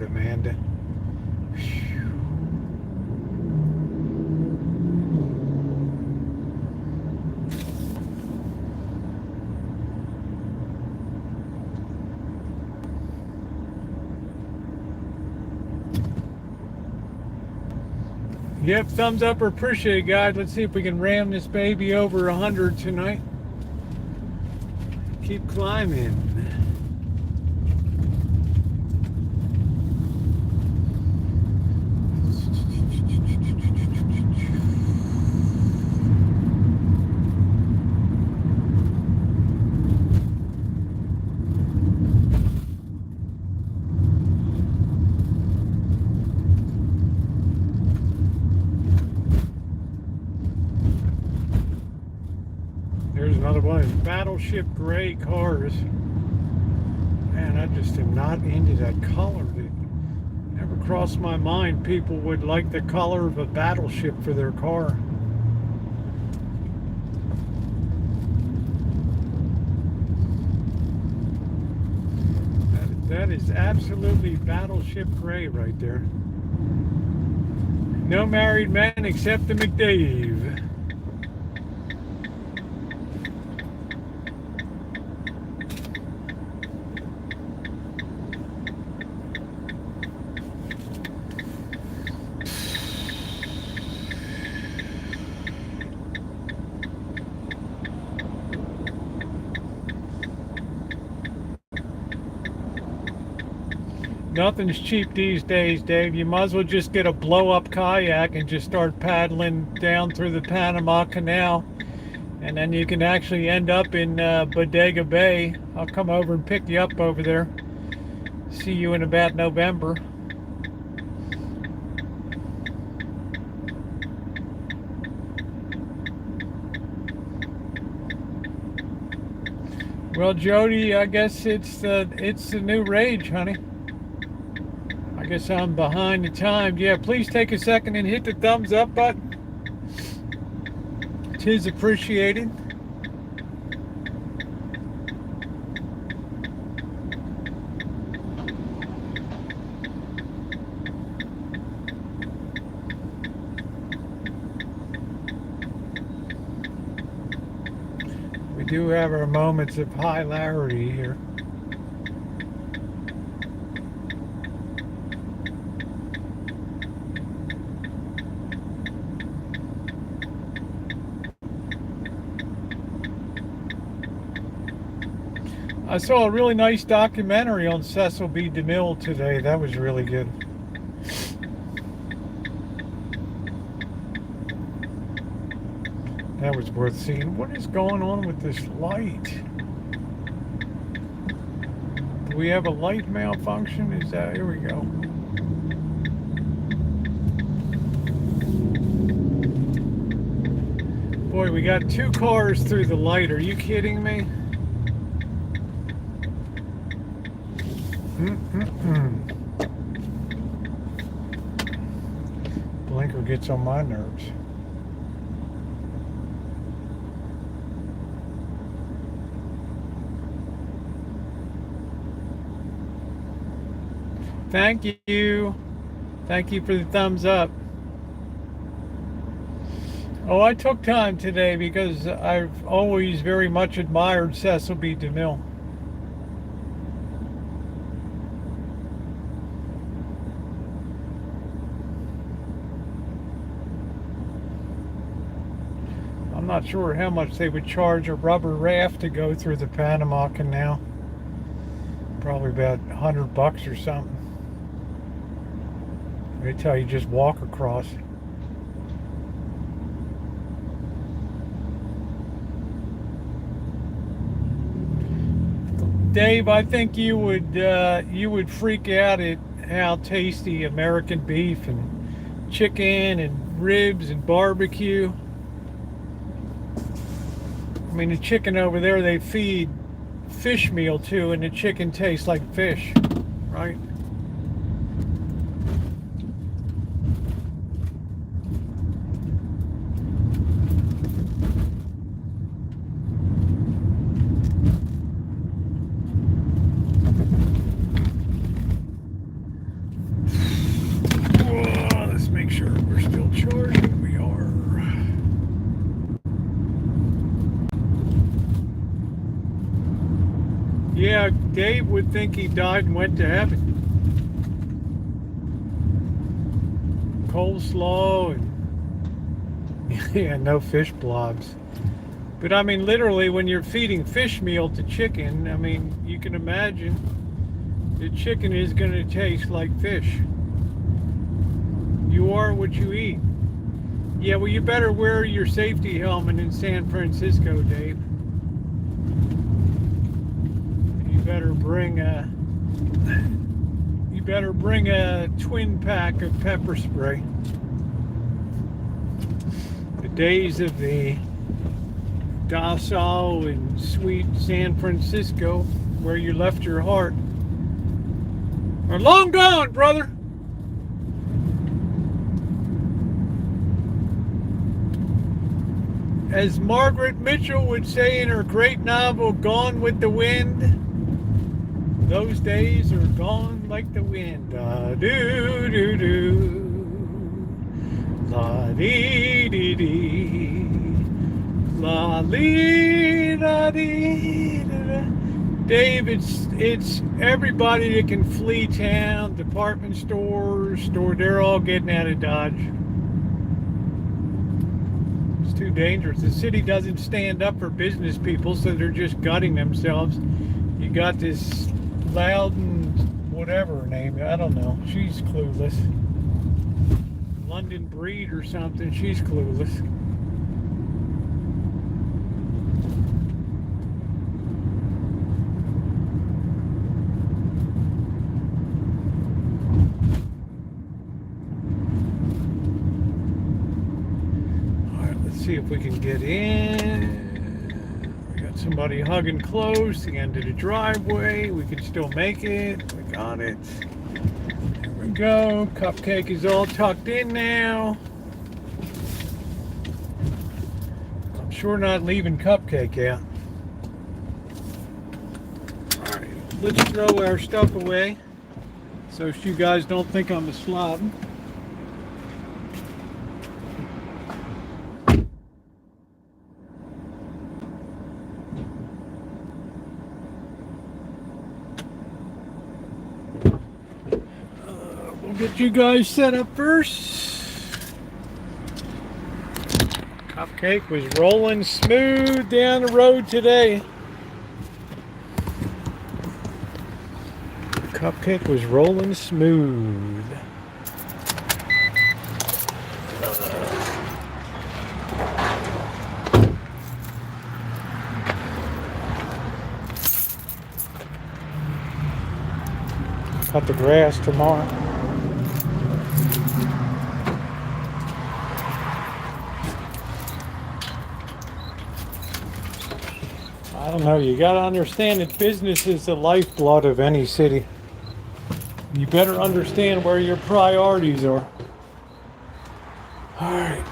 Amanda. Yep, thumbs up or appreciate it, guys. Let's see if we can ram this baby over 100 tonight. Keep climbing. Another one of these battleship gray cars. Man, I just am not into that color. It never crossed my mind people would like the color of a battleship for their car. That is absolutely battleship gray right there. No married men except the McDave. Nothing's cheap these days, Dave. You might as well just get a blow-up kayak and just start paddling down through the Panama Canal. And then you can actually end up in Bodega Bay. I'll come over and pick you up over there. See you in about November. Well, Jody, I guess it's the new rage, honey. I guess I'm behind the time. Yeah, please take a second and hit the thumbs up button. 'Tis appreciated. do have our moments of hilarity here. I saw a really nice documentary on Cecil B. DeMille today. That was really good. That was worth seeing. What is going on with this light? Do we have a light malfunction? Is that, here we go. Boy, we got 2 cars through the light. Are you kidding me? Blinker gets on my nerves. Thank you. Thank you for the thumbs up. Oh, I took time today because I've always very much admired Cecil B. DeMille. I'm not sure how much they would charge a rubber raft to go through the Panama Canal. Probably about $100 or something. They tell you just walk across. Dave, I think you would freak out at how tasty American beef and chicken and ribs and barbecue. I mean, the chicken over there, they feed fish meal to, and the chicken tastes like fish, right? Let's make sure we're still charging. We are. Yeah, Dave would think he died and went to heaven. Coleslaw and yeah, no fish blobs. But I mean, literally, when you're feeding fish meal to chicken, I mean, you can imagine the chicken is going to taste like fish. You are what you eat. Yeah, well, you better wear your safety helmet in San Francisco, Dave. You better bring a twin pack of pepper spray. The days of the docile and sweet San Francisco, where you left your heart, are long gone, brother. As Margaret Mitchell would say in her great novel, Gone with the Wind, those days are gone like the wind. Da-doo-doo-doo. La-dee-dee-dee. La-lee-da-dee-da-da. Dave, it's everybody that can flee town, department stores, they're all getting out of Dodge. It's too dangerous. The city doesn't stand up for business people, so they're just gutting themselves. You got this Loudon, whatever her name, I don't know. She's clueless. London Breed or something. She's clueless. All right, let's see if we can get in. Somebody hugging close, the end of the driveway. We can still make it. We got it. There we go. Cupcake is all tucked in now. I'm sure not leaving Cupcake out. Alright, let's throw our stuff away so you guys don't think I'm a slob. We'll get you guys set up first. Cupcake was rolling smooth down the road today. Cupcake was rolling smooth. Cut the grass tomorrow. I don't know, you gotta understand that business is the lifeblood of any city. You better understand where your priorities are. All right.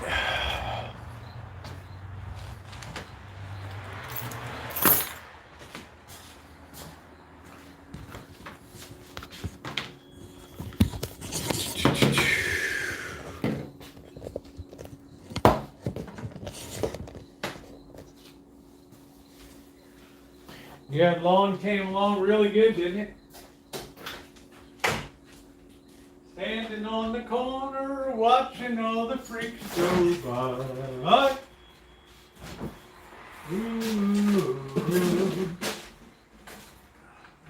Yeah, lawn came along really good, didn't it? Standing on the corner, watching all the freaks go by. Ooh.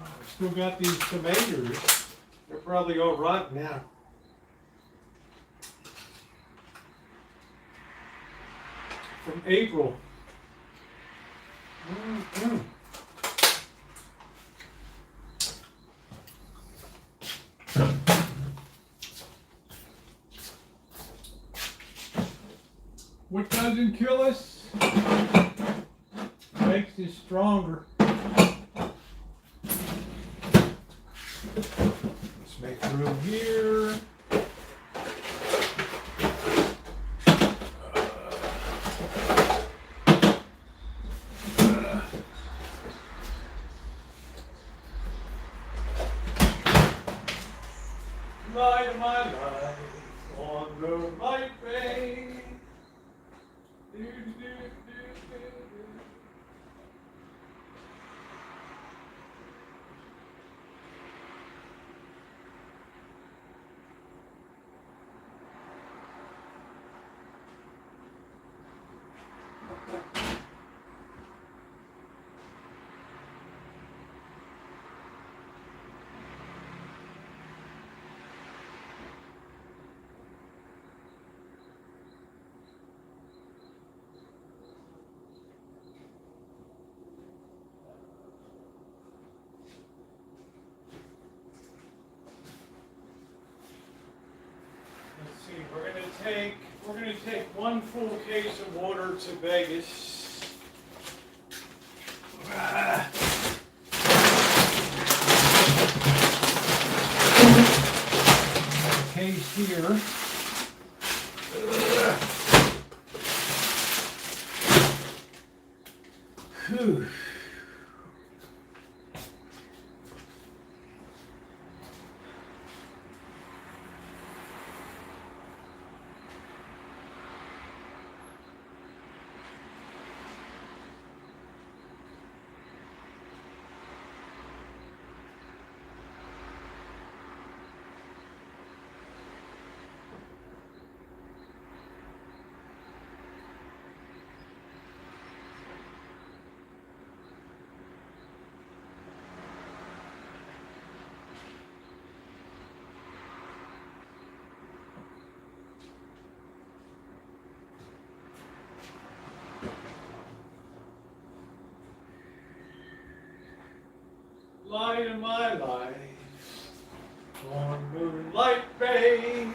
Oh, I still got these tomatoes. They're probably all rotten now. From April. Mm-hmm. What doesn't kill us makes us stronger. Let's make room here. Light of my life on the light bay. Let's see, we're gonna take one full case of water to Vegas. Case here. Whew. Light of my life on Moonlight Bay.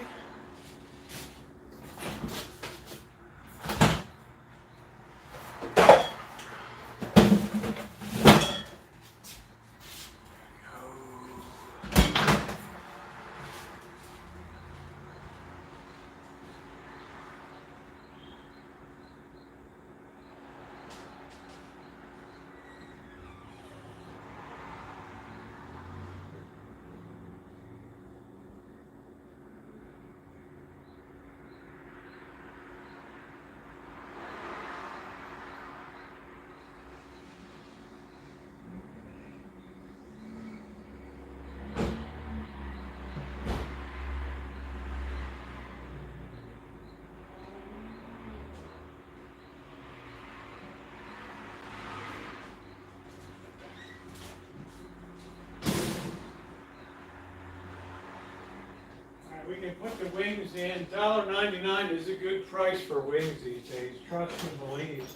we can put the wings in. $1.99 is a good price for wings these days. Trust and believe.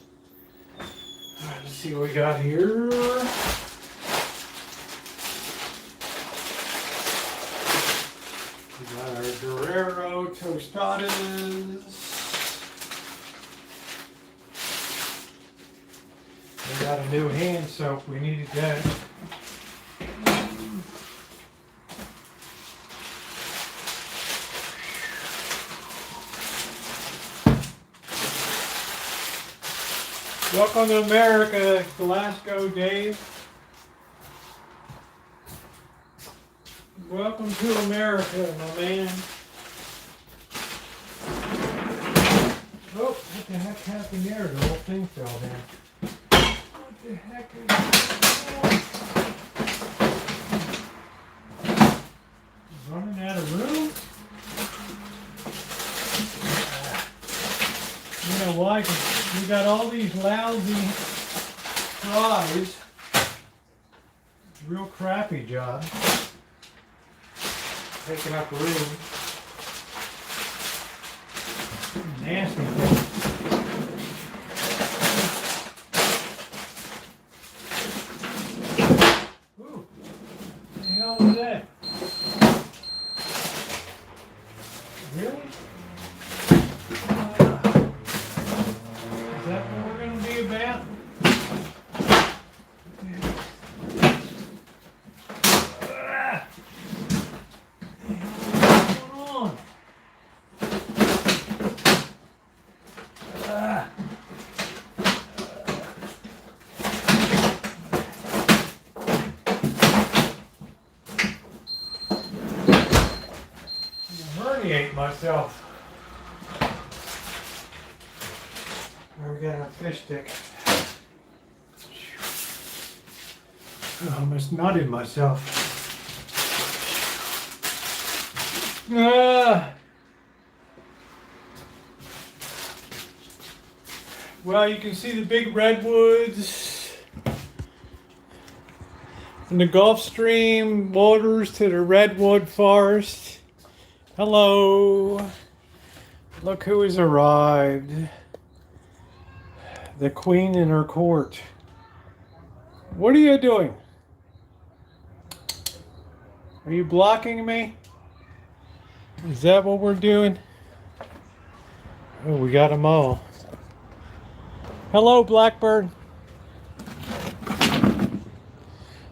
All right, let's see what we got here. We got our Guerrero tostadas. We got a new hand soap. We needed that. Welcome to America, Glasgow Dave. Welcome to America, my man. Oh, what the heck happened there? The whole thing fell down. What the heck is that? Running out of room? You know why? 'Cause we got all these lousy fries. Real crappy job. Taking up room. Nasty thing. Ooh, what the hell was that? Really? Is that what we're going to be about? What's going on? Herniate myself. We got our fish stick. I almost nutted myself. Well, you can see the big redwoods and the Gulf Stream borders to the redwood forest. Hello. Look who has arrived. The queen in her court. What are you doing? Are you blocking me? Is that what we're doing? Oh, we got them all. Hello, Blackbird.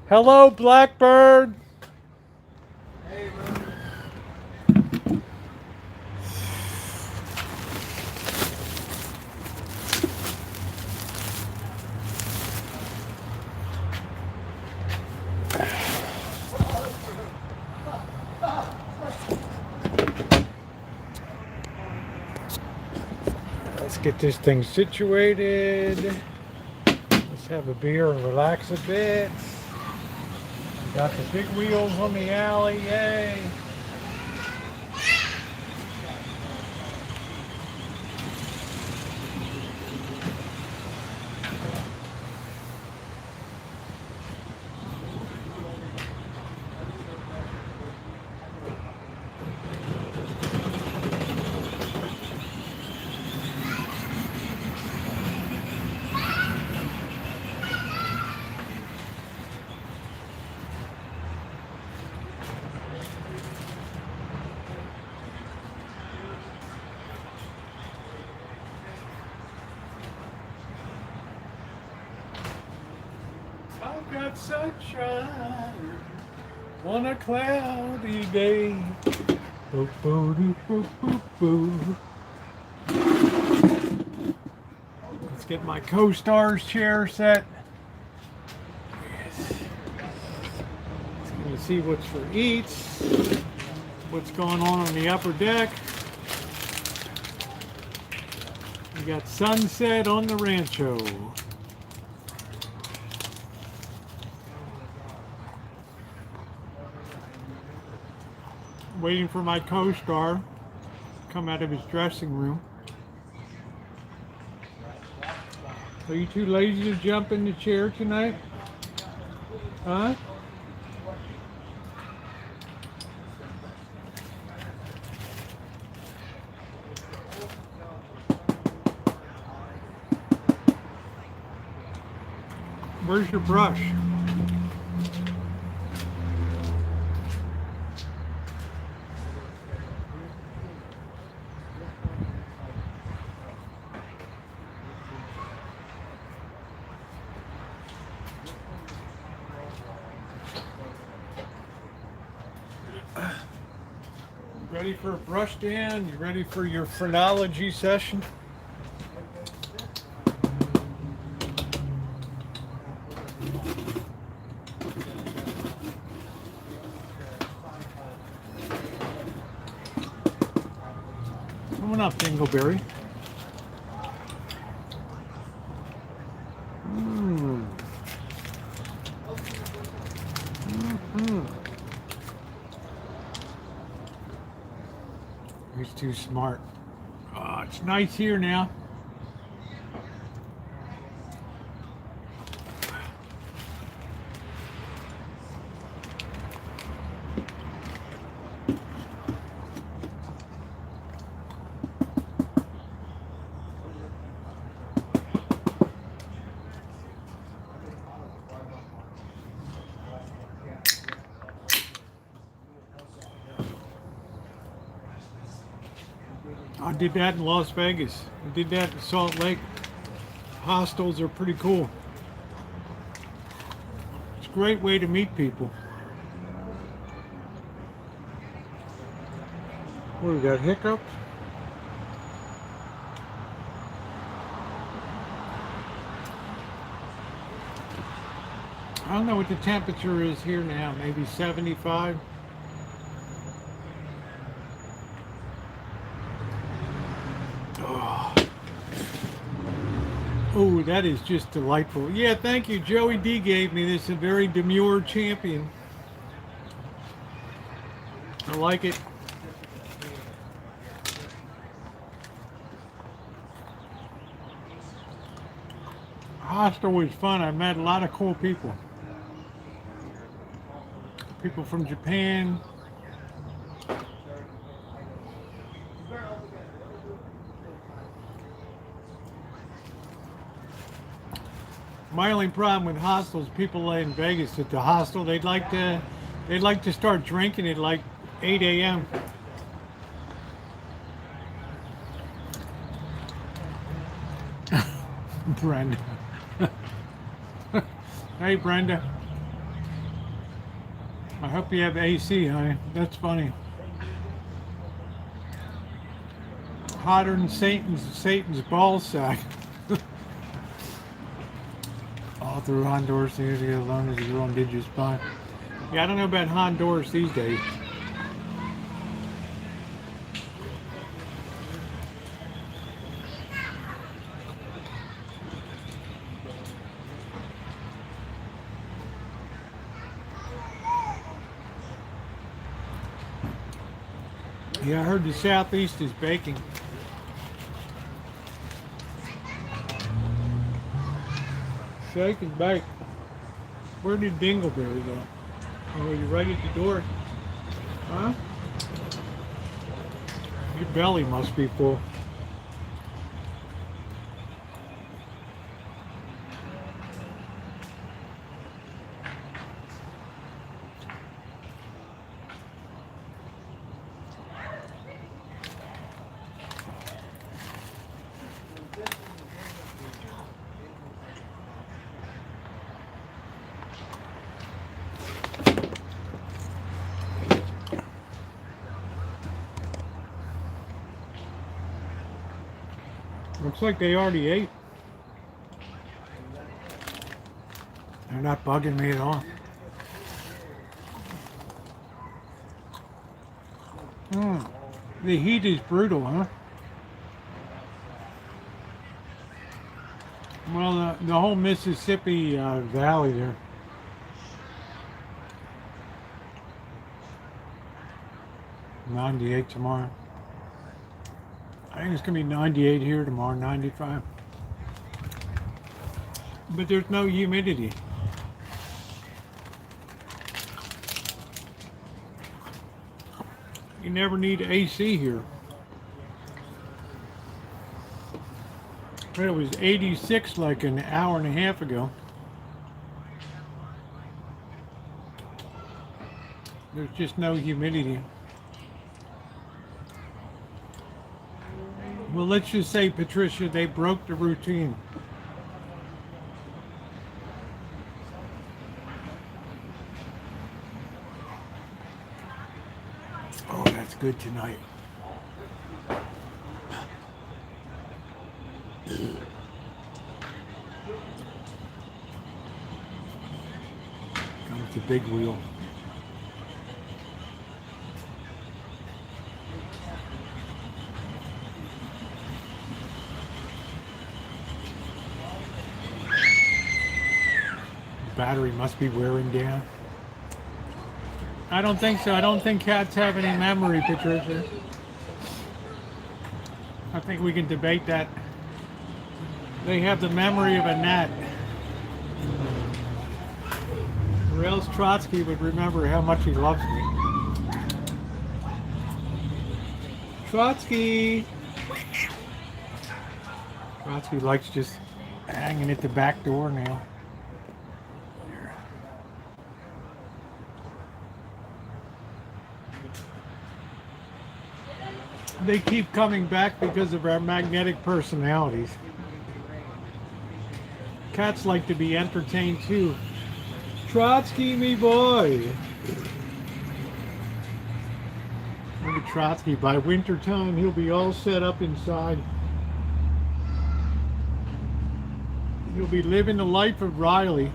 Hello, Blackbird. Hey, Rosie. Let's get this thing situated. Let's have a beer and relax a bit. We got the big wheels on the alley, yay! I've got sunshine on a cloudy day. Boop, boo, doo, boop, boop, boo. Let's get my co-star's chair set. Yes. Let's go see what's for eats. What's going on the upper deck. We got sunset on the Rancho. Waiting for my co-star to come out of his dressing room. Are you too lazy to jump in the chair tonight? Huh? Where's your brush? Ready for a brush down? You ready for your phrenology session? Coming up, Dingleberry. He's too smart. Oh, it's nice here now. I did that in Las Vegas. I did that in Salt Lake. Hostels are pretty cool. It's a great way to meet people. What, we got hiccups? I don't know what the temperature is here now, maybe 75. Oh, that is just delightful. Yeah, thank you. Joey D gave me this, a very demure champion. I like it. Hostel was fun. I met a lot of cool people. People from Japan. My only problem with hostels, people in Vegas at the hostel, they'd like to start drinking at like 8 a.m. Brenda. Hey, Brenda. I hope you have AC, honey. That's funny. Hotter than Satan's ball sack. All through Honduras, they usually get alone as a girl and did just fine. Yeah, I don't know about Honduras these days. Yeah, I heard the Southeast is baking. Shake and bake. Where did Dingleberry go? Oh, are you right at the door? Huh? Your belly must be full. Looks like they already ate. They're not bugging me at all. The heat is brutal, huh? Well, the whole Mississippi Valley there. $98 tomorrow. I think it's going to be 98 here tomorrow, 95. But there's no humidity. You never need AC here. But it was 86 like an hour and a half ago. There's just no humidity. Well, let's just say, Patricia, they broke the routine. Oh, that's good tonight. Comes the big wheel. Battery must be wearing down. I don't think so. I don't think cats have any memory, Patricia. I think we can debate that. They have the memory of a gnat. Or else Trotsky would remember how much he loves me. Trotsky! Trotsky likes just hanging at the back door now. They keep coming back because of our magnetic personalities. Cats like to be entertained too. Trotsky, me boy. Look at Trotsky. By winter time, he'll be all set up inside. He'll be living the life of Riley.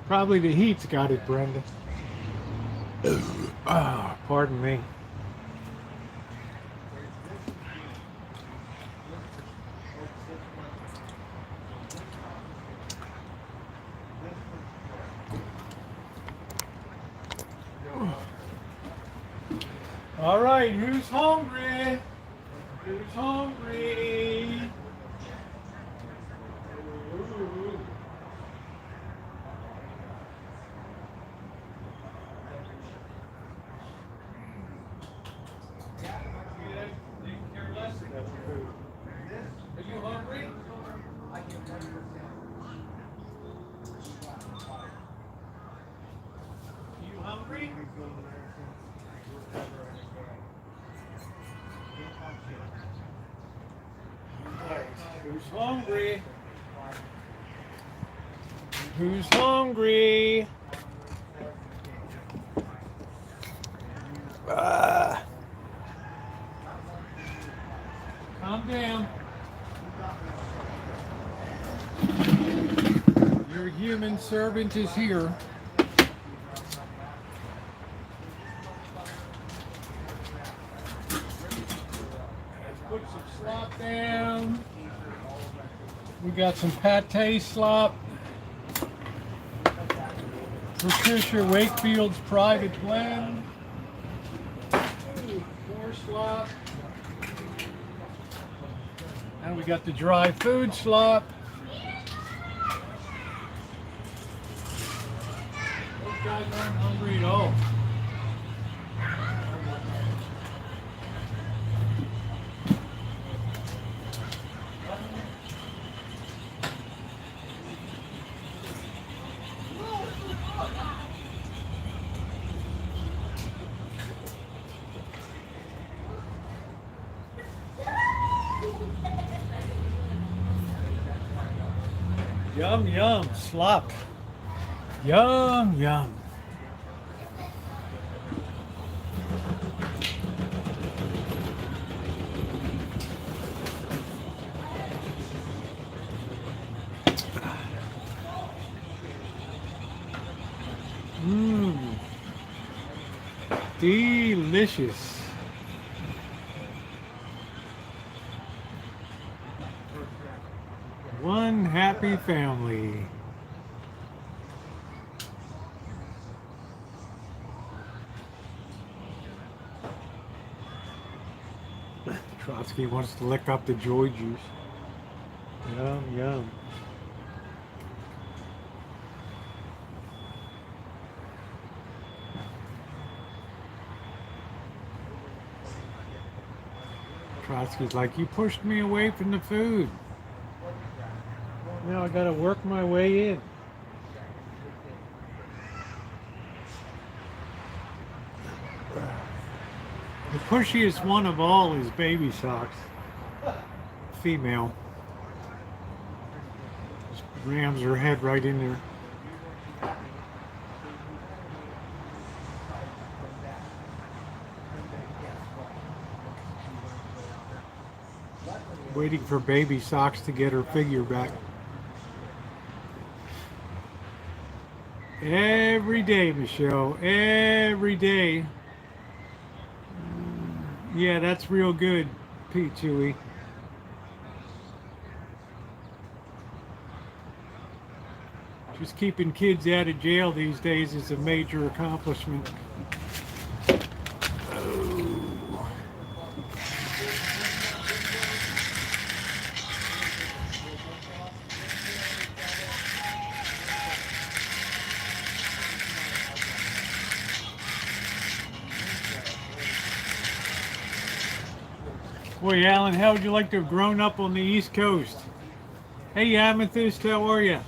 Probably the heat's got it, Brenda. Ah, pardon me. All right, who's hungry? Who's hungry? Ooh. Are you hungry? You hungry? Who's hungry? Who's hungry? Calm down. Your human servant is here. Let's put some slop down. We got some pate slop. Patricia Wakefield's private blend. More slop. And we got the dry food slop. Those guys aren't hungry at all. Yum, yum, slop. Yum, yum. Mmm. Delicious. One happy family. Trotsky wants to lick up the joy juice. Yum, yum. Trotsky's like, you pushed me away from the food. Now I gotta work my way in. The pushiest one of all is baby socks. Female. Just rams her head right in there. Waiting for baby socks to get her figure back. Every day, Michelle. Every day. Yeah, that's real good, Pete Chewy. Just keeping kids out of jail these days is a major accomplishment. Boy, Alan, how would you like to have grown up on the East Coast? Hey, Amethyst, how are you?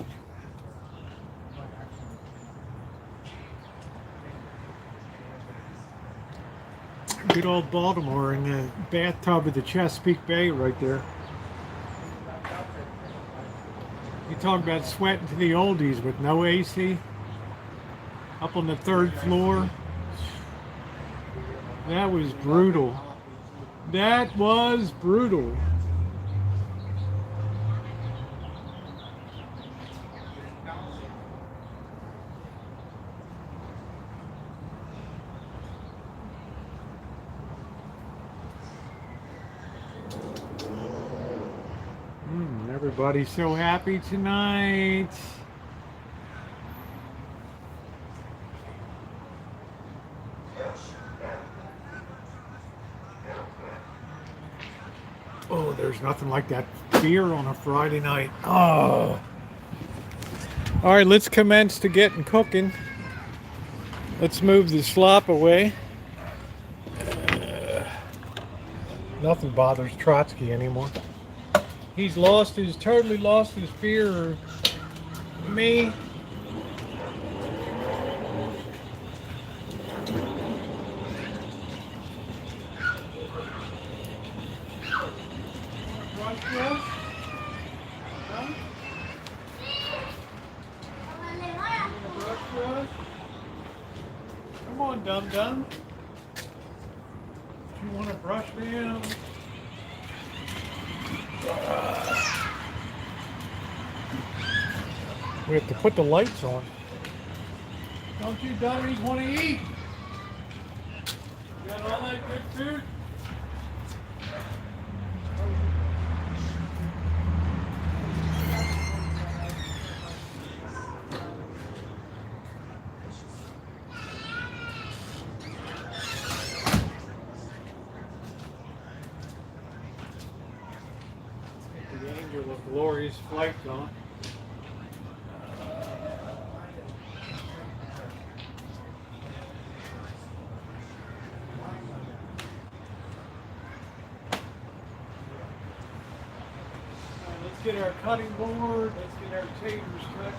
Good old Baltimore in the bathtub of the Chesapeake Bay right there. You talk about sweating to the oldies with no AC. Up on the 3rd floor. That was brutal. That was brutal. Everybody's so happy tonight. Oh, there's nothing like that beer on a Friday night. Oh. All right, let's commence to getting cooking. Let's move the slop away. Nothing bothers Trotsky anymore. He's totally lost his fear of me. Come on, dum-dum. You want to brush down? We have to put the lights on. Don't you dummies want to eat? You got all that good food? Get the angel of glorious flight going. Let's get our cutting board, let's get our taters cut.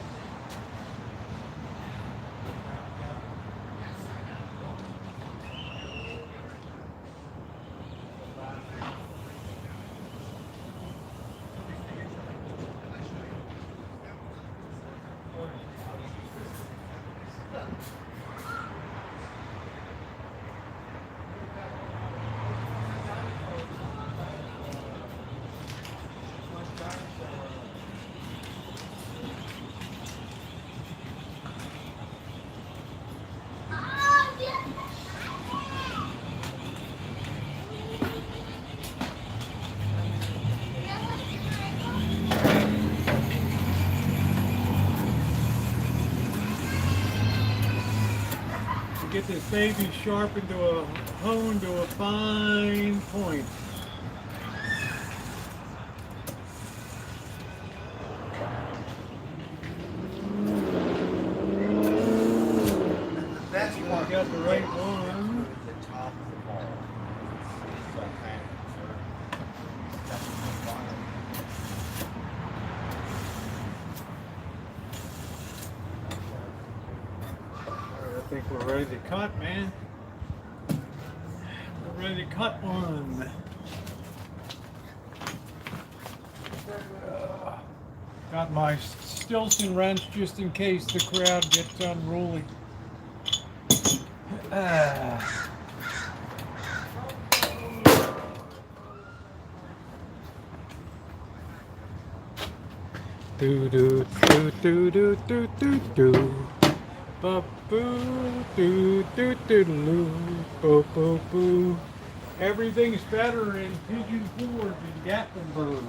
Get this baby sharpened to a hone to a fine point. That's one. Got the right one. think we're ready to cut, man. We're ready to cut one. Got my Stilson wrench just in case the crowd gets unruly. Do do do do do do do do. Ba boo do do do do. Boo boo boo. Everything's better in Pigeon Forge and Gatlinburg.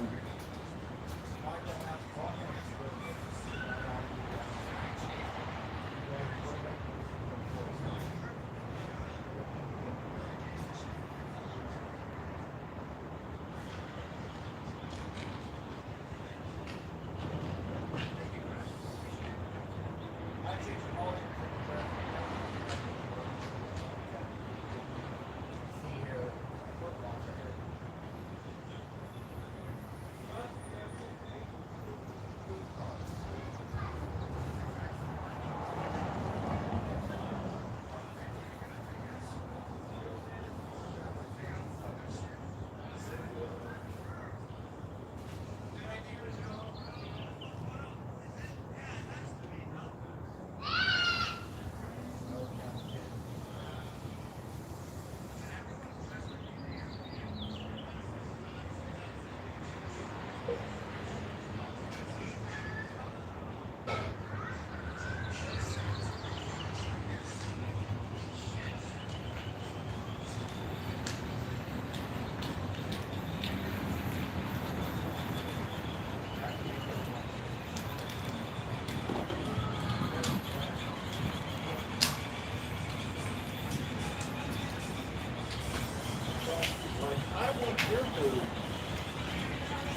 Your food.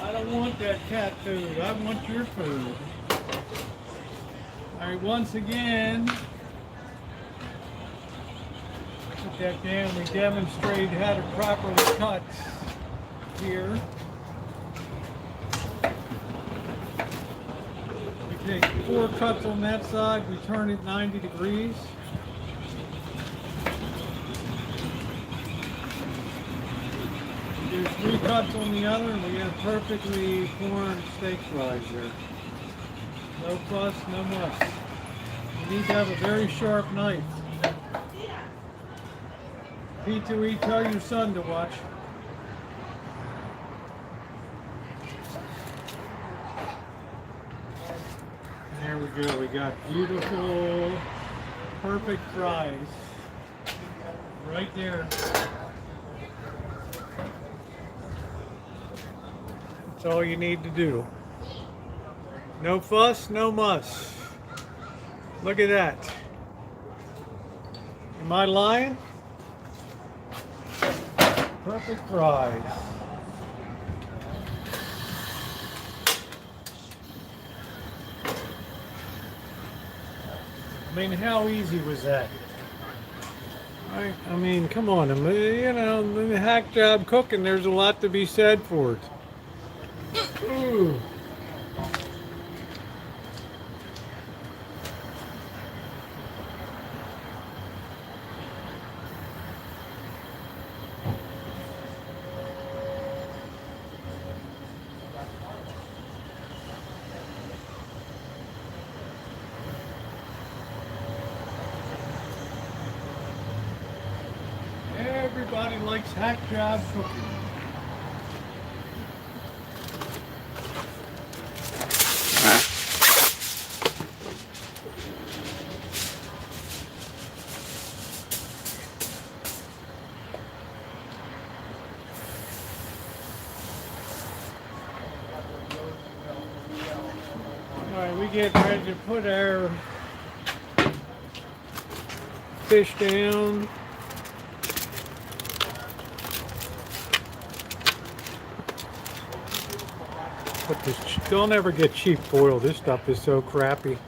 I don't want that cat food. I want your food. All right, once again, put that down. We demonstrated how to properly cut here. We take 4 cuts on that side. We turn it 90 degrees. There's 3 cuts on the other, and we have perfectly formed steak fries there. No fuss, no muss. You need to have a very sharp knife. P2E, tell your son to watch. And there we go. We got beautiful, perfect fries right there. That's all you need to do. No fuss, no muss. Look at that. Am I lying? Perfect fries. I mean, how easy was that? I mean, come on. You know, the hack job cooking, there's a lot to be said for it. Ooh. Everybody likes hack job cooking. Alright, we get ready to put our fish down. But this, don't ever get cheap foil. This stuff is so crappy.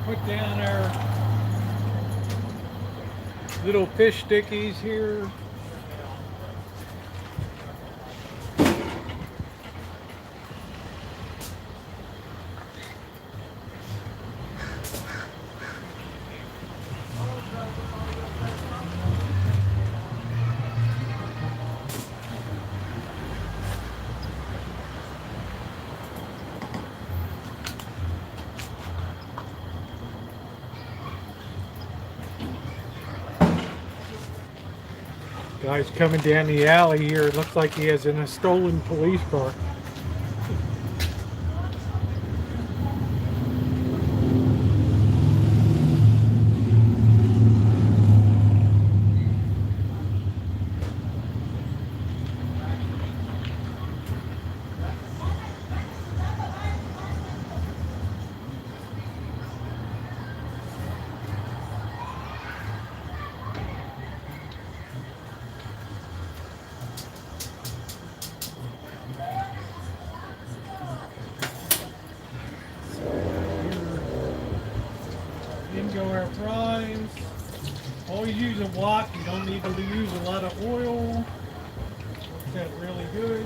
Put down our little fish stickies here. Guy's coming down the alley here. It looks like he has in a stolen police car. Go our fries. Always use a wok. You don't need to use a lot of oil. Works that really good.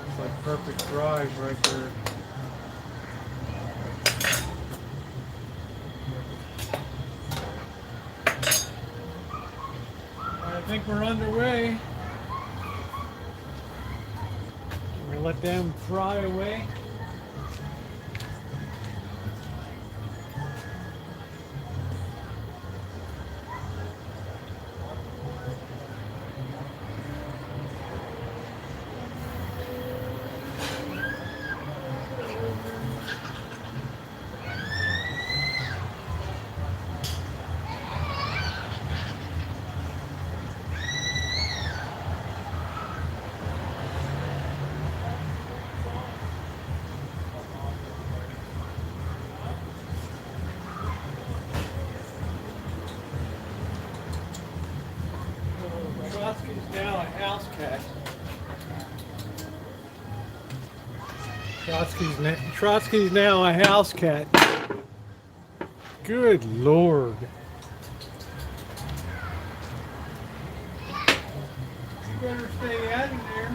It's like perfect fries right there. I think we're underway. We're gonna let them fry away. Trotsky's now a house cat. Trotsky's now a house cat. Good Lord. You better stay out of there.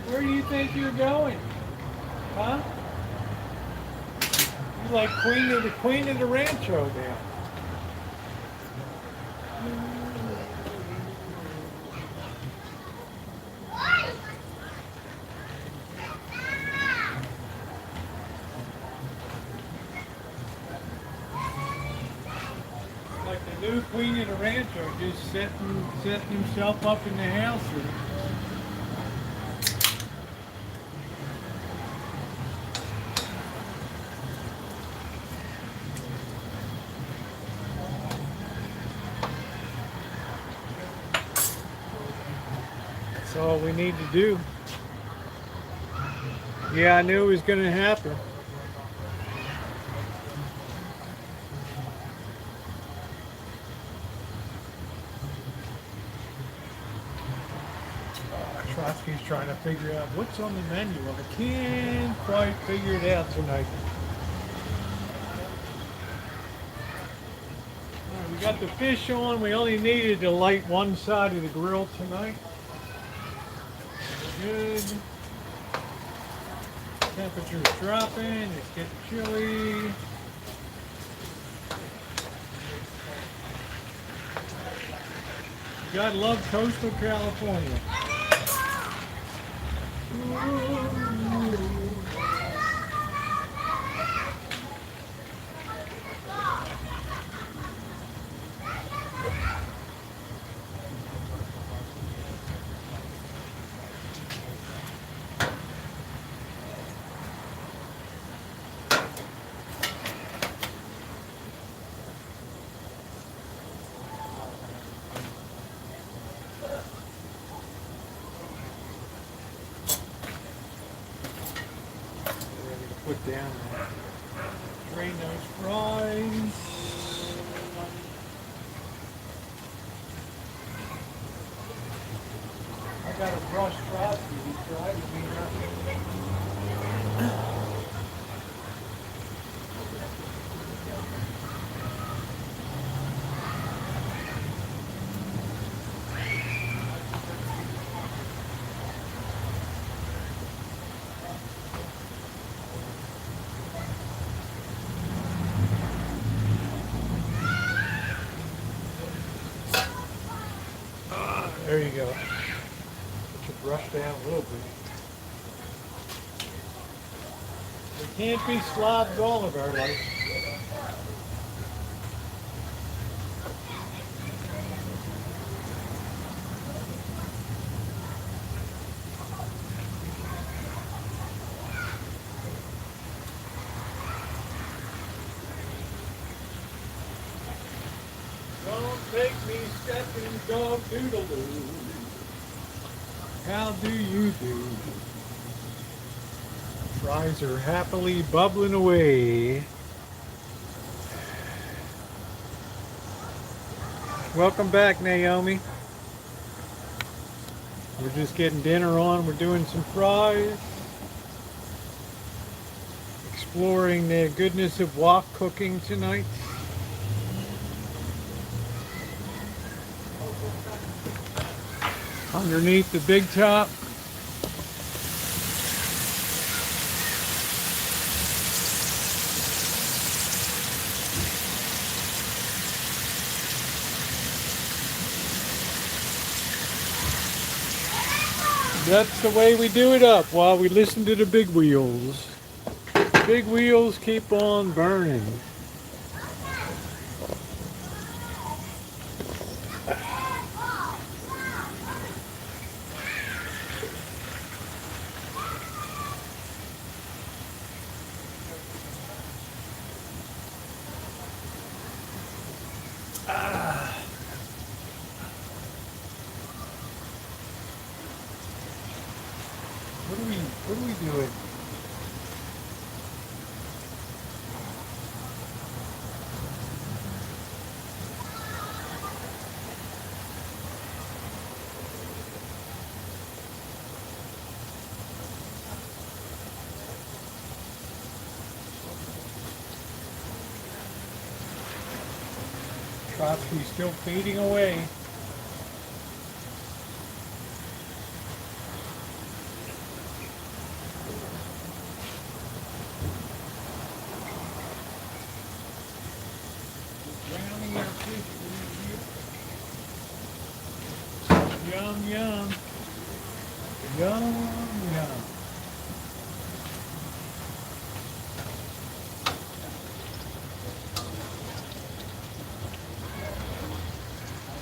Where do you think you're going? Huh? You're like queen of the Rancho now. Like the new queen of the Rancho, just setting himself up in the house. That's all we need to do. Yeah, I knew it was going to happen. Trotsky's trying to figure out what's on the menu. Well, I can't quite figure it out tonight. All right, we got the fish on. We only needed to light one side of the grill tonight. Good. Temperature's dropping. It's getting chilly. You gotta love coastal California. put down drain those fries. I got a brush Rosie. He's driving me around. There you go. Put your brush down a little bit. We can't be slobs all of our life. Don't make me step in dog doodle-doo. How do you do? Fries are happily bubbling away. Welcome back, Naomi. We're just getting dinner on. We're doing some fries. Exploring the goodness of wok cooking tonight. Underneath the big top. That's the way we do it up while we listen to the big wheels. Big wheels keep on burning. What are we doing? Trotsky's still fading away. Drowning our fish here. Yum, yum. Yum, yum.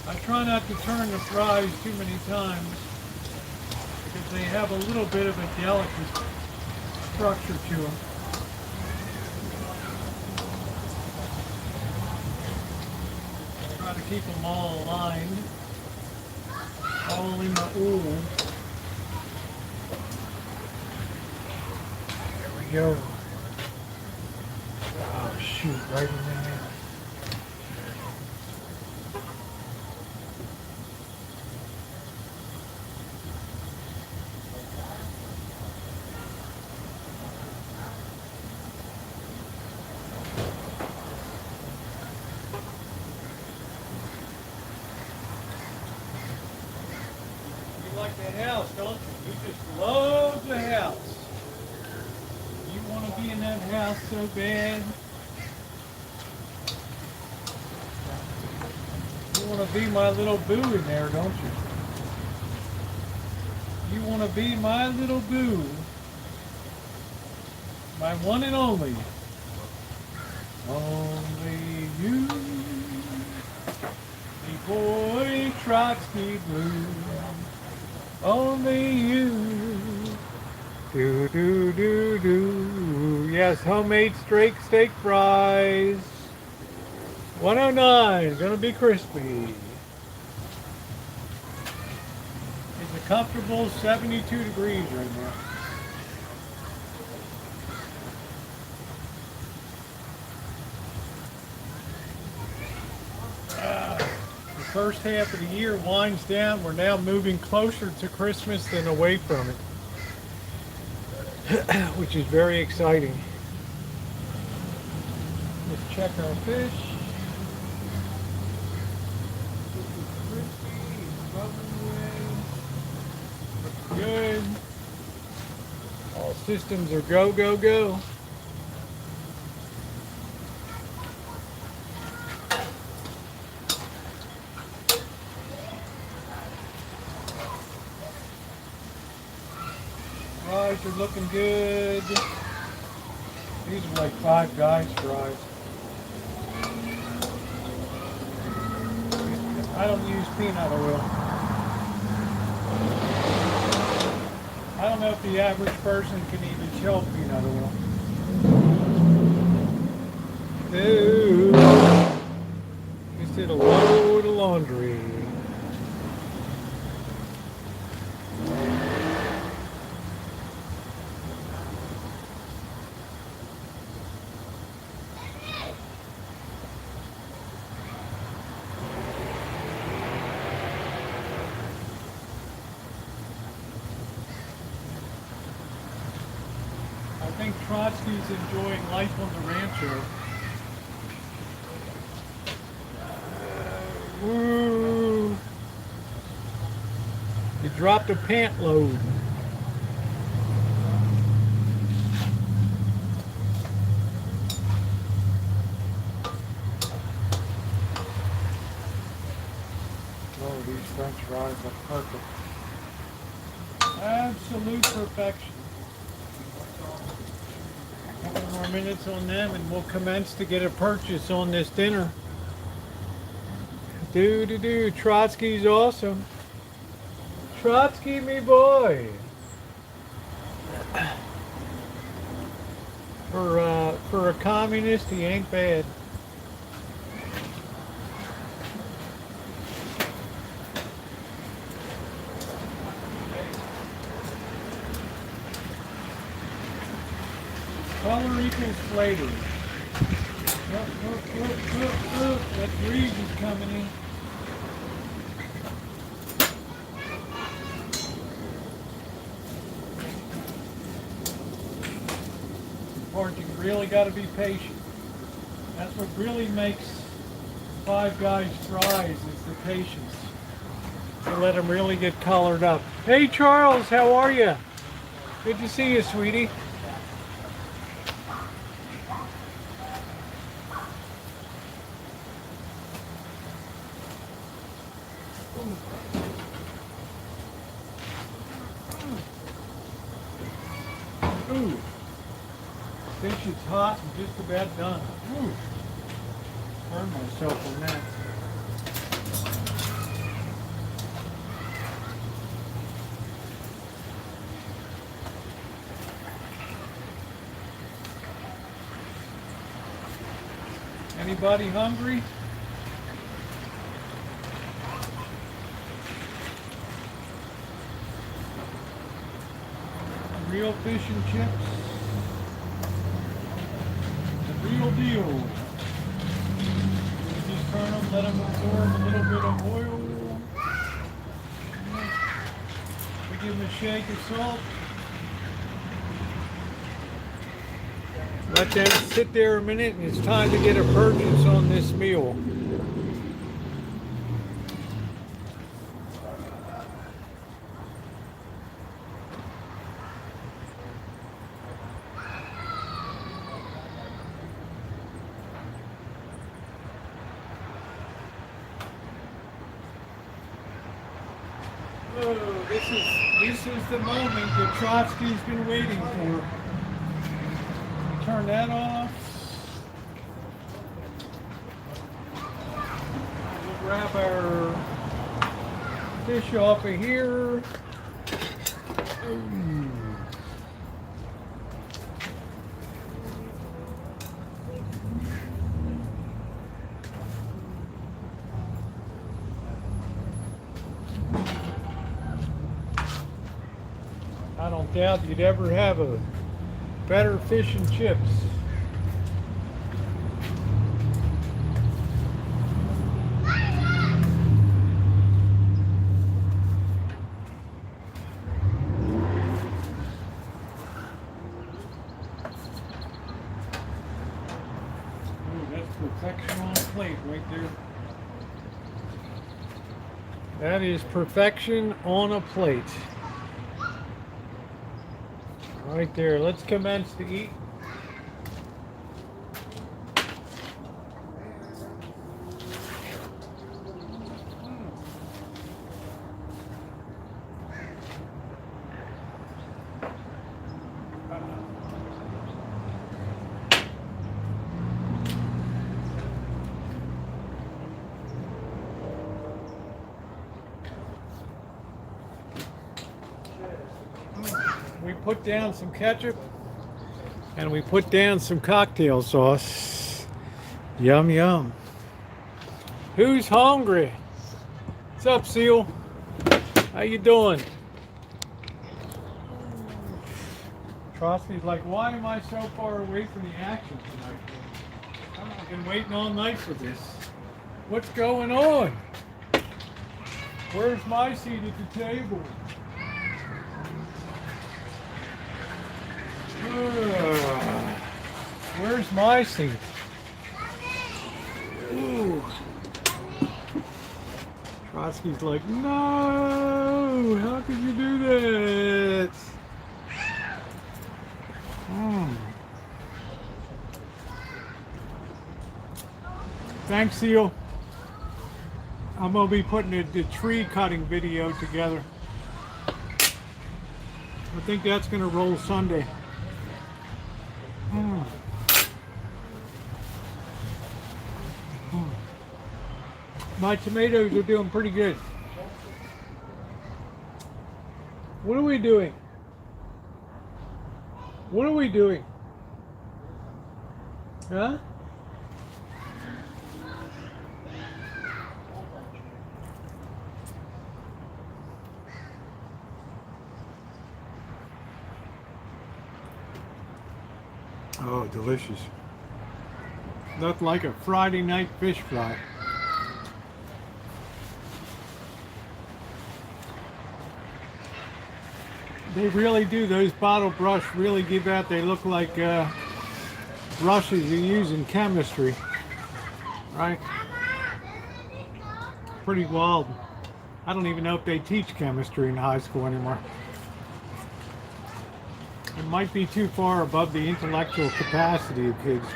I try not to turn the fries too many times because they have a little bit of a delicate structure to them. Try to keep them all aligned, all in the oil. There we go. Oh shoot, right in there. The house, don't you? You just love the house. You want to be in that house so bad. You want to be my little boo in there, don't you? You want to be my little boo. My one and only. Only you. The boy Trotsky Blue. Only you. Do, do, do, do. Yes, homemade steak fries. 109, gonna be crispy. It's a comfortable 72 degrees right now. first half of the year winds down, we're now moving closer to Christmas than away from it, which is very exciting. Let's check our fish. This is crispy, it's bubbling away. Looks good. All systems are go, go, go. Fries are looking good. These are like Five Guys fries. I don't use peanut oil. I don't know if the average person can even chill peanut oil. Ooh. Just did a load of laundry. I think Trotsky's enjoying life on the Rancho. Woo! You dropped a pant load. Oh, these French fries are perfect. Absolute perfection. A couple more minutes on them and we'll commence to get a purchase on this dinner. Trotsky's awesome. Trotsky, me boy. For a communist, he ain't bad. Color equals flavor. That breeze is coming in. Part you really got to be patient. That's what really makes Five Guys fries is the patience. To let them really get colored up. Hey Charles, how are you? Good to see you, sweetie. Ooh, fish is hot and just about done. Ooh, burned myself on that. Anybody hungry? Real fish and chips. The real deal. Just turn them, let them absorb a little bit of oil. We give them a shake of salt. Let that sit there a minute and it's time to get a purchase on this meal. Oh, this is the moment that Trotsky's been waiting for. Turn that off. We'll grab our fish off of here. I don't doubt you'd ever have a better fish and chips. plate right there. That is perfection on a plate. Right there. Let's commence to eat. We put down some ketchup and we put down some cocktail sauce. Yum yum. Who's hungry? What's up, Seal? How you doing? Trotsky's like, why am I so far away from the action tonight? I've been waiting all night for this. What's going on? Where's my seat at the table? Where's my seat? Ooh. Trotsky's like, no, how could you do that? Thanks, Seal. I'm going to be putting the tree cutting video together. I think that's going to roll Sunday. My tomatoes are doing pretty good. What are we doing? What are we doing? Huh? Oh, delicious. Nothing like a Friday night fish fry. They really do. Those bottle brush really give out. They look like brushes you use in chemistry, right? Pretty wild. I don't even know if they teach chemistry in high school anymore. It might be too far above the intellectual capacity of kids.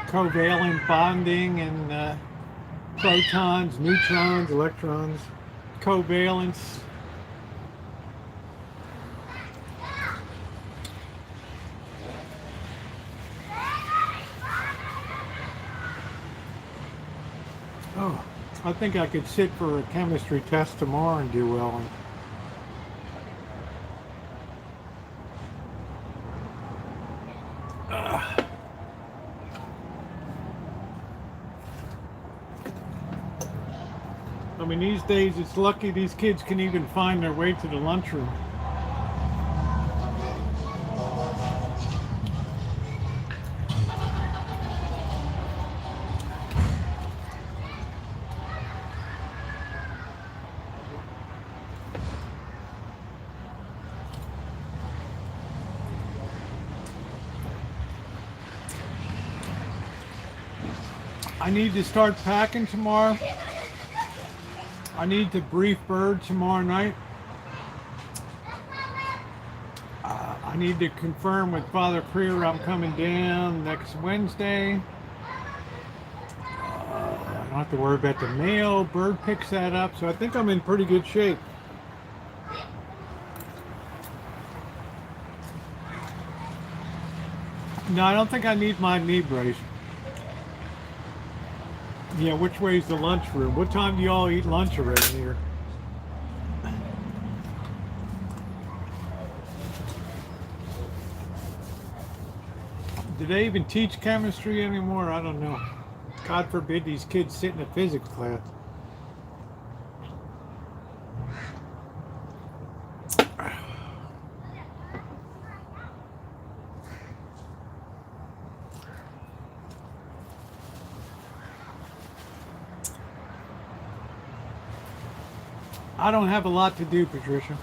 Covalent bonding and protons, neutrons, electrons. Covalence. Oh, I think I could sit for a chemistry test tomorrow and do well. I mean, these days it's lucky these kids can even find their way to the lunchroom. I need to start packing tomorrow. I need to brief Bird tomorrow night. I need to confirm with Father Creer I'm coming down next Wednesday. I don't have to worry about the mail. Bird picks that up, so I think I'm in pretty good shape. No, I don't think I need my knee brace. Yeah, which way is the lunchroom? What time do you all eat lunch around here? Do they even teach chemistry anymore? I don't know. God forbid these kids sit in a physics class. I don't have a lot to do, Patricia.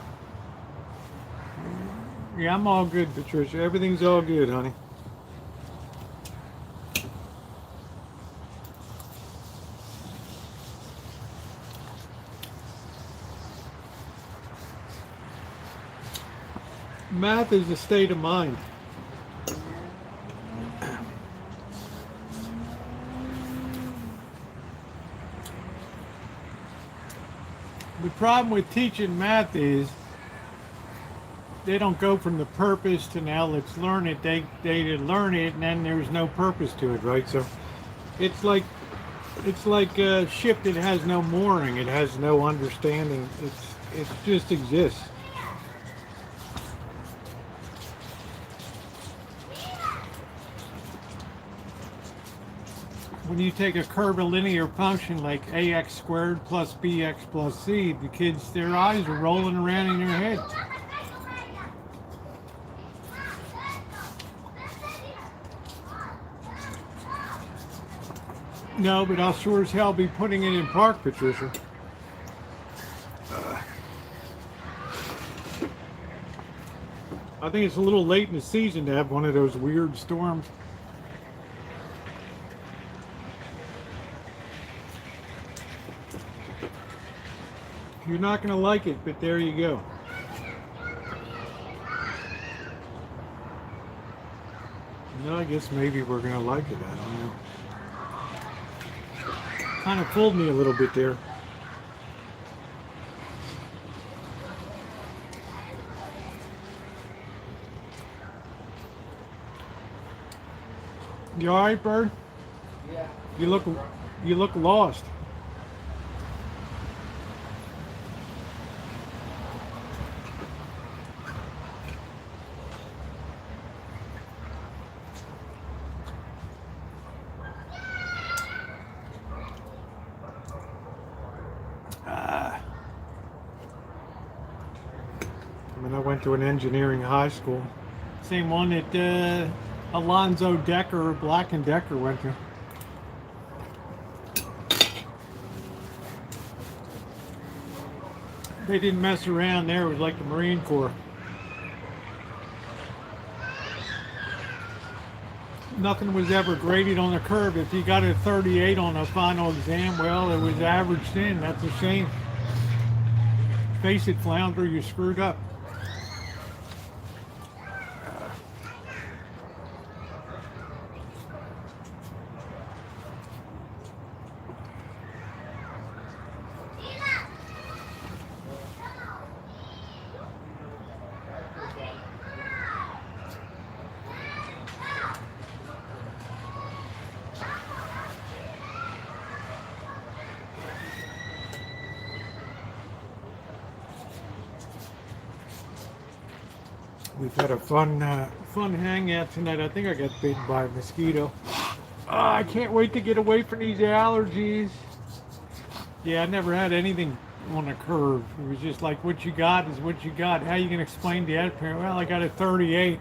Yeah, I'm all good, Patricia. Everything's all good, honey. Math is a state of mind. The problem with teaching math is they don't go from the purpose to now let's learn it. They learn it and then there's no purpose to it, right? So it's like a ship that has no mooring. It has no understanding. It just exists. When you take a curvilinear function like ax squared plus bx plus c, the kids, their eyes are rolling around in their head. No, but I'll sure as hell be putting it in park, Patricia. I think it's a little late in the season to have one of those weird storms. You're not going to like it, but there you go. No, I guess maybe we're going to like it. I don't know. Kind of fooled me a little bit there. You all right, Bird? Yeah. You look lost. I went to an engineering high school. Same one that Alonzo Decker, Black and Decker went to. They didn't mess around there. It was like the Marine Corps. Nothing was ever graded on the curve. If you got a 38 on a final exam, well, it was averaged in. That's a shame. Face it, Flounder, you screwed up. We've had a fun hangout tonight. I think I got bitten by a mosquito. I can't wait to get away from these allergies. Yeah, I never had anything on a curve. It was just like, what you got is what you got. How you gonna explain to that parent? Well, I got a 38.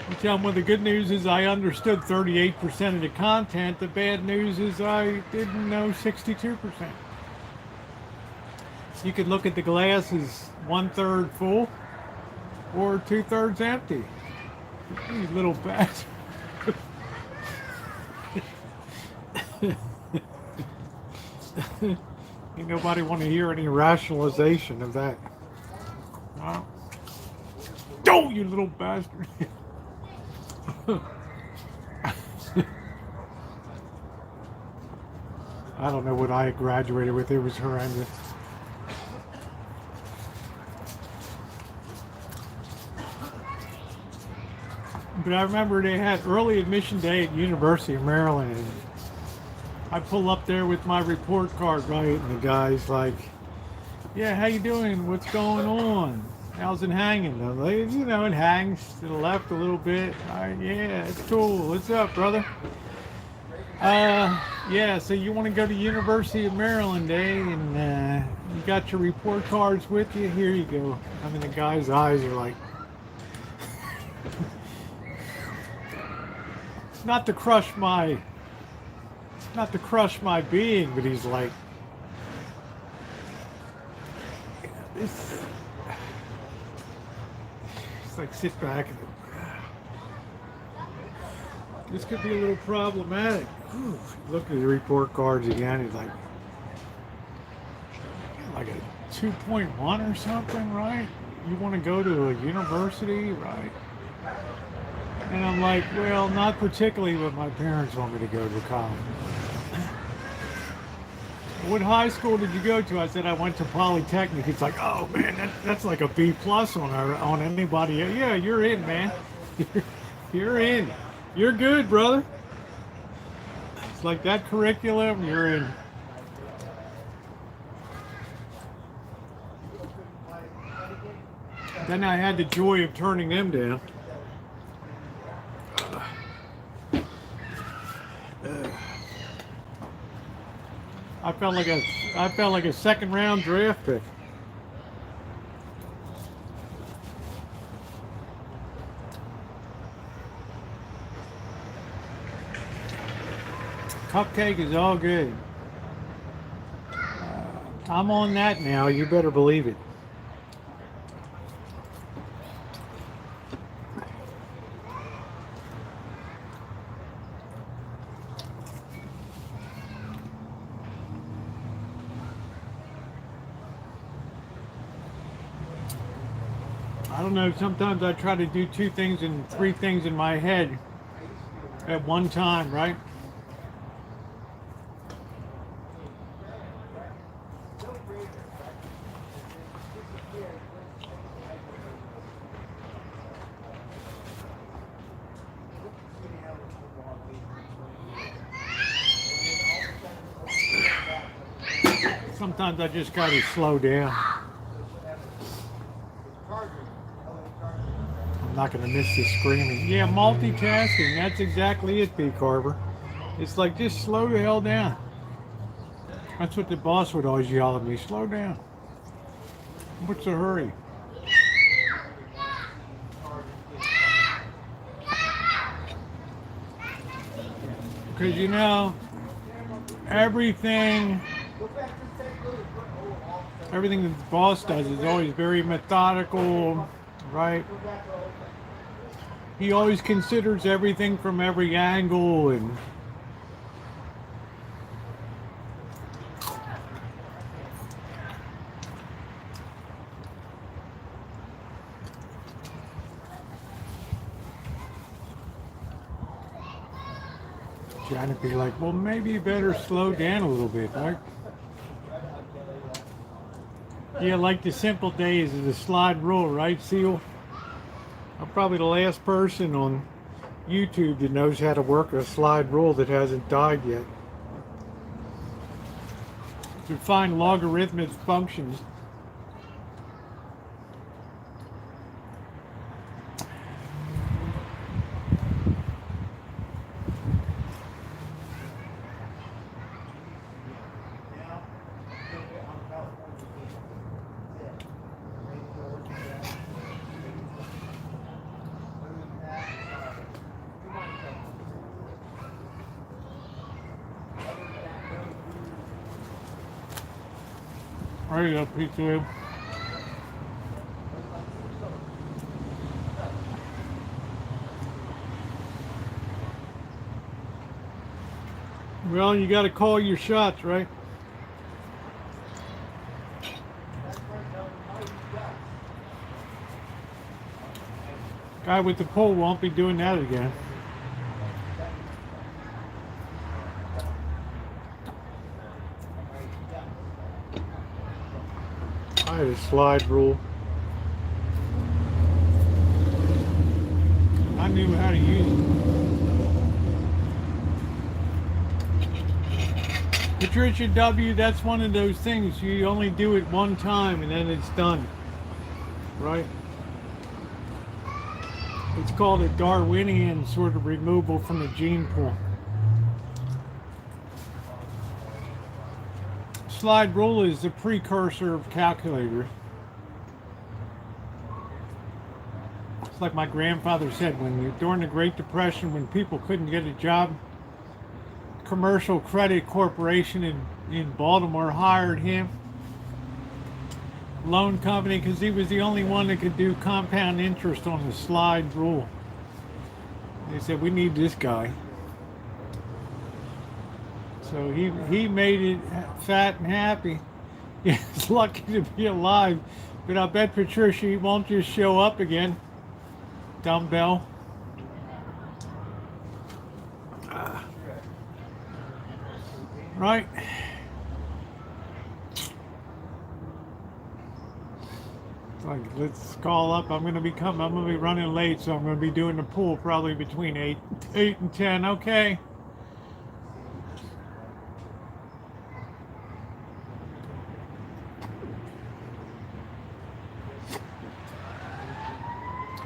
You tell them, well, the good news is I understood 38% of the content. The bad news is I didn't know 62%. You could look at the glass as 1/3 full or 2/3 empty. You little bastard. Ain't nobody want to hear any rationalization of that. No. Oh, you little bastard. I don't know what I graduated with. It was horrendous. But I remember they had early admission day at University of Maryland, and I pull up there with my report card, right, and the guy's like, yeah, how you doing? What's going on? How's it hanging? I'm like, you know, it hangs to the left a little bit. Yeah, it's cool. What's up, brother? Yeah, so you want to go to University of Maryland, eh? And you got your report cards with you? Here you go. I mean, the guy's eyes are like... Not to crush my being, but he's like, it's like, sit back and this could be a little problematic. Look at the report cards again. He's like a 2.1 or something, right? You want to go to a university, right? And I'm like, well, not particularly, but my parents want me to go to college. What high school did you go to? I said I went to Polytechnic. It's like, oh man, that's like a B plus on anybody. Yeah, you're in, man. You're in. You're good, brother. It's like that curriculum, you're in. Then I had the joy of turning them down. I felt like a second round draft pick. Cupcake is all good. I'm on that now. You better believe it. I don't know, sometimes I try to do 2 things and 3 things in my head at one time, right? Sometimes I just gotta slow down. I'm not gonna miss the screaming. Yeah, multitasking, that's exactly it, B. Carver. It's like, just slow the hell down. That's what the boss would always yell at me, slow down. What's the hurry? Because you know, everything that the boss does is always very methodical, right? He always considers everything from every angle, and trying to be like, well, maybe you better slow down a little bit, right? Yeah, like the simple days of the slide rule, right, Seal? I'm probably the last person on YouTube that knows how to work a slide rule that hasn't died yet. To find logarithmic functions. There you go, pizza wheel. Well, you got to call your shots, right? Guy with the pole won't be doing that again. I had a slide rule. I knew how to use it. Patricia W., that's one of those things. You only do it one time and then it's done. Right? It's called a Darwinian sort of removal from the gene pool. Slide rule is the precursor of calculator. It's like my grandfather said, during the Great Depression, when people couldn't get a job, Commercial Credit Corporation in Baltimore hired him, loan company, because he was the only one that could do compound interest on the slide rule. They said, we need this guy. So he made it fat and happy. It's lucky to be alive, but I bet Patricia won't just show up again. Dumbbell. Right. Like, let's call up. I'm gonna be running late, so I'm gonna be doing the pool probably between 8 and 10. Okay.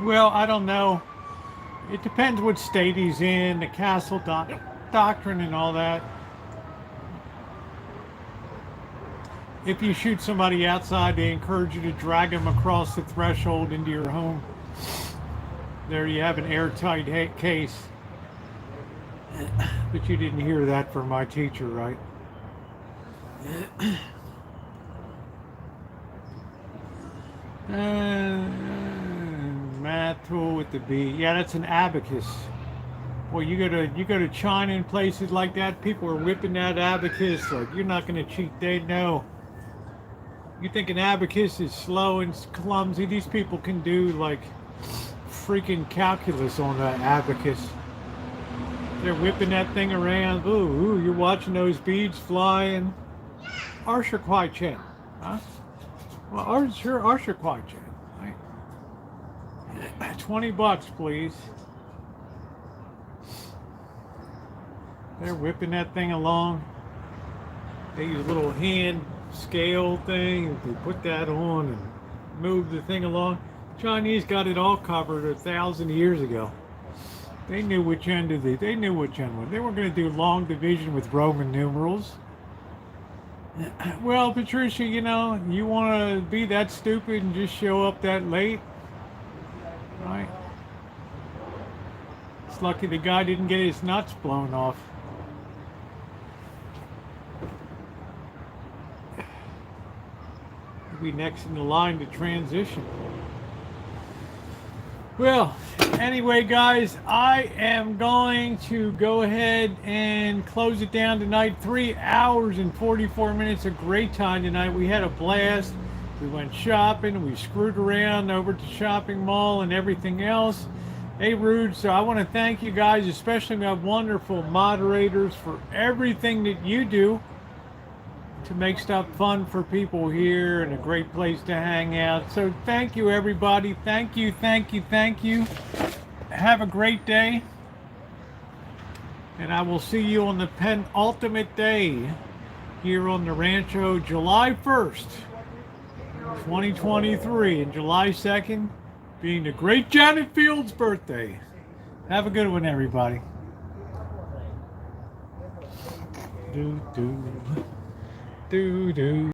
Well, I don't know. It depends what state he's in, the castle doctrine and all that. If you shoot somebody outside, they encourage you to drag them across the threshold into your home. There you have an airtight case. But you didn't hear that from my teacher, right? Math tool with the B. Yeah, that's an abacus. Well, you go to China and places like that, people are whipping that abacus like you're not going to cheat. They know. You think an abacus is slow and clumsy? These people can do like freaking calculus on that abacus. They're whipping that thing around. Ooh, you're watching those beads flying. Arsha Kwai Chen, huh? Well, Arsha Kwai Chen. Right? $20, please. They're whipping that thing along. They use a little hand scale thing. They put that on and move the thing along. Chinese got it all covered 1,000 years ago. They knew which end they knew which end was. They weren't going to do long division with Roman numerals. Well, Patricia, you know, you want to be that stupid and just show up that late, right? It's lucky the guy didn't get his nuts blown off. He'll be next in the line to transition. Well, anyway, guys, I am going to go ahead and close it down tonight. 3 hours and 44 minutes, a great time tonight. We had a blast. We went shopping. We screwed around over to shopping mall and everything else. Hey, Rude, so I want to thank you guys, especially my wonderful moderators, for everything that you do to make stuff fun for people here and a great place to hang out. So thank you, everybody. Thank you, thank you, thank you. Have a great day. And I will see you on the penultimate day here on the Rancho, July 1st, 2023, and July 2nd being the great Janet Fields' birthday. Have a good one, everybody. Do, do. Do, do.